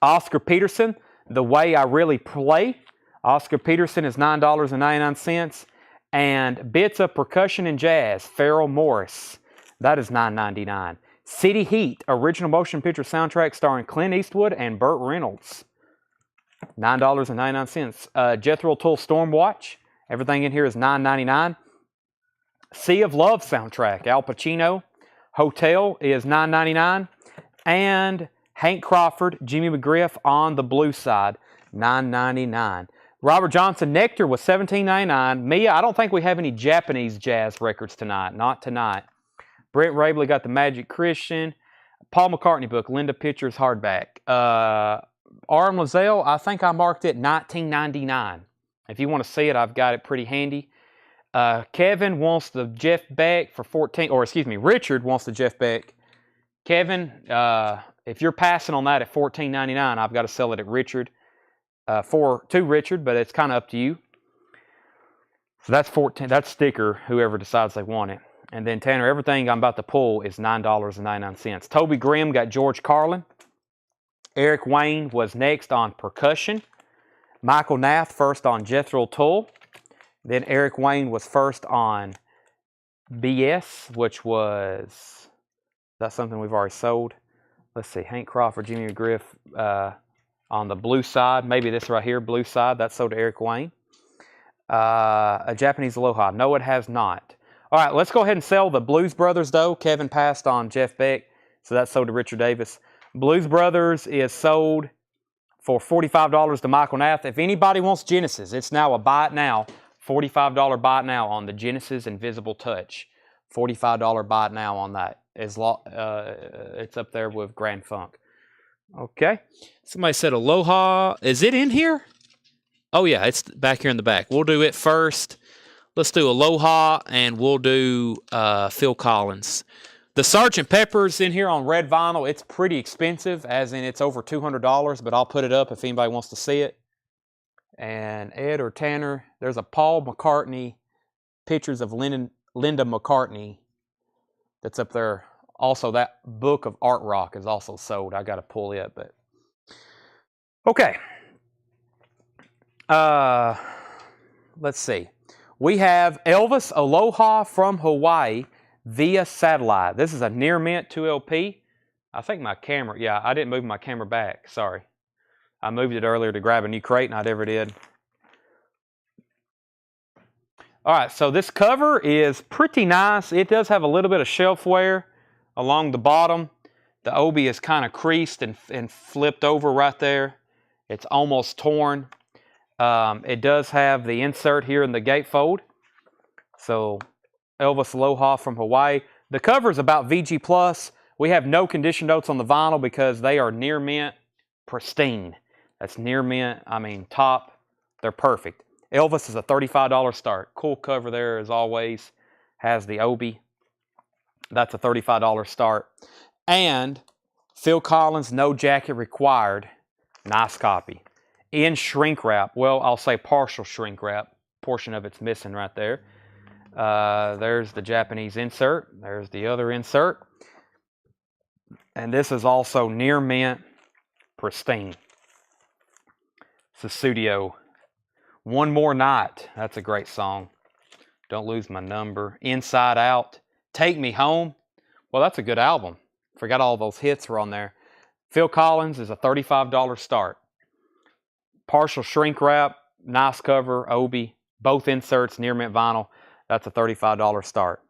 Oscar Peterson, The Way I Really Play. Oscar Peterson is $9.99. And Bits of Percussion and Jazz, Pharrell Morris. That is $9.99. City Heat, original motion picture soundtrack starring Clint Eastwood and Burt Reynolds. $9.99. Jethro Tull Stormwatch. Everything in here is $9.99. Sea of Love soundtrack, Al Pacino. Hotel is $9.99. And Hank Crawford, Jimmy McGriff on the blue side, $9.99. Robert Johnson Nectar was $17.99. Mia, I don't think we have any Japanese jazz records tonight. Not tonight. Brent Rabley got the Magic Christian. Paul McCartney book, Linda Pitcher's hardback. R.M. Lazelle, I think I marked it $19.99. If you want to see it, I've got it pretty handy. Kevin wants the Jeff Beck for Richard wants the Jeff Beck. Kevin, if you're passing on that at $14.99, I've got to sell it at Richard to Richard, but it's kind of up to you. So that's $14. That's sticker, whoever decides they want it. And then Tanner, everything I'm about to pull is $9.99. Toby Grimm got George Carlin. Eric Wayne was next on percussion. Michael Nath first on Jethro Tull. Then Eric Wayne was first on BS, which was, that's something we've already sold. Let's see, Hank Crawford, Jimmy McGriff on the blue side. Maybe this right here, blue side, that's sold to Eric Wayne. A Japanese Aloha. No, it has not. All right, let's go ahead and sell the Blues Brothers, though. Kevin passed on Jeff Beck, so that's sold to Richard Davis. Blues Brothers is sold for $45 to Michael Nath. If anybody wants Genesis, it's now a buy it now. $45 buy it now on the Genesis Invisible Touch. $45 buy it now on that. It's up there with Grand Funk. Okay. Somebody said Aloha. Is it in here? Oh, yeah, it's back here in the back. We'll do it first. Let's do Aloha, and we'll do Phil Collins. The Sgt. Pepper's in here on red vinyl. It's pretty expensive, as in it's over $200, but I'll put it up if anybody wants to see it. And Ed or Tanner, there's a Paul McCartney, pictures of Linda McCartney that's up there. Also, that book of art rock is also sold. I got to pull it, but okay. Let's see. We have Elvis Aloha from Hawaii via satellite. This is a near mint 2LP. I think my camera, yeah, I didn't move my camera back. Sorry. I moved it earlier to grab a new crate, and I never did. All right, so this cover is pretty nice. It does have a little bit of shelf wear along the bottom. The obi is kind of creased and flipped over right there. It's almost torn. It does have the insert here in the gatefold. So Elvis Aloha from Hawaii. The cover is about VG+. We have no condition notes on the vinyl because they are near mint, pristine. That's near mint, I mean top. They're perfect. Elvis is a $35 start. Cool cover there as always. Has the obi. That's a $35 start. And Phil Collins, no jacket required. Nice copy. In shrink wrap. Well, I'll say partial shrink wrap. Portion of it's missing right there. There's the Japanese insert. There's the other insert. And this is also near mint, pristine. Sussudio. One More Night. That's a great song. Don't Lose My Number. Inside Out. Take Me Home. Well, that's a good album. Forgot all those hits were on there. Phil Collins is a $35 start. Partial shrink wrap. Nice cover. Obi. Both inserts. Near mint vinyl. That's a $35 start.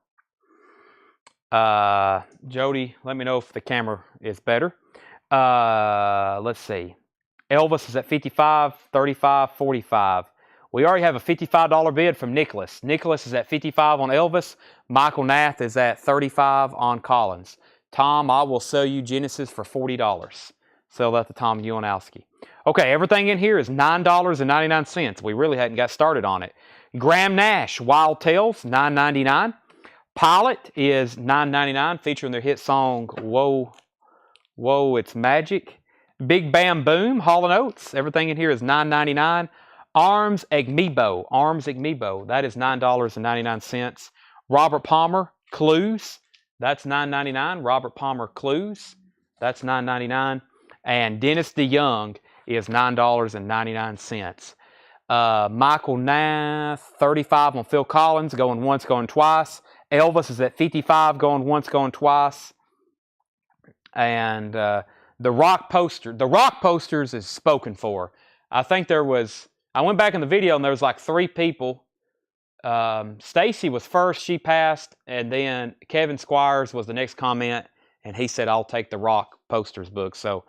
Jody, let me know if the camera is better. Let's see. Elvis is at $55, $35, $45. We already have a $55 bid from Nicholas. Nicholas is at $55 on Elvis. Michael Nath is at $35 on Collins. Tom, I will sell you Genesis for $40. Sell that to Tom Ulanowski. Okay, everything in here is $9.99. We really hadn't got started on it. Graham Nash, Wild Tales, $9.99. Pilot is $9.99, featuring their hit song, Whoa, Whoa, It's Magic. Big Bam Boom, Hall & Oates. Everything in here is $9.99. Arms Agmibo, that is $9.99. Robert Palmer, Clues, that's $9.99. Robert Palmer, Clues, that's $9.99. And Dennis DeYoung is $9.99. Michael Nath, $35 on Phil Collins, going once, going twice. Elvis is at $55, going once, going twice. And the Rock Posters is spoken for. I think there was, I went back in the video and there was like 3 people Stacy was first. She passed. And then Kevin Squires was the next comment. And he said, I'll take the Rock posters book. So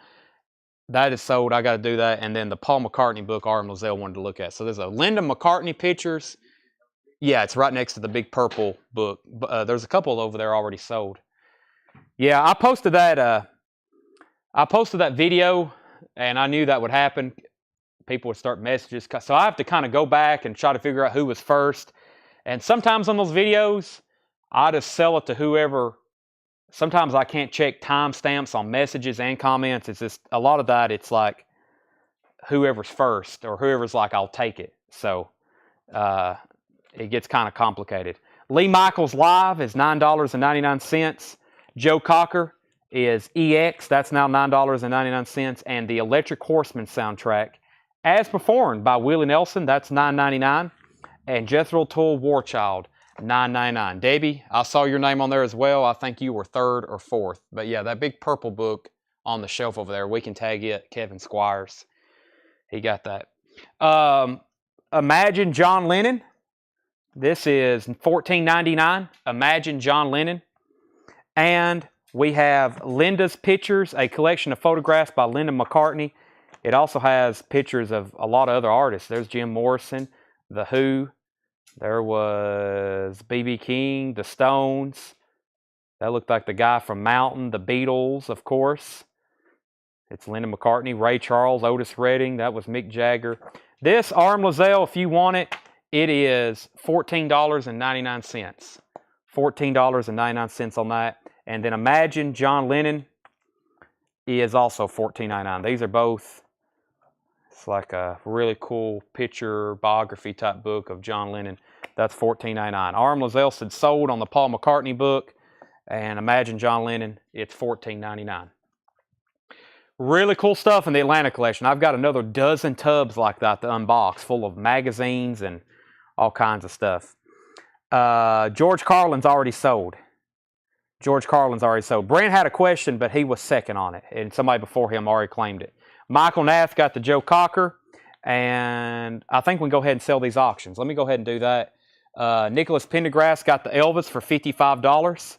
that is sold. I got to do that. And then the Paul McCartney book, R.M. Lozelle wanted to look at. So there's a Linda McCartney pictures. Yeah, it's right next to the big purple book. There's a couple over there already sold. Yeah, I posted that video, and I knew that would happen. People would start messages. So I have to kind of go back and try to figure out who was first. And sometimes on those videos, I just sell it to whoever. Sometimes I can't check timestamps on messages and comments. It's just a lot of that. It's like whoever's first or whoever's like, I'll take it. So it gets kind of complicated. Lee Michaels Live is $9.99. Joe Cocker is EX. That's now $9.99. And the Electric Horseman soundtrack, as performed by Willie Nelson, that's $9.99. And Jethro Tull War Child, $9.99. Debbie, I saw your name on there as well. I think you were third or fourth. But yeah, that big purple book on the shelf over there, we can tag it. Kevin Squires, he got that. Imagine John Lennon. This is $14.99. Imagine John Lennon. And we have Linda's Pictures, a collection of photographs by Linda McCartney. It also has pictures of a lot of other artists. There's Jim Morrison, The Who. There was B.B. King, The Stones. That looked like the guy from Mountain, The Beatles, of course. It's Linda McCartney, Ray Charles, Otis Redding. That was Mick Jagger. This R.M. Lozelle, if you want it, it is $14.99. $14.99 on that. And then Imagine John Lennon is also $14.99. These are both, it's like a really cool picture biography type book of John Lennon. That's $14.99. R.M. Lozelle said sold on the Paul McCartney book. And Imagine John Lennon, it's $14.99. Really cool stuff in the Atlanta collection. I've got another dozen tubs like that to unbox, full of magazines and all kinds of stuff. George Carlin's already sold. George Carlin's already sold. Brent had a question, but he was second on it, and somebody before him already claimed it. Michael Nath got the Joe Cocker, and I think we can go ahead and sell these auctions. Let me go ahead and do that. Nicholas Pendergrass got the Elvis for $55,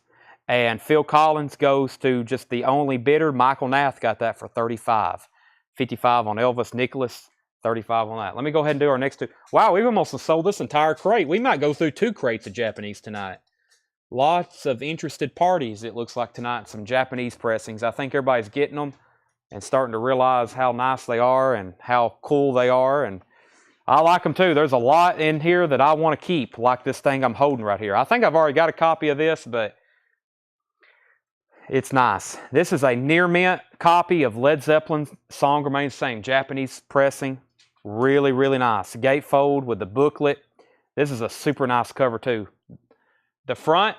and Phil Collins goes to just the only bidder. Michael Nath got that for $35. $55 on Elvis. Nicholas, $35 on that. Let me go ahead and do our next two. Wow, we've almost sold this entire crate. We might go through 2 crates of Japanese tonight. Lots of interested parties, it looks like tonight. Some Japanese pressings. I think everybody's getting them and starting to realize how nice they are and how cool they are. And I like them too. There's a lot in here that I want to keep, like this thing I'm holding right here. I think I've already got a copy of this, but it's nice. This is a near mint copy of Led Zeppelin's Song Remains the Same. Japanese pressing. Really, really nice. Gatefold with the booklet. This is a super nice cover too. The front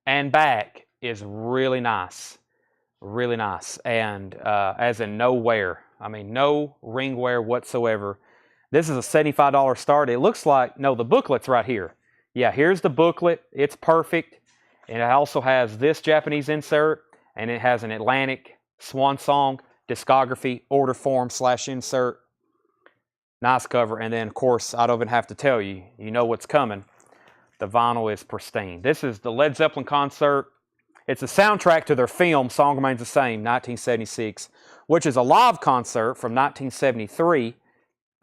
and back is really nice. Really nice. And as in no wear. I mean, no ring wear whatsoever. This is a $75 start. It looks like, no, the booklet's right here. Yeah, here's the booklet. It's perfect. And it also has this Japanese insert. And it has an Atlantic Swan Song discography order form / insert. Nice cover. And then, of course, I don't even have to tell you. You know what's coming. The vinyl is pristine. This is the Led Zeppelin concert. It's a soundtrack to their film, Song Remains the Same, 1976, which is a live concert from 1973.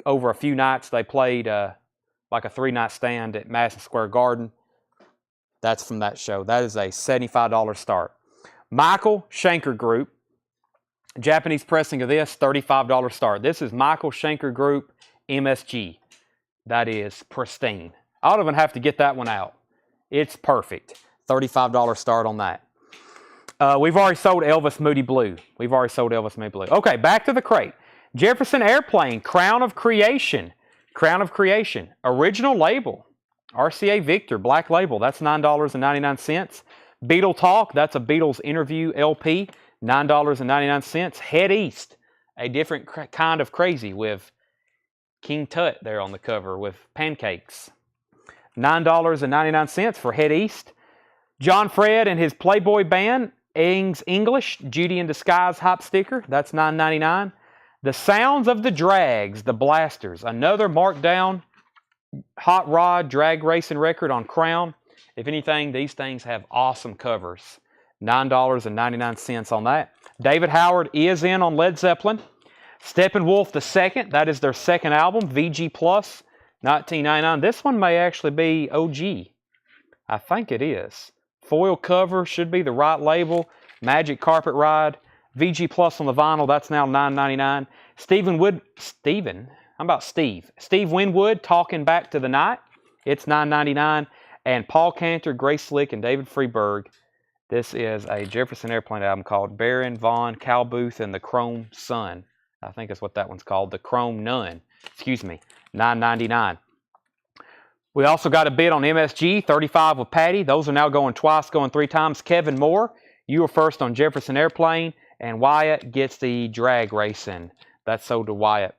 Over a few nights, they played like a 3-night stand at Madison Square Garden. That's from that show. That is a $75 start. Michael Schenker Group, Japanese pressing of this, $35 start. This is Michael Schenker Group MSG. That is pristine. I don't even have to get that one out. It's perfect. $35 start on that. We've already sold Elvis Moody Blue. We've already sold Elvis Moody Blue. Okay, back to the crate. Jefferson Airplane, Crown of Creation. Crown of Creation. Original label. RCA Victor, black label. That's $9.99. Beatle Talk, that's a Beatles interview LP. $9.99. Head East, a different kind of crazy with King Tut there on the cover with pancakes. $9.99 for Head East. John Fred and his Playboy band, Ings English, Judy in Disguise hop sticker. That's $9.99. The Sounds of the Drags, the Blasters. Another marked down hot rod drag racing record on Crown. If anything, these things have awesome covers. $9.99 on that. David Howard is in on Led Zeppelin. Steppenwolf II, that is their second album, VG Plus, 1999. This one may actually be OG. I think it is. Foil cover, should be the right label. Magic Carpet Ride. VG Plus on the vinyl, that's now $9.99. Steve Winwood, Talking Back to the Night. It's $9.99. And Paul Cantor, Grace Slick, and David Freeberg. This is a Jefferson Airplane album called Baron Von Cal Booth and the Chrome Sun. I think that's what that one's called, the Chrome Nun. Excuse me, $9.99. We also got a bid on MSG, 35 with Patty. Those are now going twice, going 3 times. Kevin Moore, you were first on Jefferson Airplane. And Wyatt gets the drag racing. That's sold to Wyatt.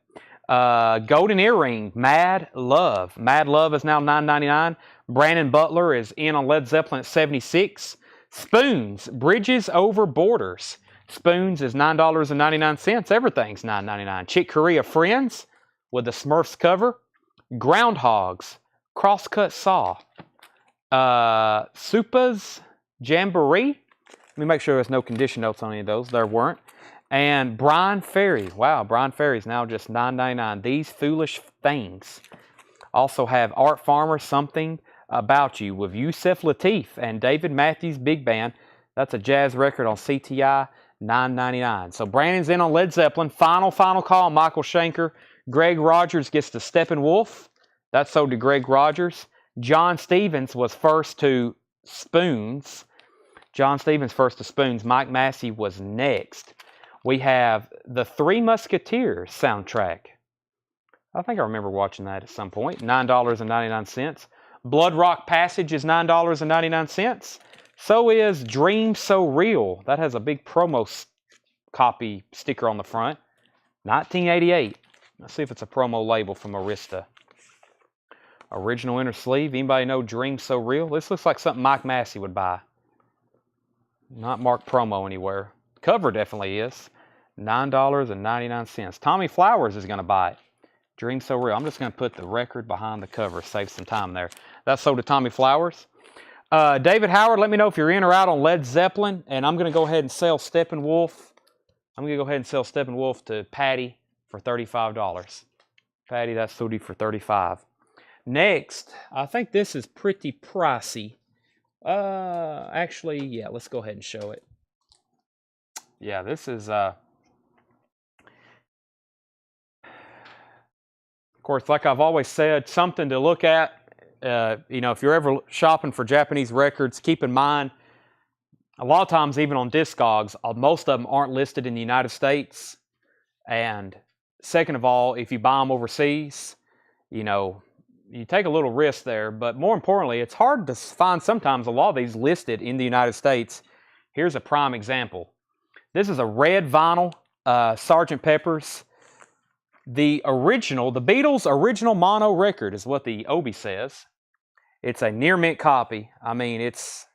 Golden Earring, Mad Love. Mad Love is now $9.99. Brandon Butler is in on Led Zeppelin at $76. Spoons, Bridges Over Borders. Spoons is $9.99. Everything's $9.99. Chick Corea, Friends with the Smurfs cover. Groundhogs, Crosscut Saw. Supa's Jamboree. Let me make sure there's no condition notes on any of those. There weren't. And Brian Ferry. Wow, Brian Ferry's now just $9.99. These Foolish Things. Also have Art Farmer, Something About You with Yusef Lateef and David Matthews Big Band. That's a jazz record on CTI, $9.99. So Brandon's in on Led Zeppelin. Final call, Michael Schenker. Greg Rogers gets the Steppenwolf. That's sold to Greg Rogers. John Stevens was first to Spoons. Mike Massey was next. We have the Three Musketeers soundtrack. I think I remember watching that at some point. $9.99. Blood Rock Passage is $9.99. So is Dream So Real. That has a big promo copy sticker on the front. 1988. Let's see if it's a promo label from Arista. Original inner sleeve. Anybody know Dream So Real? This looks like something Mike Massey would buy. Not marked promo anywhere. Cover definitely is. $9.99. Tommy Flowers is going to buy it. Dream So Real. I'm just going to put the record behind the cover. Save some time there. That's sold to Tommy Flowers. David Howard, let me know if you're in or out on Led Zeppelin. And I'm going to go ahead and sell Steppenwolf. To Patty for $35. Patty, that's sold you for $35. Next, I think this is pretty pricey. Actually, yeah, let's go ahead and show it. Yeah, this is, of course, like I've always said, something to look at. If you're ever shopping for Japanese records, keep in mind, a lot of times, even on Discogs, most of them aren't listed in the United States. And second of all, if you buy them overseas, you take a little risk there, but more importantly, it's hard to find sometimes a lot of these listed in the United States. Here's a prime example. This is a red vinyl, Sgt. Pepper's. The Beatles' original mono record is what the Obi says. It's a near mint copy. I mean, it's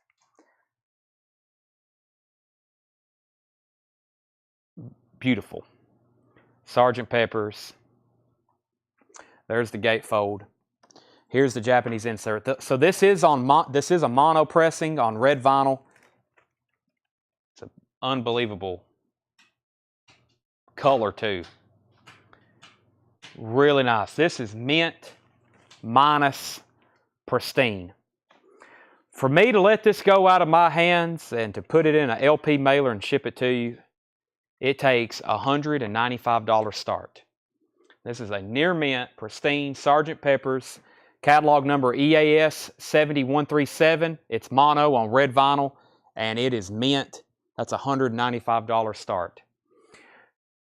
beautiful. Sgt. Pepper's. There's the gatefold. Here's the Japanese insert. So this is a mono pressing on red vinyl. It's an unbelievable color too. Really nice. This is mint minus pristine. For me to let this go out of my hands and to put it in an LP mailer and ship it to you, it takes $195 start. This is a near mint, pristine Sgt. Pepper's. Catalog number EAS 7137. It's mono on red vinyl, and it is mint. That's $195 start.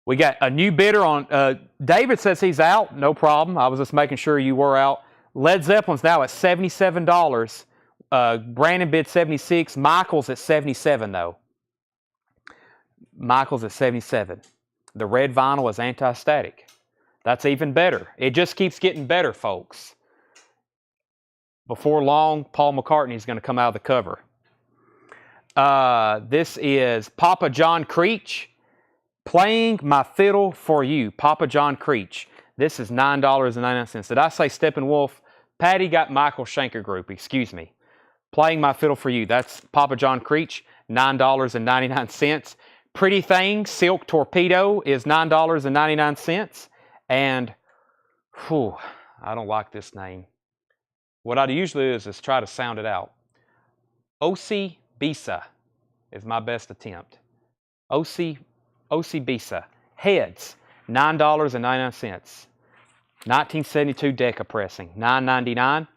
We got a new bidder on, David says he's out. No problem. I was just making sure you were out. Led Zeppelin's now at $77. Brandon bid $76. Michael's at $77 though. Michael's at $77. The red vinyl is anti-static. That's even better. It just keeps getting better, folks. Before long, Paul McCartney is going to come out of the cover. This is Papa John Creech, Playing My Fiddle for You. Papa John Creech. This is $9.99. Did I say Steppenwolf Patty got Michael Schenker Group, excuse me. Playing My Fiddle for You, that's Papa John Creech, $9.99. Pretty Thing, Silk Torpedo is $9.99. And, whew, I don't like this name. What I usually do is try to sound it out. Osi Bisa is my best attempt. Osi Bisa. Heads, $9.99. 1972 Decca pressing, $9.99.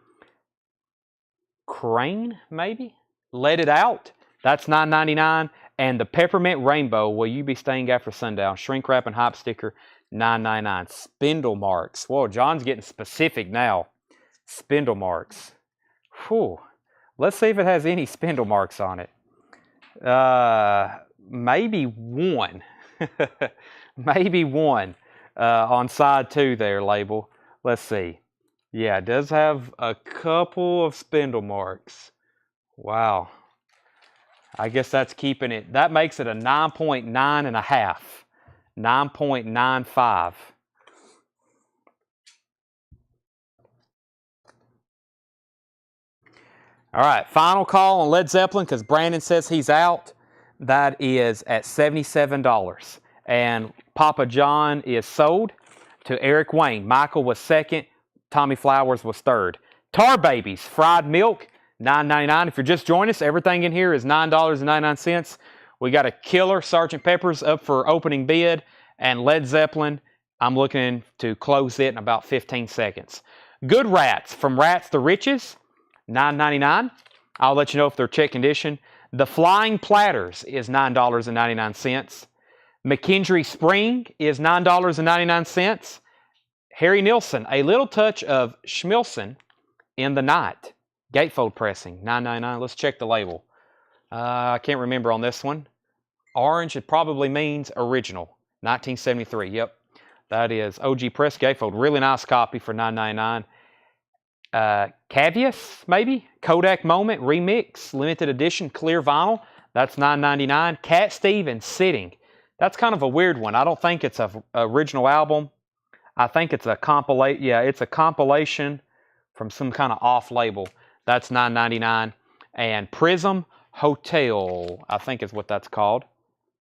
Crane, maybe? Let It Out, that's $9.99. And the Peppermint Rainbow, Will You Be Staying After Sundown, shrink wrap and hype sticker, $9.99. Spindle Marks. Whoa, John's getting specific now. Spindle Marks. Whew. Let's see if it has any spindle marks on it. Maybe one. Maybe one on side 2 there, label. Let's see. Yeah, it does have a couple of spindle marks. Wow. I guess that's keeping it. That makes it a 9.9 and a half. 9.95. All right, final call on Led Zeppelin because Brandon says he's out. That is at $77. And Papa John is sold to Eric Wayne. Michael was second. Tommy Flowers was third. Tar Babies, fried milk, $9.99. If you're just joining us, everything in here is $9.99. We got a killer Sgt. Pepper's up for opening bid. And Led Zeppelin, I'm looking to close it in about 15 seconds. Good Rats, from Rats to Riches, $9.99. I'll let you know if they're check condition. The Flying Platters is $9.99. McKendree Spring is $9.99. Harry Nilsson, A Little Touch of Schmilson in the Night. Gatefold pressing, $9.99. Let's check the label. I can't remember on this one. Orange, it probably means original. 1973, yep. That is OG Press Gatefold. Really nice copy for $9.99. Cavius, maybe? Kodak Moment Remix, limited edition, clear vinyl. That's $9.99. Cat Stevens, Sitting. That's kind of a weird one. I don't think it's an original album. I think it's a compilation. Yeah, it's a compilation from some kind of off label. That's $9.99. And Prism Hotel, I think is what that's called.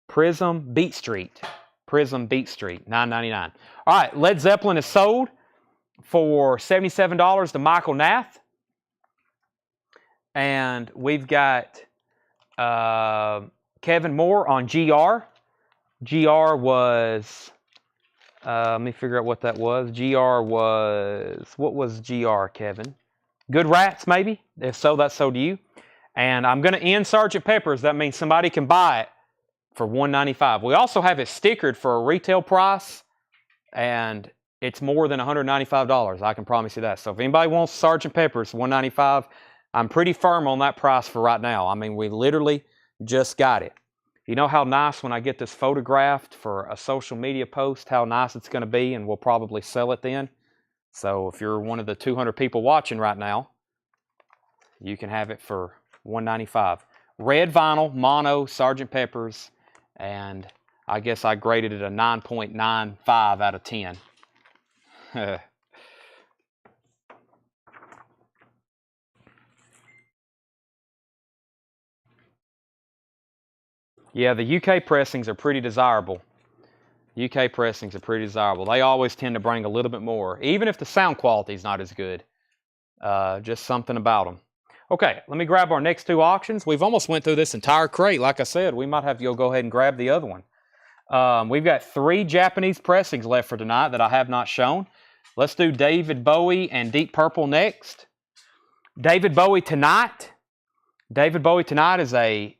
Prism Beat Street. Prism Beat Street, $9.99. All right, Led Zeppelin is sold for $77 to Michael Nath. And we've got Kevin Moore on GR. GR was, let me figure out what that was. GR was, what was GR, Kevin? Good Rats, maybe? If so, that's so to you. And I'm going to end Sgt. Pepper's. That means somebody can buy it for $195. We also have it stickered for a retail price, and it's more than $195. I can promise you that. So if anybody wants Sgt. Pepper's, $195. I'm pretty firm on that price for right now. I mean, we literally just got it. You know how nice when I get this photographed for a social media post, how nice it's going to be, and we'll probably sell it then. So if you're one of the 200 people watching right now, you can have it for $195. Red vinyl, mono, Sgt. Pepper's, and I guess I graded it a 9.95 out of 10. Yeah, the UK pressings are pretty desirable. UK pressings are pretty desirable. They always tend to bring a little bit more, even if the sound quality is not as good. Just something about them. Okay, let me grab our next 2 auctions. We've almost went through this entire crate. Like I said, we might have you go ahead and grab the other one. We've got 3 Japanese pressings left for tonight that I have not shown. Let's do David Bowie and Deep Purple next. David Bowie Tonight. David Bowie Tonight is a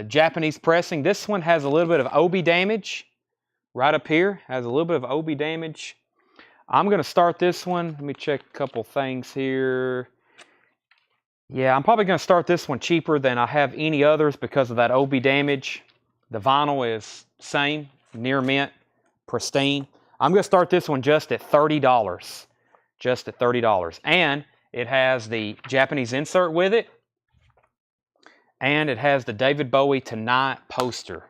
Japanese pressing. This one has a little bit of OB damage. Right up here has a little bit of OB damage. I'm going to start this one. Let me check a couple things here. Yeah, I'm probably going to start this one cheaper than I have any others because of that OB damage. The vinyl is same, near mint, pristine. I'm going to start this one just at $30. Just at $30. And it has the Japanese insert with it. And it has the David Bowie Tonight poster.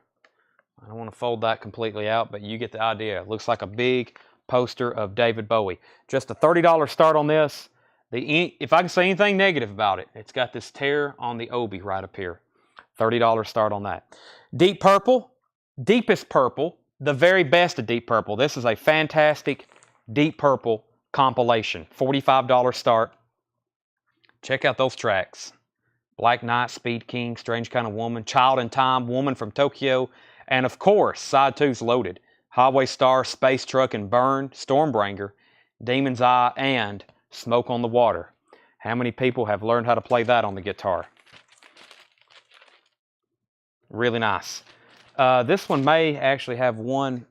I don't want to fold that completely out, but you get the idea. It looks like a big poster of David Bowie. Just a $30 start on this. If I can say anything negative about it, it's got this tear on the obi right up here. $30 start on that. Deep Purple, Deepest Purple, the very best of Deep Purple. This is a fantastic Deep Purple compilation. $45 start. Check out those tracks. Black Knight, Speed King, Strange Kind of Woman, Child in Time, Woman from Tokyo, and of course, side two's loaded. Highway Star, Space Truck and Burn, Stormbringer, Demon's Eye, and Smoke on the Water. How many people have learned how to play that on the guitar? Really nice. This one may actually have one.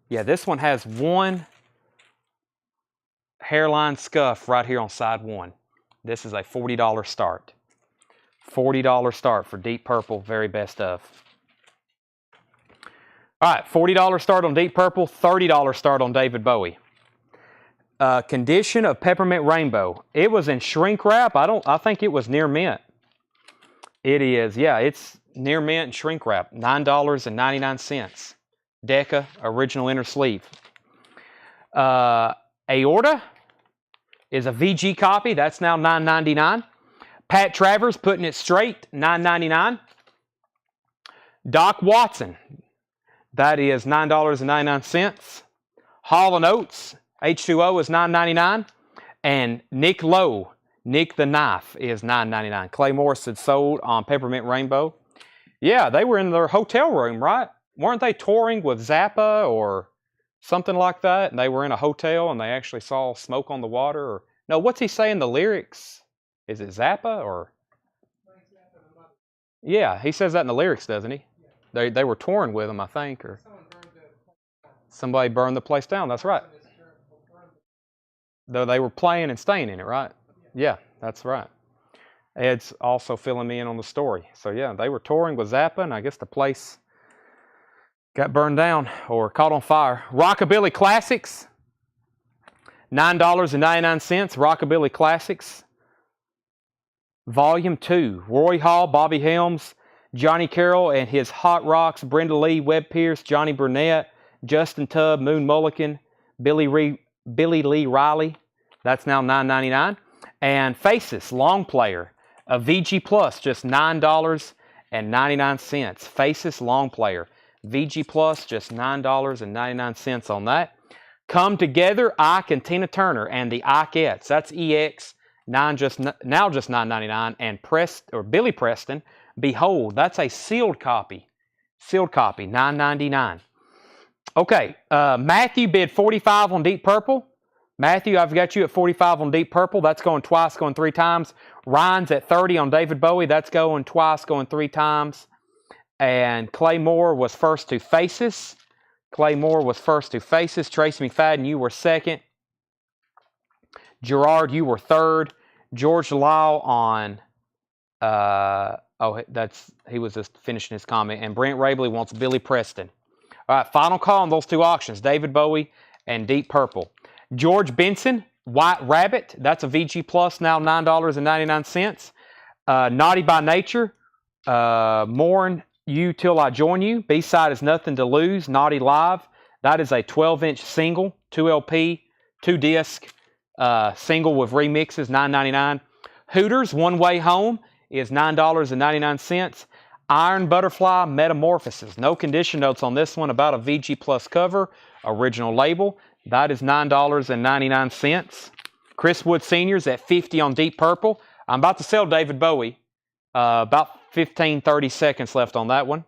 Yeah, this one has one hairline scuff right here on side one. This is a $40 start. $40 start for Deep Purple, very best of. All right, $40 start on Deep Purple, $30 start on David Bowie. Condition of Peppermint Rainbow. It was in shrink wrap. I think it was near mint. It is, yeah, it's near mint and shrink wrap. $9.99. Decca, original inner sleeve. Aorta is a VG copy. That's now $9.99. Pat Travers, Putting It Straight, $9.99. Doc Watson, that is $9.99. Hall & Oates, H2O is $9.99. And Nick Lowe, Nick the Knife, is $9.99. Clay Morris had sold on Peppermint Rainbow. Yeah, they were in their hotel room, right? Weren't they touring with Zappa or something like that? And they were in a hotel and they actually saw Smoke on the Water. Or no, what's he saying the lyrics? Is it Zappa or? Yeah, he says that in the lyrics, doesn't he? They were touring with him, I think, or somebody burned the place down. That's right. Though they were playing and staying in it, right? Yeah, that's right. Ed's also filling me in on the story. So yeah, they were touring with Zappa, and I guess the place got burned down or caught on fire. Rockabilly Classics, $9.99. Rockabilly Classics. Volume 2, Roy Hall, Bobby Helms, Johnny Carroll and his Hot Rocks, Brenda Lee, Webb Pierce, Johnny Burnett, Justin Tubb, Moon Mullican, Billy Lee Riley. That's now $9.99. And Faces, Long Player, a VG Plus, just $9.99. Faces, Long Player, VG Plus, just $9.99 on that. Come Together, Ike and Tina Turner, and the Ikeettes. That's EX. Now just $9.99, and Billy Preston, Behold, that's a sealed copy. Sealed copy, $9.99. Okay, Matthew bid 45 on Deep Purple. Matthew, I've got you at 45 on Deep Purple. That's going twice, going 3 times. Ryan's at 30 on David Bowie. That's going twice, going 3 times. And Clay Moore was first to Faces. Clay Moore was first to Faces. Tracy McFadden, you were second. Gerard, you were third. George Lyle on, he was just finishing his comment. And Brent Rabley wants Billy Preston. All right, final call on those 2 auctions, David Bowie and Deep Purple. George Benson, White Rabbit, that's a VG Plus, now $9.99. Naughty by Nature, Mourn You Till I Join You. B-side is Nothing to Lose, Naughty Live. That is a 12-inch single, 2 LP, 2 disc. Single with remixes, $9.99. Hooters, One Way Home, is $9.99. Iron Butterfly, Metamorphosis. No condition notes on this one, about a VG Plus cover, original label. That is $9.99. Chris Wood Sr.'s at 50 on Deep Purple. I'm about to sell David Bowie. About 15, 30 seconds left on that one.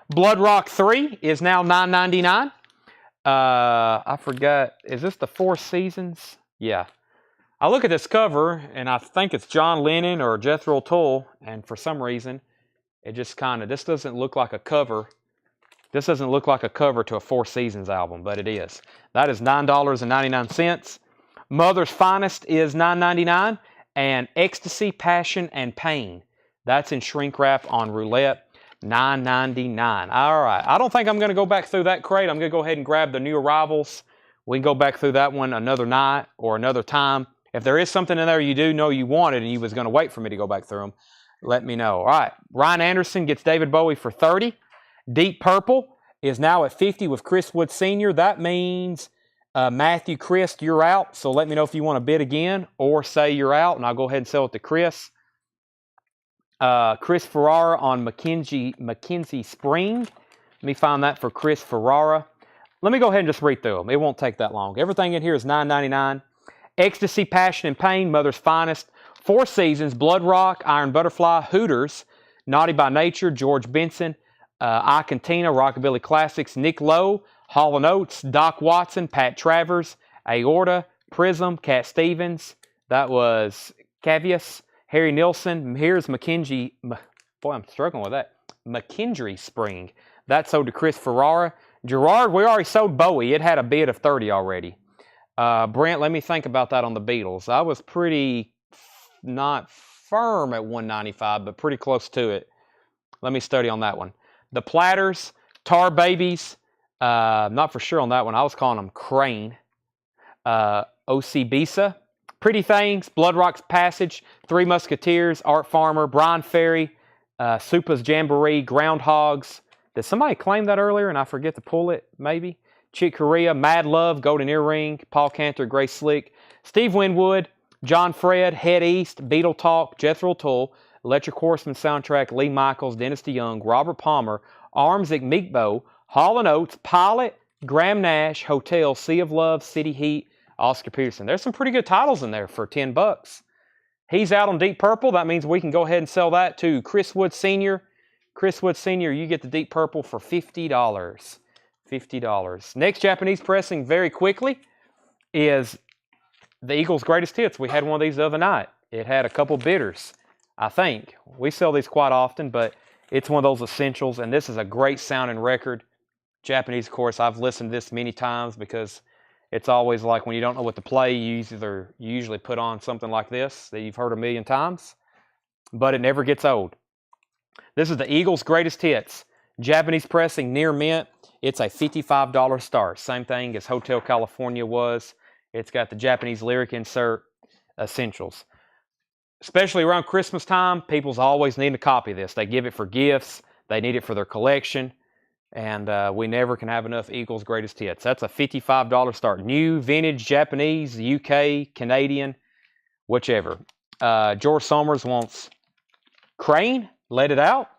Blood Rock 3 is now $9.99. I forgot, is this the 4 Seasons? Yeah. I look at this cover, and I think it's John Lennon or Jethro Tull, and for some reason, it just kind of, this doesn't look like a cover. This doesn't look like a cover to a 4 Seasons album, but it is. That is $9.99. Mother's Finest is $9.99, and Ecstasy, Passion, and Pain. That's in shrink wrap on roulette, $9.99. All right, I don't think I'm going to go back through that crate. I'm going to go ahead and grab the new arrivals. We can go back through that one another night or another time. If there is something in there you do know you wanted and you was going to wait for me to go back through them, let me know. All right, Ryan Anderson gets David Bowie for 30. Deep Purple is now at 50 with Chris Wood Sr. That means Matthew, Chris, you're out, so let me know if you want to bid again or say you're out, and I'll go ahead and sell it to Chris. Chris Ferrara on Mackenzie Spring. Let me find that for Chris Ferrara. Let me go ahead and just read through them. It won't take that long. Everything in here is $9.99. Ecstasy, Passion, and Pain, Mother's Finest. Four Seasons, Blood Rock, Iron Butterfly, Hooters, Naughty by Nature, George Benson, I Cantina, Rockabilly Classics, Nick Lowe, Hall & Oates, Doc Watson, Pat Travers, Aorta, Prism, Cat Stevens. That was Cavius, Harry Nilsson. Here's McKenzie. Boy, I'm struggling with that. McKendry Spring. That sold to Chris Ferrara. Gerard, we already sold Bowie. It had a bid of 30 already. Brent, let me think about that on the Beatles. I was pretty not firm at 195, but pretty close to it. Let me study on that one. The Platters, Tar Babies. Not for sure on that one. I was calling them Crane. O.C. Bisa. Pretty Things, Blood Rock's Passage, Three Musketeers, Art Farmer, Brian Ferry, Supa's Jamboree, Groundhogs. Did somebody claim that earlier and I forget to pull it? Maybe. Chick Corea, Mad Love, Golden Earring, Paul Cantor, Grace Slick, Steve Winwood, John Fred, Head East, Beetle Talk, Jethro Tull, Electric Horseman Soundtrack, Lee Michaels, Dennis DeYoung, Robert Palmer, Arms Meekbo, Hall & Oates, Pilot, Graham Nash, Hotel, Sea of Love, City Heat, Oscar Peterson. There's some pretty good titles in there for $10. He's out on Deep Purple. That means we can go ahead and sell that to Chris Wood Sr. Chris Wood Sr., you get the Deep Purple for $50. $50. Next Japanese pressing very quickly is the Eagles' Greatest Hits. We had one of these the other night. It had a couple bidders, I think. We sell these quite often, but it's one of those essentials, and this is a great sounding record. Japanese, of course, I've listened to this many times because it's always like when you don't know what to play, you usually put on something like this that you've heard a million times, but it never gets old. This is the Eagles' Greatest Hits. Japanese pressing, near mint. It's a $55 start. Same thing as Hotel California was. It's got the Japanese lyric insert, essentials. Especially around Christmas time, people's always need a copy of this. They give it for gifts. They need it for their collection. And we never can have enough Eagles' Greatest Hits. That's a $55 start. New, vintage, Japanese, UK, Canadian, whichever. George Somers wants Crane, Let It Out.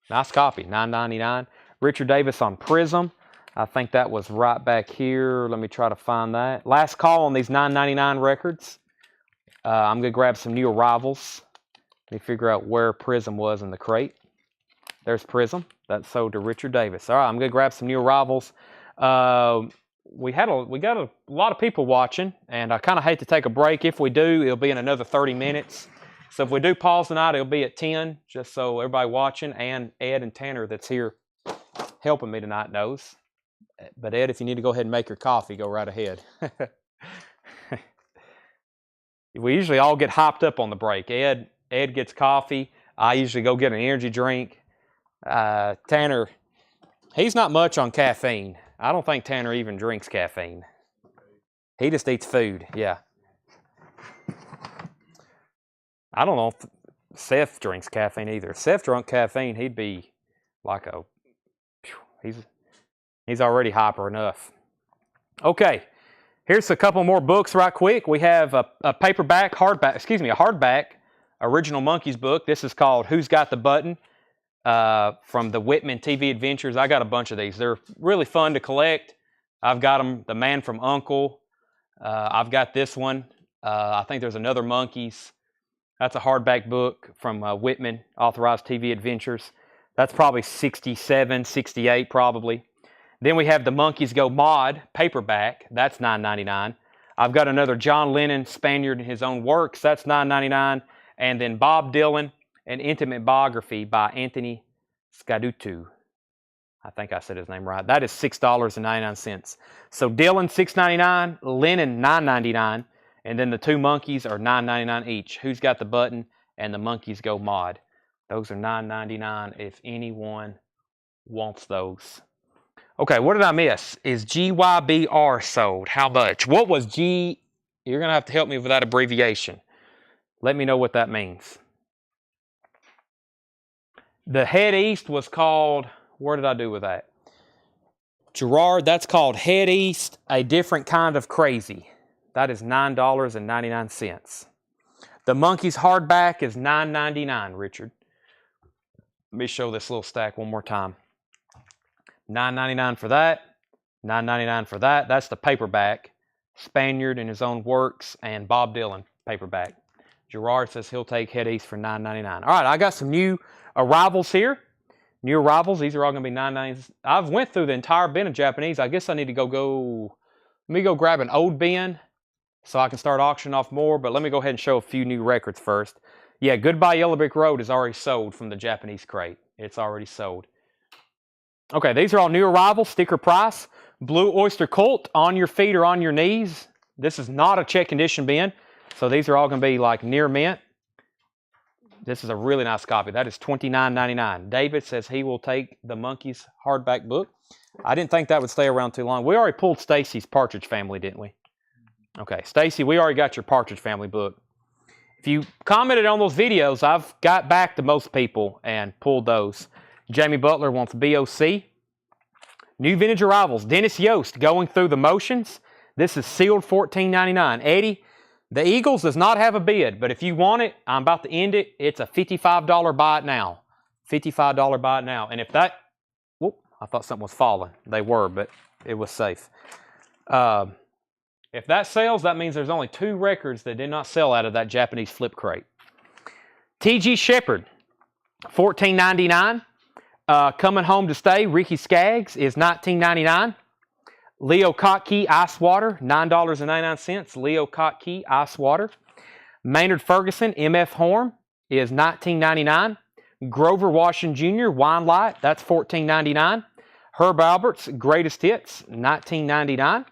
Nice copy, $9.99. Richard Davis on Prism. I think that was right back here. Let me try to find that. Last call on these $9.99 records. I'm going to grab some new arrivals. Let me figure out where Prism was in the crate. There's Prism. That's sold to Richard Davis. All right, I'm going to grab some new arrivals. We got a lot of people watching, and I kind of hate to take a break. If we do, it'll be in another 30 minutes. So if we do pause tonight, it'll be at 10, just so everybody watching and Ed and Tanner that's here helping me tonight knows. But Ed, if you need to go ahead and make your coffee, go right ahead. We usually all get hopped up on the break. Ed gets coffee. I usually go get an energy drink. Tanner, he's not much on caffeine. I don't think Tanner even drinks caffeine. He just eats food, yeah. I don't know if Seth drinks caffeine either. If Seth drank caffeine, he'd be like he's already hyper enough. Okay, here's a couple more books right quick. We have a hardback original Monkeys book. This is called Who's Got the Button? From the Whitman TV Adventures. I got a bunch of these. They're really fun to collect. I've got them, The Man from U.N.C.L.E. I've got this one. I think there's another Monkeys. That's a hardback book from Whitman, Authorized TV Adventures. That's probably 67, 68 probably. Then we have the Monkeys Go Mod paperback. That's $9.99. I've got another John Lennon Spaniard in His Own Works. That's $9.99. And then Bob Dylan, An Intimate Biography by Anthony Scadutu. I think I said his name right. That is $6.99. So Dylan, $6.99. Lennon, $9.99. And then the two Monkeys are $9.99 each. Who's Got the Button and the Monkeys Go Mod. Those are $9.99 if anyone wants those. Okay, what did I miss? Is GYBR sold? How much? What was G? You're going to have to help me with that abbreviation. Let me know what that means. The Head East was called, where did I do with that? Gerard, that's called Head East, a different kind of crazy. That is $9.99. The Monkeys hardback is $9.99, Richard. Let me show this little stack one more time. $9.99 for that. $9.99 for that. That's the paperback. Spaniard in His Own Works and Bob Dylan paperback. Gerard says he'll take Head East for $9.99. All right, I got some new arrivals here. New arrivals. These are all going to be $9.99. I've went through the entire bin of Japanese. I guess I need to go. Let me go grab an old bin so I can start auctioning off more. But let me go ahead and show a few new records first. Yeah, Goodbye Yellow Brick Road is already sold from the Japanese crate. It's already sold. Okay, these are all new arrivals. Sticker price. Blue Oyster Cult, On Your Feet or On Your Knees. This is not a check condition bin. So these are all going to be like near mint. This is a really nice copy. That is $29.99. David says he will take the Monkeys hardback book. I didn't think that would stay around too long. We already pulled Stacy's Partridge Family, didn't we? Okay, Stacy, we already got your Partridge Family book. If you commented on those videos, I've got back to most people and pulled those. Jamie Butler wants BOC. New vintage arrivals. Dennis Yost, Going Through the Motions. This is sealed $14.99. Eddie, the Eagles does not have a bid, but if you want it, I'm about to end it. It's a $55 buy it now. $55 buy it now. And if that, whoop, I thought something was falling. They were, but it was safe. If that sells, that means there's only 2 records that did not sell out of that Japanese flip crate. T.G. Shepherd, $14.99. Coming Home to Stay, Ricky Skaggs is $19.99. Leo Kottke Ice Water, $9.99. Leo Kottke Ice Water. Maynard Ferguson, M.F. Horn is $19.99. Grover Washington Jr., Wine Light, that's $14.99. Herb Albert's Greatest Hits, $19.99.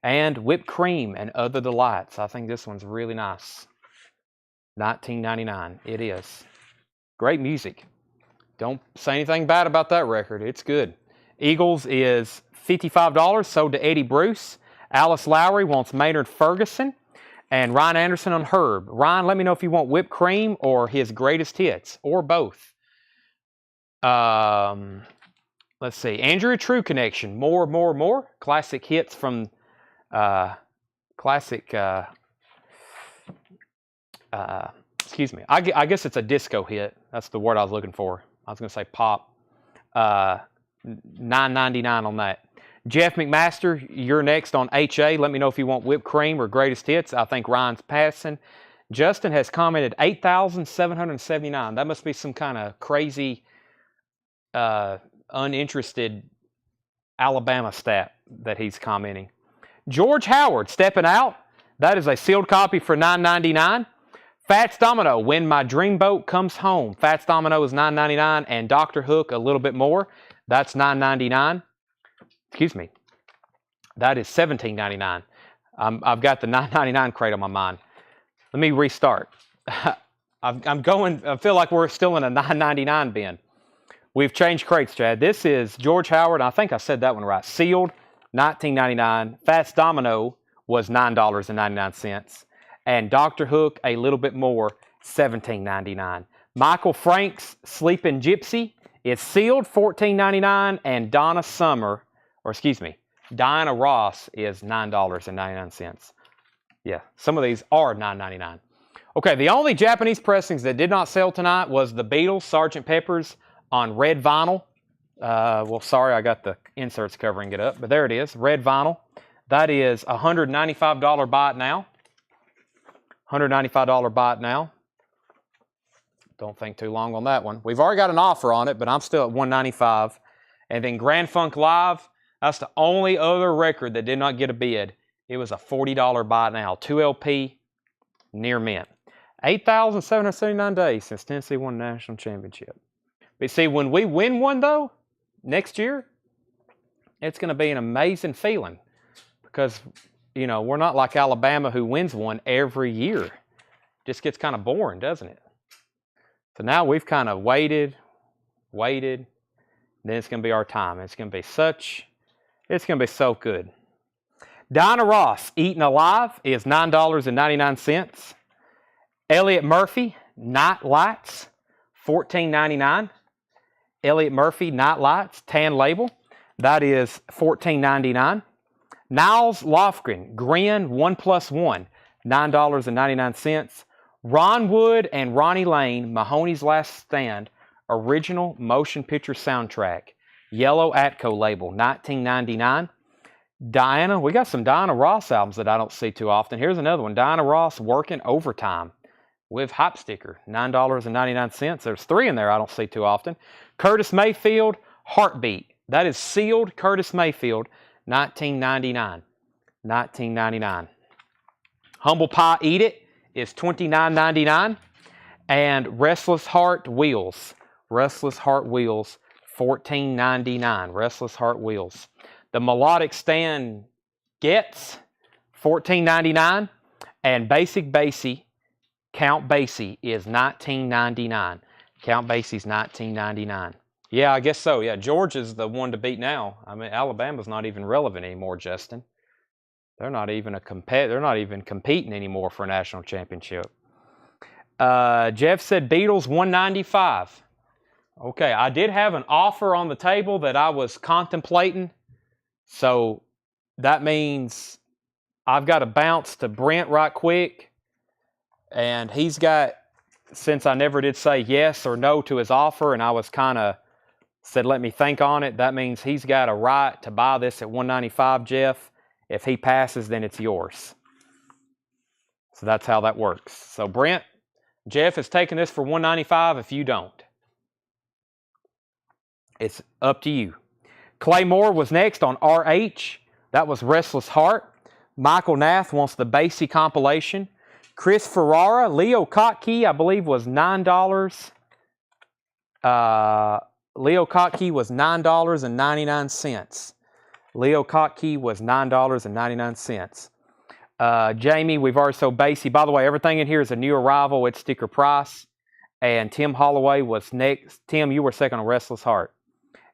And Whipped Cream and Other Delights. I think this one's really nice. $19.99. It is. Great music. Don't say anything bad about that record. It's good. Eagles is $55, sold to Eddie Bruce. Alice Lowry wants Maynard Ferguson. And Ryan Anderson on Herb. Ryan, let me know if you want Whipped Cream or his Greatest Hits, or both. Let's see. Andrew True Connection. More. Classic hits from... excuse me. I guess it's a disco hit. That's the word I was looking for. I was going to say pop. $9.99 on that. Jeff McMaster, you're next on HA. Let me know if you want Whipped Cream or Greatest Hits. I think Ryan's passing. Justin has commented 8,779. That must be some kind of crazy, uninterested Alabama stat that he's commenting. George Howard, Stepping Out. That is a sealed copy for $9.99. Fats Domino, When My Dreamboat Comes Home. Fats Domino is $9.99, and Dr. Hook, a little bit more. That's $9.99. Excuse me. That is $17.99. I've got the $9.99 crate on my mind. Let me restart. I feel like we're still in a $9.99 bin. We've changed crates, Chad. This is George Howard. I think I said that one right. Sealed, $19.99. Fats Domino was $9.99. And Dr. Hook, a little bit more, $17.99. Michael Frank's Sleeping Gypsy is sealed, $14.99. And Diana Ross is $9.99. Yeah, some of these are $9.99. Okay, the only Japanese pressings that did not sell tonight was the Beatles, Sgt. Pepper's on red vinyl. Well, sorry, I got the inserts covering it up, but there it is, red vinyl. That is $195 buy it now. $195 buy it now. Don't think too long on that one. We've already got an offer on it, but I'm still at $195. And then Grand Funk Live, that's the only other record that did not get a bid. It was a $40 buy it now. 2 LP, near mint. 8,779 days since Tennessee won the national championship. But see, when we win one, though, next year, it's going to be an amazing feeling. Because, you know, we're not like Alabama who wins one every year. Just gets kind of boring, doesn't it? So now we've kind of waited, then it's going to be our time. It's going to be so good. Diana Ross, Eaten Alive, is $9.99. Elliot Murphy, Night Lights, $14.99. Elliot Murphy, Night Lights, tan label. That is $14.99. Niles Lofgren, Grin 1+1, $9.99. Ron Wood and Ronnie Lane, Mahoney's Last Stand, original motion picture soundtrack, yellow Atco label, $19.99. Diana, we got some Diana Ross albums that I don't see too often. Here's another one, Diana Ross, Working Overtime, with Hype Sticker, $9.99. There's 3 in there I don't see too often. Curtis Mayfield, Heartbeat. That is sealed Curtis Mayfield, $19.99. $19.99. Humble Pie Eat It is $29.99. And Restless Heart Wheels. Restless Heart Wheels, $14.99. Restless Heart Wheels. The Melodic Stand Gets, $14.99. And Basic Basie, Count Basie is $19.99. Count Basie's $19.99. Yeah, I guess so. Yeah, Georgia's the one to beat now. I mean, Alabama's not even relevant anymore, Justin. They're not even they're not even competing anymore for a national championship. Jeff said Beatles $195. Okay, I did have an offer on the table that I was contemplating. So that means I've got to bounce to Brent right quick. And he's got, since I never did say yes or no to his offer, and I was kind of said, let me think on it. That means he's got a right to buy this at $195, Jeff. If he passes, then it's yours. So that's how that works. So Brent, Jeff is taking this for $195 if you don't. It's up to you. Clay Moore was next on RH. That was Restless Heart. Michael Nath wants the Basie compilation. Chris Ferrara, Leo Kottke, I believe, was $9. Leo Kottke was $9.99. Leo Kottke was $9.99. Jamie, we've already sold Basie. By the way, everything in here is a new arrival at sticker price. And Tim Holloway was next. Tim, you were second on Restless Heart.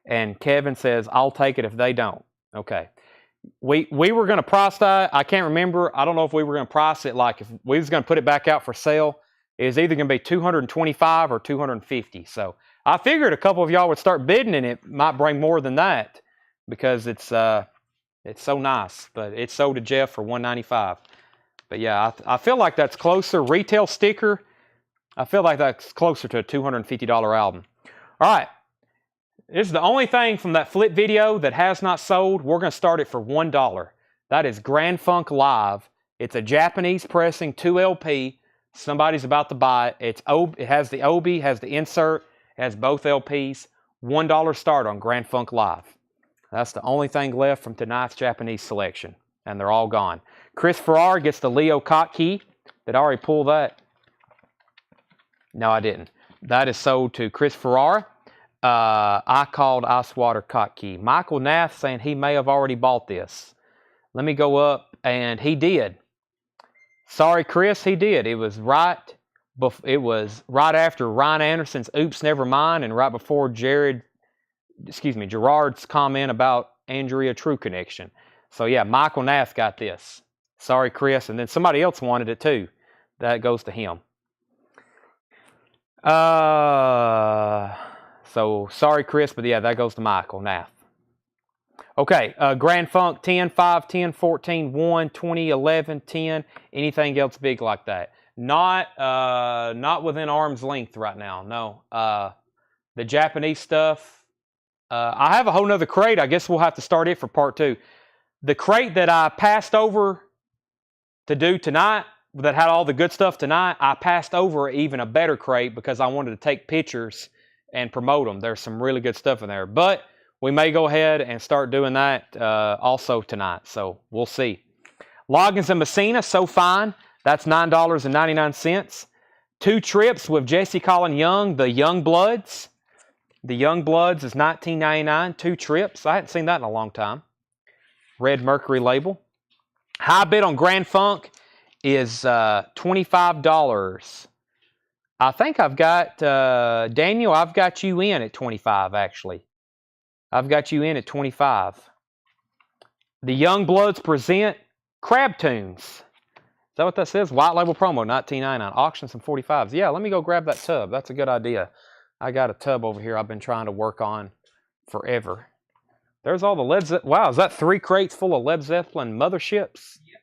And Kevin says, I'll take it if they don't. Okay. We were going to price that. I can't remember. I don't know if we were going to price it like if we was going to put it back out for sale. It was either going to be $225 or $250. So I figured a couple of y'all would start bidding, and it might bring more than that because it's so nice. But it's sold to Jeff for $195. But yeah, I feel like that's closer. Retail sticker, I feel like that's closer to a $250 album. All right. This is the only thing from that flip video that has not sold. We're going to start it for $1. That is Grand Funk Live. It's a Japanese pressing, 2 LP. Somebody's about to buy it. It has the OB, has the insert, it has both LPs. $1 start on Grand Funk Live. That's the only thing left from tonight's Japanese selection. And they're all gone. Chris Farrar gets the Leo Kottke. Did I already pull that? No, I didn't. That is sold to Chris Farrar. I called Icewater Kottke. Michael Nath saying he may have already bought this. Let me go up, and he did. Sorry, Chris, he did. It was right after Ryan Anderson's "Oops, Never Mind," and right before Gerard's comment about Andrea True Connection. So yeah, Michael Nath got this. Sorry, Chris, and then somebody else wanted it too. That goes to him. So, sorry, Chris, but yeah, that goes to Michael Nath. Okay, Grand Funk 10, 5, 10, 14, 1, 20, 11, 10, anything else big like that. Not within arm's length right now, no. The Japanese stuff, I have a whole nother crate. I guess we'll have to start it for part 2. The crate that I passed over to do tonight, that had all the good stuff tonight, I passed over even a better crate because I wanted to take pictures and promote them. There's some really good stuff in there. But we may go ahead and start doing that also tonight. So we'll see. Loggins and Messina, So Fine. That's $9.99. 2 Trips with Jesse Colin Young, the Young Bloods. The Young Bloods is $19.99. 2 Trips. I hadn't seen that in a long time. Red Mercury label. High bid on Grand Funk is $25. I think I've got, Daniel, I've got you in at 25, actually. I've got you in at 25. The Young Bloods present Crab Tunes. Is that what that says? White label promo, $19.99. Auction some 45s. Yeah, let me go grab that tub. That's a good idea. I got a tub over here I've been trying to work on forever. There's all the Led Zeppelin. Wow, is that 3 crates full of Led Zeppelin motherships? Yep.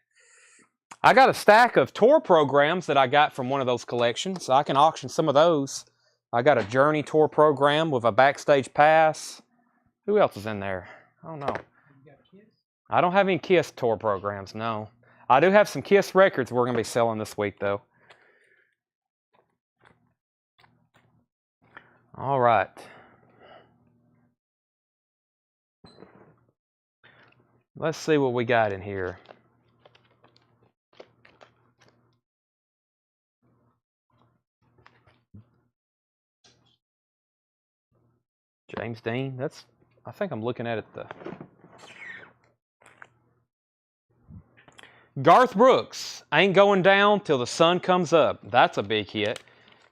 I got a stack of tour programs that I got from one of those collections, so I can auction some of those. I got a Journey tour program with a backstage pass. Who else is in there? I don't know. You got Kiss? I don't have any Kiss tour programs, no. I do have some Kiss records we're going to be selling this week, though. All right. Let's see what we got in here. James Dean, I think I'm looking at it Garth Brooks, Ain't Going Down Till the Sun Comes Up. That's a big hit.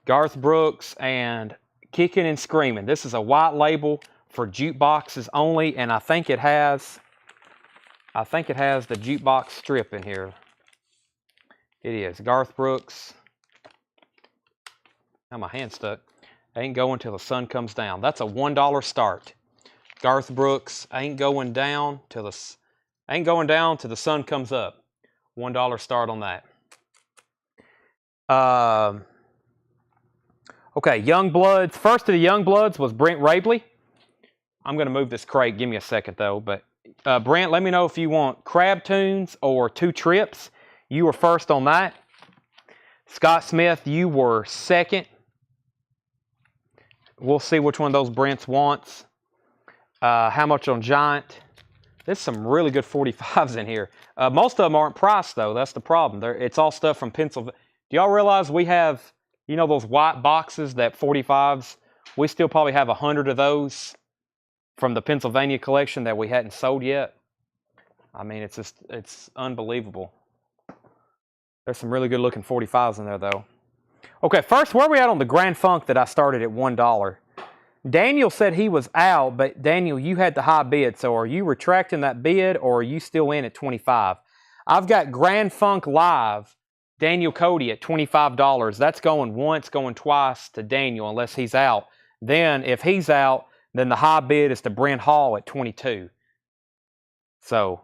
Garth Brooks and Kicking and Screaming. This is a white label for jukeboxes only, and I think it has the jukebox strip in here. It is Garth Brooks. Now my hand's stuck. Ain't Going Till the Sun Comes Down. That's a $1 start. Garth Brooks, Ain't Going Down Till the Sun Comes Up. $1 start on that. Okay, Youngbloods. First of the Youngbloods was Brent Rabley. I'm going to move this crate. Give me a second, though. But Brent, let me know if you want Crab Tunes or 2 Trips. You were first on that. Scott Smith, you were second. We'll see which one of those Brents wants. How much on Giant? There's some really good 45s in here. Most of them aren't priced, though. That's the problem. It's all stuff from Pennsylvania. Do y'all realize we have, you know, those white boxes, that 45s? We still probably have 100 of those from the Pennsylvania collection that we hadn't sold yet. I mean, it's unbelievable. There's some really good-looking 45s in there, though. Okay, first, where are we at on the Grand Funk that I started at $1? Daniel said he was out, but Daniel, you had the high bid, so are you retracting that bid, or are you still in at 25? I've got Grand Funk Live, Daniel Cody at $25. That's going once, going twice to Daniel, unless he's out. Then, if he's out, then the high bid is to Brent Hall at 22. So,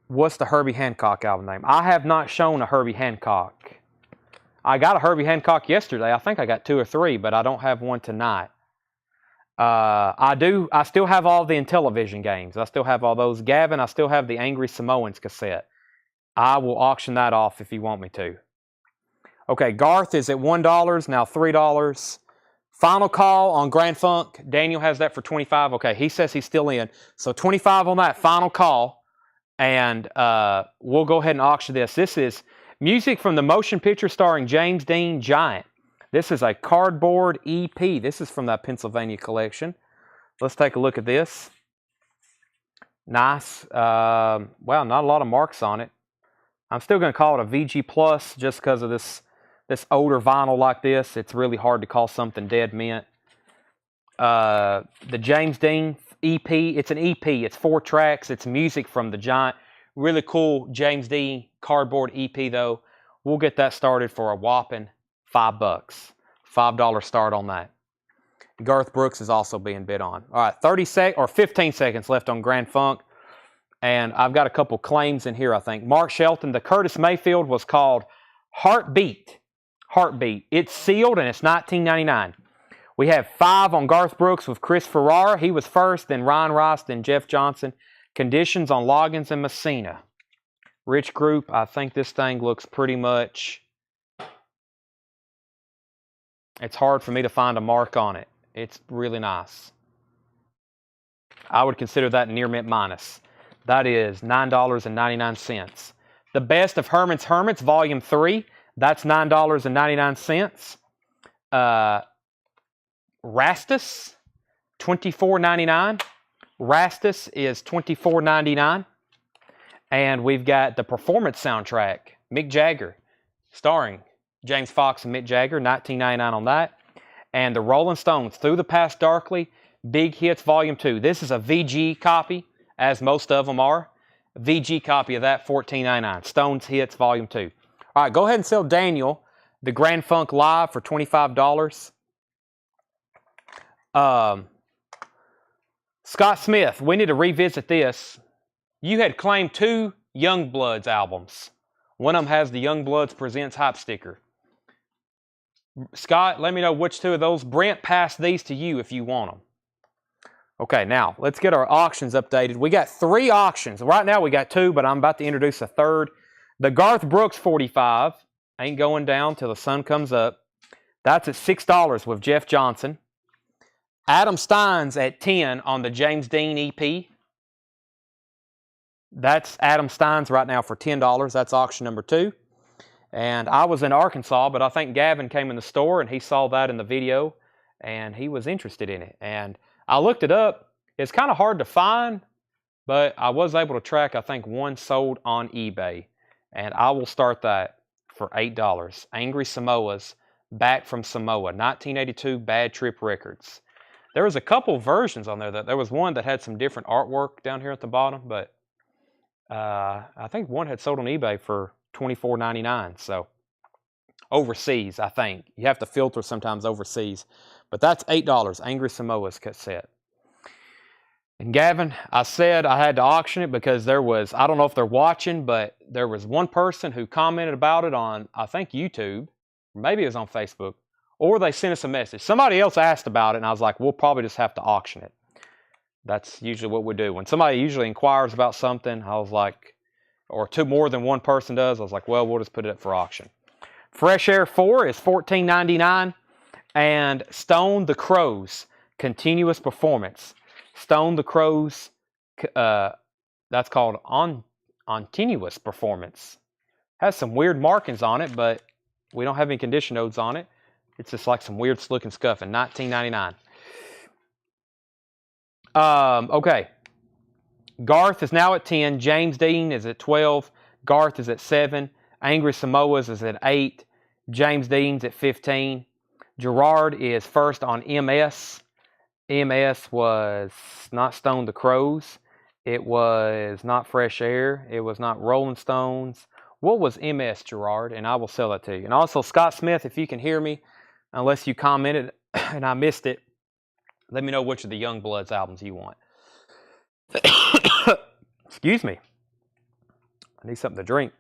what's the Herbie Hancock album name? I have not shown a Herbie Hancock. I got a Herbie Hancock yesterday. I think I got 2 or 3, but I don't have one tonight. I still have all the Intellivision games. I still have all those. Gavin, I still have the Angry Samoans cassette. I will auction that off if you want me to. Okay, Garth is at $1, now $3. Final call on Grand Funk. Daniel has that for 25. Okay, he says he's still in. So 25 on that final call. And we'll go ahead and auction this. This is music from the motion picture starring James Dean, Giant. This is a cardboard EP. This is from that Pennsylvania collection. Let's take a look at this. Nice. Wow, not a lot of marks on it. I'm still going to call it a VG Plus just because of this older vinyl like this. It's really hard to call something dead mint. The James Dean EP. It's an EP. It's 4 tracks. It's music from the Giant. Really cool James Dean cardboard EP, though. We'll get that started for a whopping $5. $5 start on that. Garth Brooks is also being bid on. All right, 15 seconds left on Grand Funk. And I've got a couple claims in here, I think. Mark Shelton, the Curtis Mayfield was called Heartbeat. Heartbeat. It's sealed and it's $19.99. We have 5 on Garth Brooks with Chris Ferrara. He was first, then Ryan Rice, then Jeff Johnson. Conditions on Loggins and Messina. Rich Group, I think this thing looks pretty much... It's hard for me to find a mark on it. It's really nice. I would consider that near mint minus. That is $9.99. The Best of Herman's Hermits, Volume 3. That's $9.99. Rastus, $24.99. Rastus is $24.99. And we've got the Performance soundtrack, Mick Jagger, starring James Fox and Mick Jagger, $19.99 on that. And the Rolling Stones, Through the Past Darkly, Big Hits Volume 2. This is a VG copy, as most of them are. VG copy of that, $14.99. Stones Hits Volume 2. All right, go ahead and sell Daniel the Grand Funk Live for $25. Scott Smith, we need to revisit this. You had claimed 2 Youngbloods albums. One of them has the Youngbloods Presents Hype sticker. Scott, let me know which 2 of those. Brent passed these to you if you want them. Okay, now let's get our auctions updated. We got 3 auctions. Right now we got 2, but I'm about to introduce a third. The Garth Brooks 45 ain't going down till the sun comes up. That's at $6 with Jeff Johnson. Adam Stein's at $10 on the James Dean EP. That's Adam Stein's right now for $10. That's auction number 2. And I was in Arkansas, but I think Gavin came in the store and he saw that in the video and he was interested in it. And I looked it up. It's kind of hard to find, but I was able to track, I think, one sold on eBay. And I will start that for $8. Angry Samoas, Back from Samoa, 1982 Bad Trip Records. There was a couple versions on there. There was one that had some different artwork down here at the bottom, but I think one had sold on eBay for $24.99. So overseas, I think. You have to filter sometimes overseas. But that's $8, Angry Samoa's cassette. And Gavin, I said I had to auction it because there was, I don't know if they're watching, but there was one person who commented about it on, I think, YouTube. Maybe it was on Facebook. Or they sent us a message. Somebody else asked about it, and I was like, we'll probably just have to auction it. That's usually what we do. When somebody usually inquires about something, I was like, or more than one person does, I was like, well, we'll just put it up for auction. Fresh Air 4 is $14.99. And Stone the Crows, Continuous Performance. Stone the Crows, that's called Continuous Performance. Has some weird markings on it, but we don't have any condition notes on it. It's just like some weird looking scuff in $19.99. Okay. Garth is now at 10. James Dean is at 12. Garth is at 7. Angry Samoas is at 8. James Dean's at 15. Gerard is first on MS. MS was not Stone the Crows. It was not Fresh Air. It was not Rolling Stones. What was MS, Gerard? And I will sell that to you. And also, Scott Smith, if you can hear me, unless you commented and I missed it, let me know which of the Youngbloods albums you want. Excuse me. I need something to drink.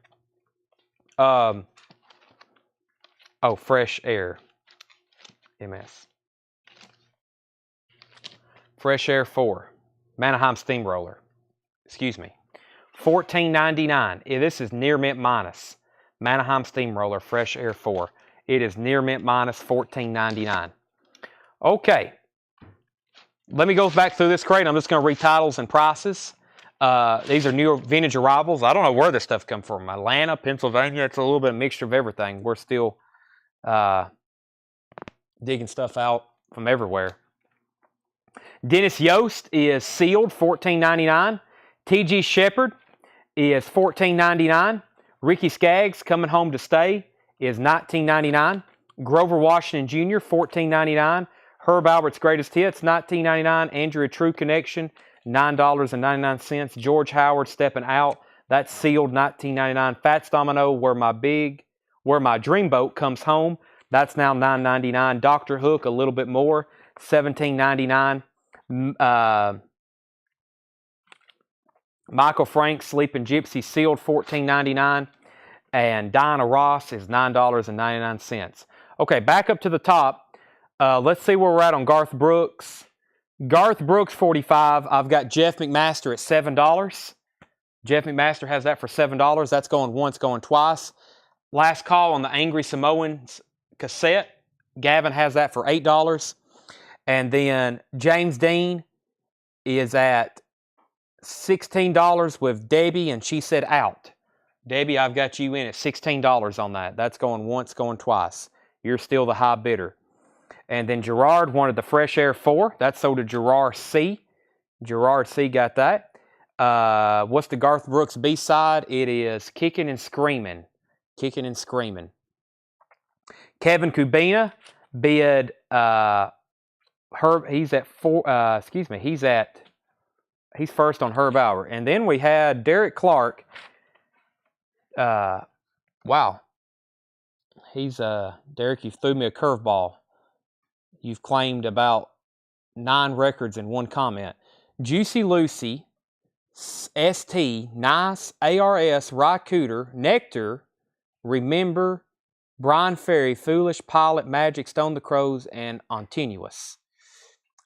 Oh, Fresh Air. MS. Fresh Air 4. Mannheim Steamroller. Excuse me. $14.99. This is near mint minus. Mannheim Steamroller, Fresh Air 4. It is near mint minus $14.99. Okay. Let me go back through this crate. I'm just going to read titles and prices. These are new vintage arrivals. I don't know where this stuff comes from. Atlanta, Pennsylvania. It's a little bit of mixture of everything. We're still digging stuff out from everywhere. Dennis Yost is sealed, $14.99. T.G. Shepherd is $14.99. Ricky Skaggs, Coming Home to Stay, is $19.99. Grover Washington Jr., $14.99. Herb Albert's Greatest Hits, $19.99. Andrea True Connection, $9.99. George Howard, Stepping Out, that's sealed, $19.99. Fats Domino, Where My Dreamboat Comes Home, that's now $9.99. Dr. Hook, a little bit more, $17.99. Michael Frank, Sleeping Gypsy, sealed, $14.99. And Diana Ross is $9.99. Okay, back up to the top. Let's see where we're at on Garth Brooks. Garth Brooks, 45. I've got Jeff McMaster at $7. Jeff McMaster has that for $7. That's going once, going twice. Last call on the Angry Samoans cassette. Gavin has that for $8. And then James Dean is at $16 with Debbie, and she said out. Debbie, I've got you in at $16 on that. That's going once, going twice. You're still the high bidder. And then Gerard wanted the Fresh Air 4. That's sold to Gerard C. Gerard C got that. What's the Garth Brooks B-side? It is Kicking and Screaming. Kicking and Screaming. Kevin Kubina bid Herb. He's at he's first on Herb Albert. And then we had Derek Clark. Wow. He's Derek, you threw me a curveball. You've claimed about 9 records in one comment. Juicy Lucy, ST, Nice, ARS, Rycooter, Nectar, Remember, Brian Ferry, Foolish, Pilot, Magic, Stone the Crows, and Ontinuous.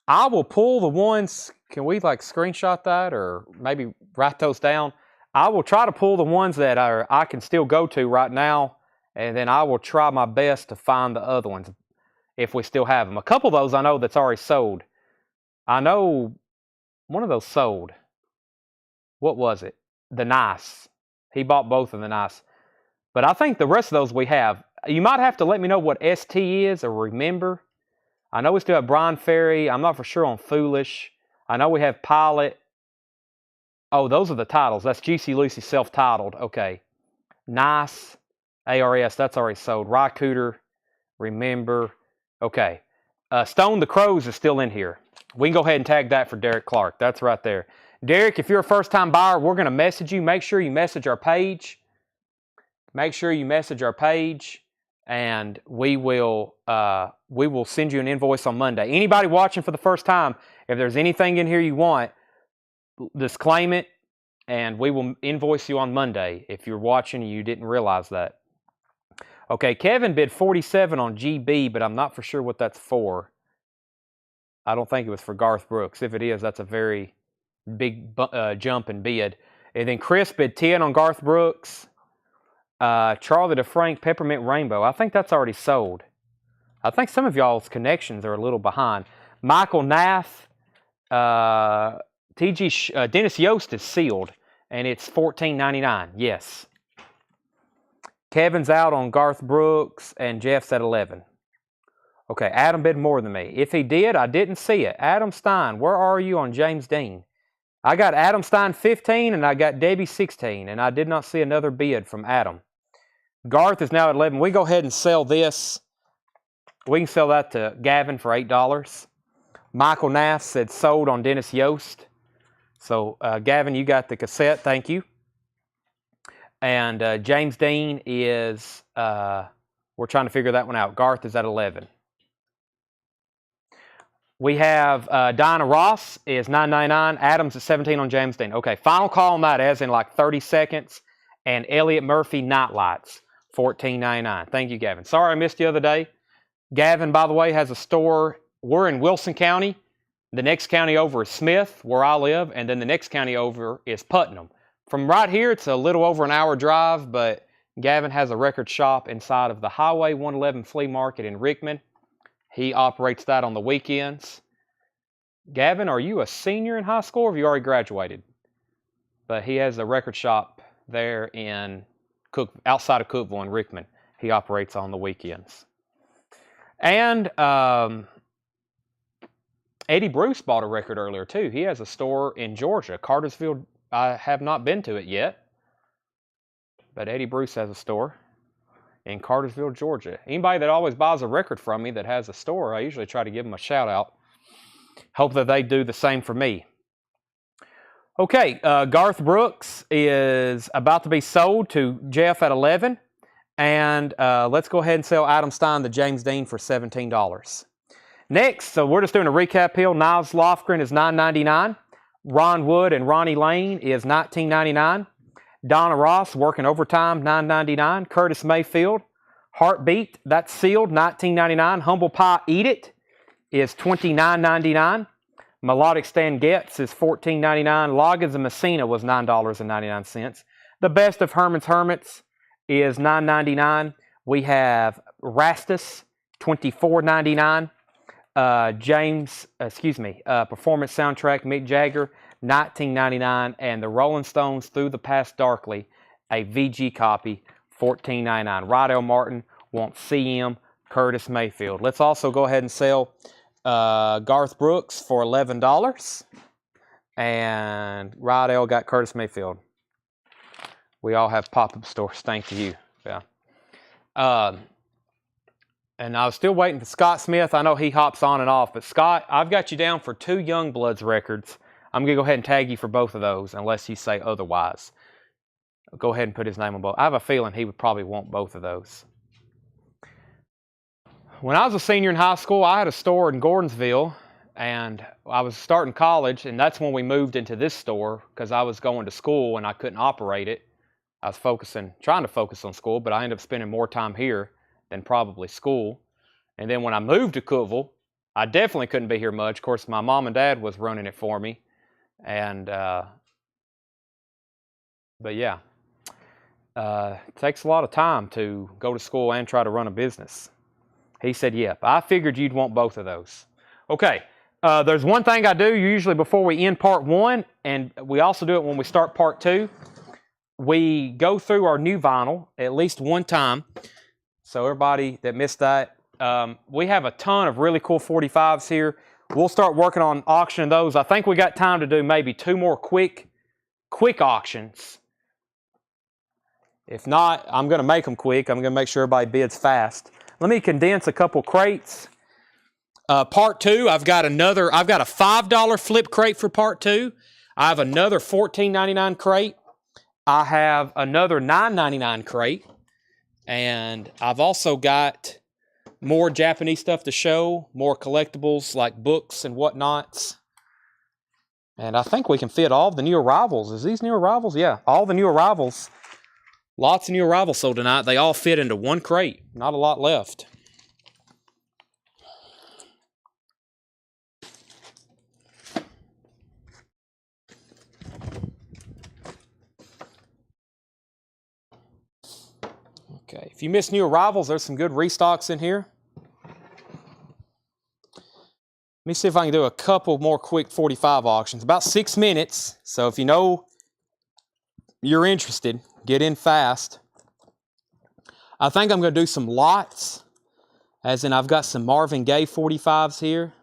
I will pull the ones, can we like screenshot that or maybe write those down? I will try to pull the ones that I can still go to right now, and then I will try my best to find the other ones if we still have them. A couple of those I know that's already sold. I know one of those sold. What was it? The Nice. He bought both of the Nice. But I think the rest of those we have. You might have to let me know what ST is or Remember. I know we still have Brian Ferry. I'm not for sure on Foolish. I know we have Pilot. Oh, those are the titles. That's GC Lucy self-titled. Okay. Nice. ARS, that's already sold. Rycooter. Remember. Okay. Stone the Crows is still in here. We can go ahead and tag that for Derek Clark. That's right there. Derek, if you're a first-time buyer, we're going to message you. Make sure you message our page. Make sure you message our page, and we will send you an invoice on Monday. Anybody watching for the first time, if there's anything in here you want, just claim it, and we will invoice you on Monday if you're watching and you didn't realize that. Okay, Kevin bid 47 on GB, but I'm not for sure what that's for. I don't think it was for Garth Brooks. If it is, that's a very big jump in bid. And then Chris bid 10 on Garth Brooks. Charlie DeFrank, Peppermint Rainbow. I think that's already sold. I think some of y'all's connections are a little behind. Michael Nath, Dennis Yost is sealed, and it's $14.99. Yes. Kevin's out on Garth Brooks, and Jeff's at 11. Okay, Adam bid more than me. If he did, I didn't see it. Adam Stein, where are you on James Dean? I got Adam Stein 15, and I got Debbie 16, and I did not see another bid from Adam. Garth is now at 11. We go ahead and sell this. We can sell that to Gavin for $8. Michael Nath said sold on Dennis Yost. So, Gavin, you got the cassette. Thank you. And James Dean is, we're trying to figure that one out. Garth is at 11. We have Dinah Ross is $9.99. Adams is 17 on James Dean. Okay, final call on that as in like 30 seconds. And Elliot Murphy Nightlights, $14.99. Thank you, Gavin. Sorry I missed the other day. Gavin, by the way, has a store. We're in Wilson County. The next county over is Smith, where I live. And then the next county over is Putnam. From right here, it's a little over an hour drive, but Gavin has a record shop inside of the Highway 111 Flea Market in Rickman. He operates that on the weekends. Gavin, are you a senior in high school or have you already graduated? But he has a record shop there in outside of Cookeville in Rickman. He operates on the weekends. And Eddie Bruce bought a record earlier too. He has a store in Georgia, Cartersville. I have not been to it yet, but Eddie Bruce has a store in Cartersville, Georgia. Anybody that always buys a record from me that has a store, I usually try to give them a shout out. Hope that they do the same for me. Okay, Garth Brooks is about to be sold to Jeff at 11. And let's go ahead and sell Adam Stein to James Dean for $17. Next, so we're just doing a recap here. Niles Lofgren is $9.99. Ron Wood and Ronnie Lane is $19.99. Donna Ross, working overtime, $9.99. Curtis Mayfield, Heartbeat, that's sealed, $19.99. Humble Pie Eat It is $29.99. Melodic Stan Getz is $14.99. Loggins and Messina was $9.99. The Best of Herman's Hermits is $9.99. We have Rastus, $24.99. Performance Soundtrack, Mick Jagger, $19.99, and the Rolling Stones Through the Past Darkly, a VG copy, $14.99. Rydell Martin, Won't See Him, Curtis Mayfield. Let's also go ahead and sell Garth Brooks for $11, and Rydell got Curtis Mayfield. We all have pop-up stores, thanks to you. Yeah. And I was still waiting for Scott Smith. I know he hops on and off, but Scott, I've got you down for 2 Youngbloods records. I'm going to go ahead and tag you for both of those, unless you say otherwise. Go ahead and put his name on both. I have a feeling he would probably want both of those. When I was a senior in high school, I had a store in Gordonsville, and I was starting college, and that's when we moved into this store because I was going to school and I couldn't operate it. I was trying to focus on school, but I ended up spending more time here than probably school. And then when I moved to Cookeville, I definitely couldn't be here much. Of course, my mom and dad was running it for me. And, but yeah, it takes a lot of time to go to school and try to run a business. He said, yep. I figured you'd want both of those. Okay, there's one thing I do usually before we end part 1, and we also do it when we start part 2. We go through our new vinyl at least one time. So everybody that missed that, we have a ton of really cool 45s here. We'll start working on auctioning those. I think we got time to do maybe 2 more quick auctions. If not, I'm going to make them quick. I'm going to make sure everybody bids fast. Let me condense a couple crates. Part 2, I've got a $5 flip crate for part 2. I have another $14.99 crate. I have another $9.99 crate. And I've also got more Japanese stuff to show, more collectibles like books and whatnots. And I think we can fit all the new arrivals. Is these new arrivals? Yeah, all the new arrivals. Lots of new arrivals sold tonight. They all fit into one crate. Not a lot left. Okay, if you missed new arrivals, there's some good restocks in here. Let me see if I can do a couple more quick 45 auctions. About 6 minutes, so if you know you're interested, get in fast. I think I'm going to do some lots, as in I've got some Marvin Gaye 45s here.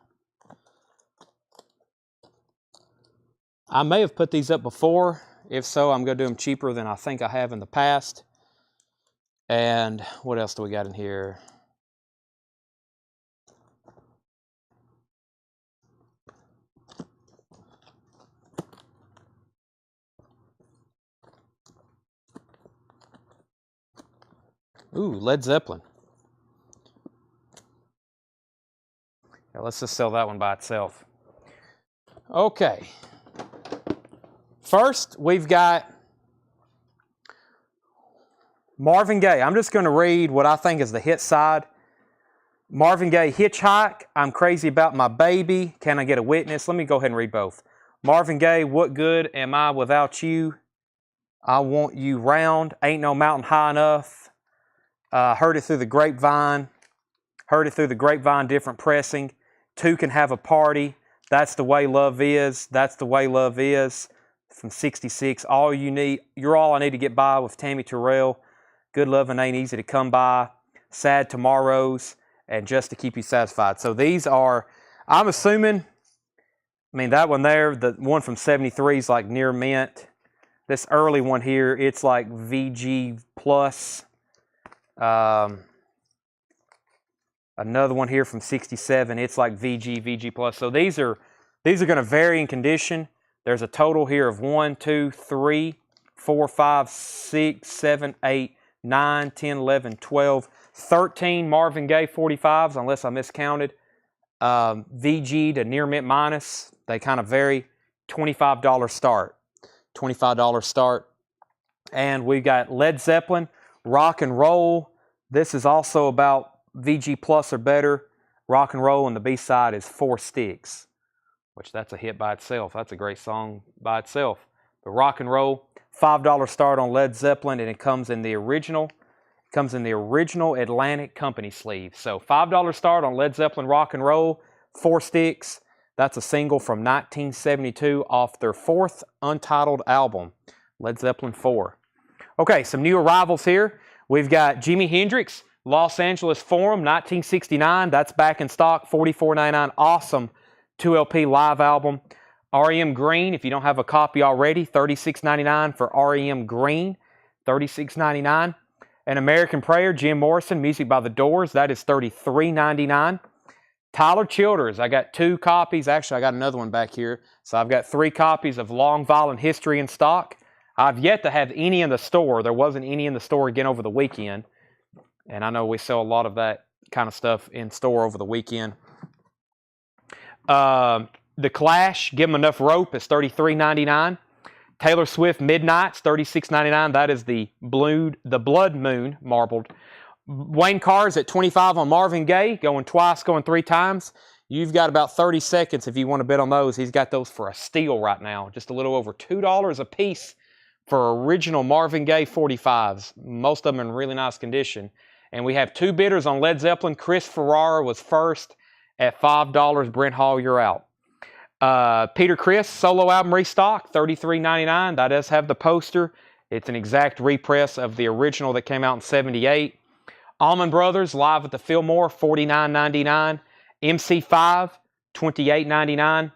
I may have put these up before. If so, I'm going to do them cheaper than I think I have in the past. And what else do we got in here? Ooh, Led Zeppelin. Yeah, let's just sell that one by itself. Okay. First, we've got Marvin Gaye. I'm just going to read what I think is the hit side. Marvin Gaye, Hitchhike, I'm Crazy About My Baby, Can I Get a Witness? Let me go ahead and read both. Marvin Gaye, What Good Am I Without You? I Want You Round, Ain't No Mountain High Enough. Heard It Through the Grapevine. Heard It Through the Grapevine, different pressing. Two Can Have a Party. That's the Way Love Is. That's the Way Love Is. From 66. All You Need. You're All I Need to Get By with Tammy Terrell. Good Lovin' Ain't Easy to Come By. Sad Tomorrows. And Just to Keep You Satisfied. So these are, I'm assuming, I mean, that one there, the one from 73 is like near mint. This early one here, it's like VG plus. Another one here from 67, it's like VG plus. So these are going to vary in condition. There's a total here of 1, 2, 3, 4, 5, 6, 7, 8, 9, 10, 11, 12, 13 Marvin Gaye 45s, unless I miscounted. VG to near mint minus, they kind of vary. $25 start. $25 start. And we've got Led Zeppelin, Rock and Roll. This is also about VG plus or better. Rock and Roll, and the B-side is 4 Sticks, which that's a hit by itself. That's a great song by itself. But Rock and Roll, $5 start on Led Zeppelin, and it comes in the original. It comes in the original Atlantic Company sleeve. So $5 start on Led Zeppelin Rock and Roll, 4 Sticks. That's a single from 1972 off their 4th untitled album, Led Zeppelin 4. Okay, some new arrivals here. We've got Jimi Hendrix, Los Angeles Forum, 1969. That's back in stock, $44.99. Awesome 2LP live album. REM Green, if you don't have a copy already, $36.99 for REM Green, $36.99. An American Prayer, Jim Morrison, Music by the Doors, that is $33.99. Tyler Childers, I got 2 copies. Actually, I got another one back here. So I've got 3 copies of Long Violent History in stock. I've yet to have any in the store. There wasn't any in the store again over the weekend. And I know we sell a lot of that kind of stuff in store over the weekend. The Clash, Give 'Em Enough Rope, is $33.99. Taylor Swift Midnight's $36.99. That is the Blood Moon marbled. Wayne Carr's at $25 on Marvin Gaye, going twice, going 3 times. You've got about 30 seconds if you want to bet on those. He's got those for a steal right now, just a little over $2 a piece for original Marvin Gaye 45s. Most of them in really nice condition. And we have 2 bidders on Led Zeppelin. Chris Ferrara was first at $5. Brent Hall, you're out. Peter Criss solo album restock, $33.99. That does have the poster. It's an exact repress of the original that came out in '78. Allman Brothers live at the Fillmore, $49.99. MC5, $28.99.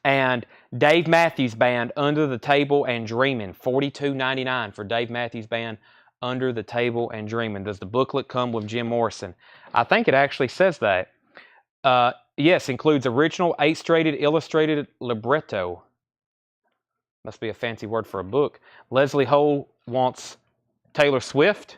And Dave Matthews Band, Under the Table and Dreamin', $42.99 for Dave Matthews Band, Under the Table and Dreamin'. Does the booklet come with Jim Morrison? I think it actually says that. Yes, includes original 8-straighted illustrated libretto. Must be a fancy word for a book. Leslie Hole wants Taylor Swift.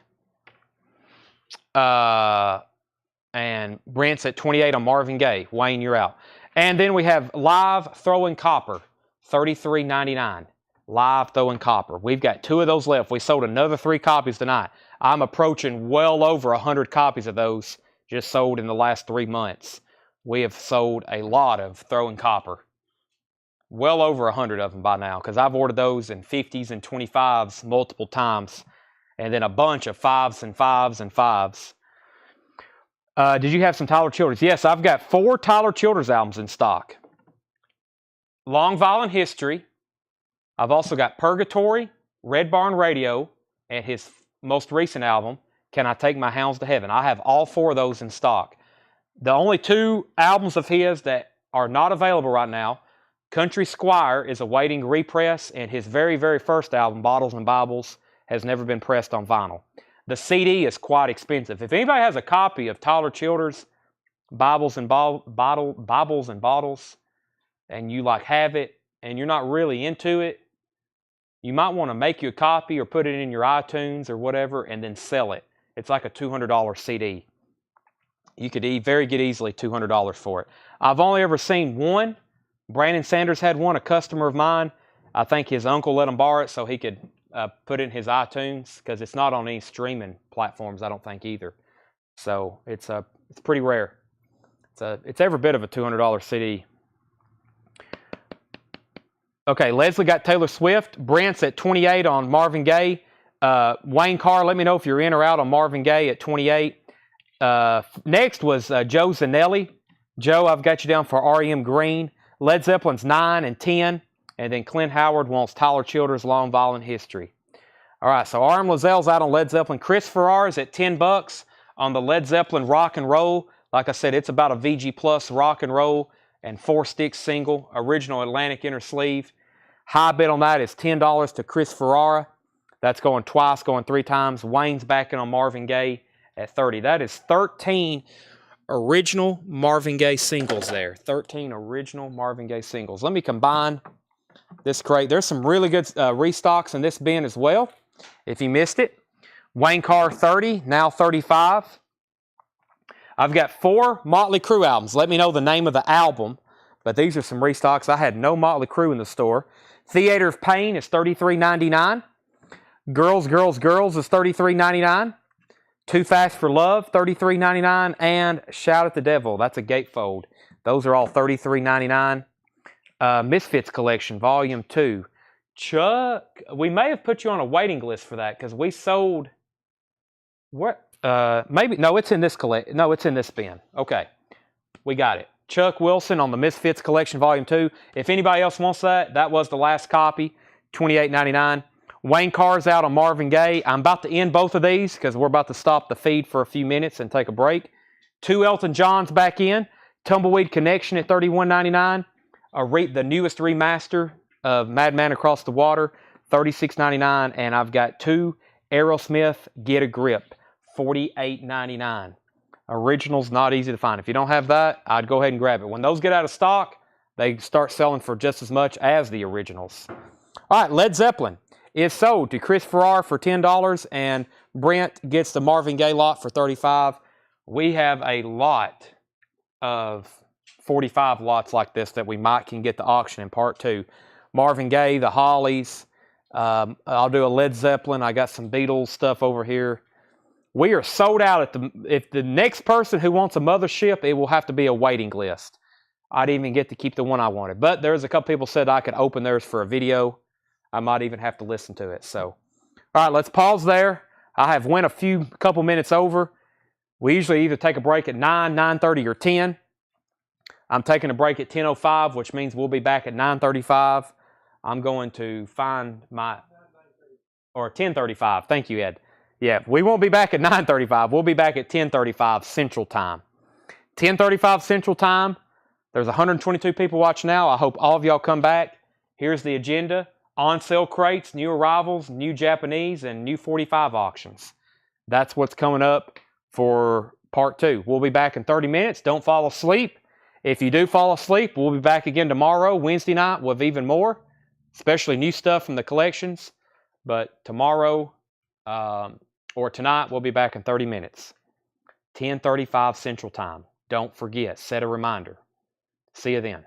And Brent's at 28 on Marvin Gaye. Wayne, you're out. And then we have Live Throwing Copper, $33.99. Live Throwing Copper. We've got 2 of those left. We sold another 3 copies tonight. I'm approaching well over 100 copies of those just sold in the last 3 months. We have sold a lot of Throwing Copper. Well over 100 of them by now, because I've ordered those in 50s and 25s multiple times. And then a bunch of 5s and 5s and 5s. Did you have some Tyler Childers? Yes, I've got 4 Tyler Childers albums in stock. Long Violent History. I've also got Purgatory, Red Barn Radio, and his most recent album, Can I Take My Hounds to Heaven. I have all 4 of those in stock. The only 2 albums of his that are not available right now, Country Squire is awaiting repress, and his very, very first album, Bottles and Bibles, has never been pressed on vinyl. The CD is quite expensive. If anybody has a copy of Tyler Childers' Bibles and Bottles, and you have it, and you're not really into it, you might want to make you a copy or put it in your iTunes or whatever, and then sell it. It's like a $200 CD. You could get easily $200 for it. I've only ever seen one. Brandon Sanders had one, a customer of mine. I think his uncle let him borrow it so he could put it in his iTunes, because it's not on any streaming platforms, I don't think, either. So it's pretty rare. It's every bit of a $200 CD. Okay, Leslie got Taylor Swift. Brent's at 28 on Marvin Gaye. Wayne Carr, let me know if you're in or out on Marvin Gaye at 28. Next was Joe Zanelli. Joe, I've got you down for R.E.M. Green. Led Zeppelin's 9 and 10. And then Clint Howard wants Tyler Childers' Long Violent History. All right, so R.M. Lazelle's out on Led Zeppelin. Chris Ferrara's at $10 on the Led Zeppelin Rock and Roll. Like I said, it's about a VG Plus rock and roll and 4-stick single, original Atlantic inner sleeve. High bid on that is $10 to Chris Ferrara. That's going twice, going 3 times. Wayne's backing on Marvin Gaye at 30. That is 13 original Marvin Gaye singles there. 13 original Marvin Gaye singles. Let me combine this crate. There's some really good restocks in this bin as well, if you missed it. Wayne Carr 30, now 35. I've got 4 Motley Crue albums. Let me know the name of the album, but these are some restocks. I had no Motley Crue in the store. Theater of Pain is $33.99. Girls, Girls, Girls is $33.99. Too Fast for Love, $33.99. And Shout at the Devil, that's a gatefold. Those are all $33.99. Misfits Collection, Volume 2. Chuck, we may have put you on a waiting list for that, because we sold... What? Maybe, no, it's in this no, it's in this bin. Okay, we got it. Chuck Wilson on the Misfits Collection, Volume 2. If anybody else wants that, that was the last copy, $28.99. Wayne Carr's out on Marvin Gaye. I'm about to end both of these because we're about to stop the feed for a few minutes and take a break. 2 Elton Johns back in. Tumbleweed Connection at $31.99. The newest remaster of Madman Across the Water, $36.99. And I've got 2 Aerosmith Get a Grip, $48.99. Originals, not easy to find. If you don't have that, I'd go ahead and grab it. When those get out of stock, they start selling for just as much as the originals. All right, Led Zeppelin is sold to Chris Ferrara for $10, and Brent gets the Marvin Gaye lot for $35. We have a lot of 45 lots like this that we might can get to auction in part 2. Marvin Gaye, the Hollies. I'll do a Led Zeppelin. I got some Beatles stuff over here. We are sold out. If the next person who wants a mothership, it will have to be a waiting list. I didn't even get to keep the one I wanted. But there's a couple people said I could open theirs for a video. I might even have to listen to it. So, all right, let's pause there. I have went a couple minutes over. We usually either take a break at 9, 9:30, or 10. I'm taking a break at 10:05, which means we'll be back at 9:35. I'm going to find or 10:35. Thank you, Ed. Yeah, we won't be back at 9:35. We'll be back at 10:35 Central Time. 10:35 Central Time. There's 122 people watching now. I hope all of y'all come back. Here's the agenda. On sale crates, new arrivals, new Japanese, and new 45 auctions. That's what's coming up for part 2. We'll be back in 30 minutes. Don't fall asleep. If you do fall asleep, we'll be back again tomorrow, Wednesday night, with even more, especially new stuff from the collections. But tomorrow or tonight, we'll be back in 30 minutes. 10:35 Central Time. Don't forget, set a reminder. See you then.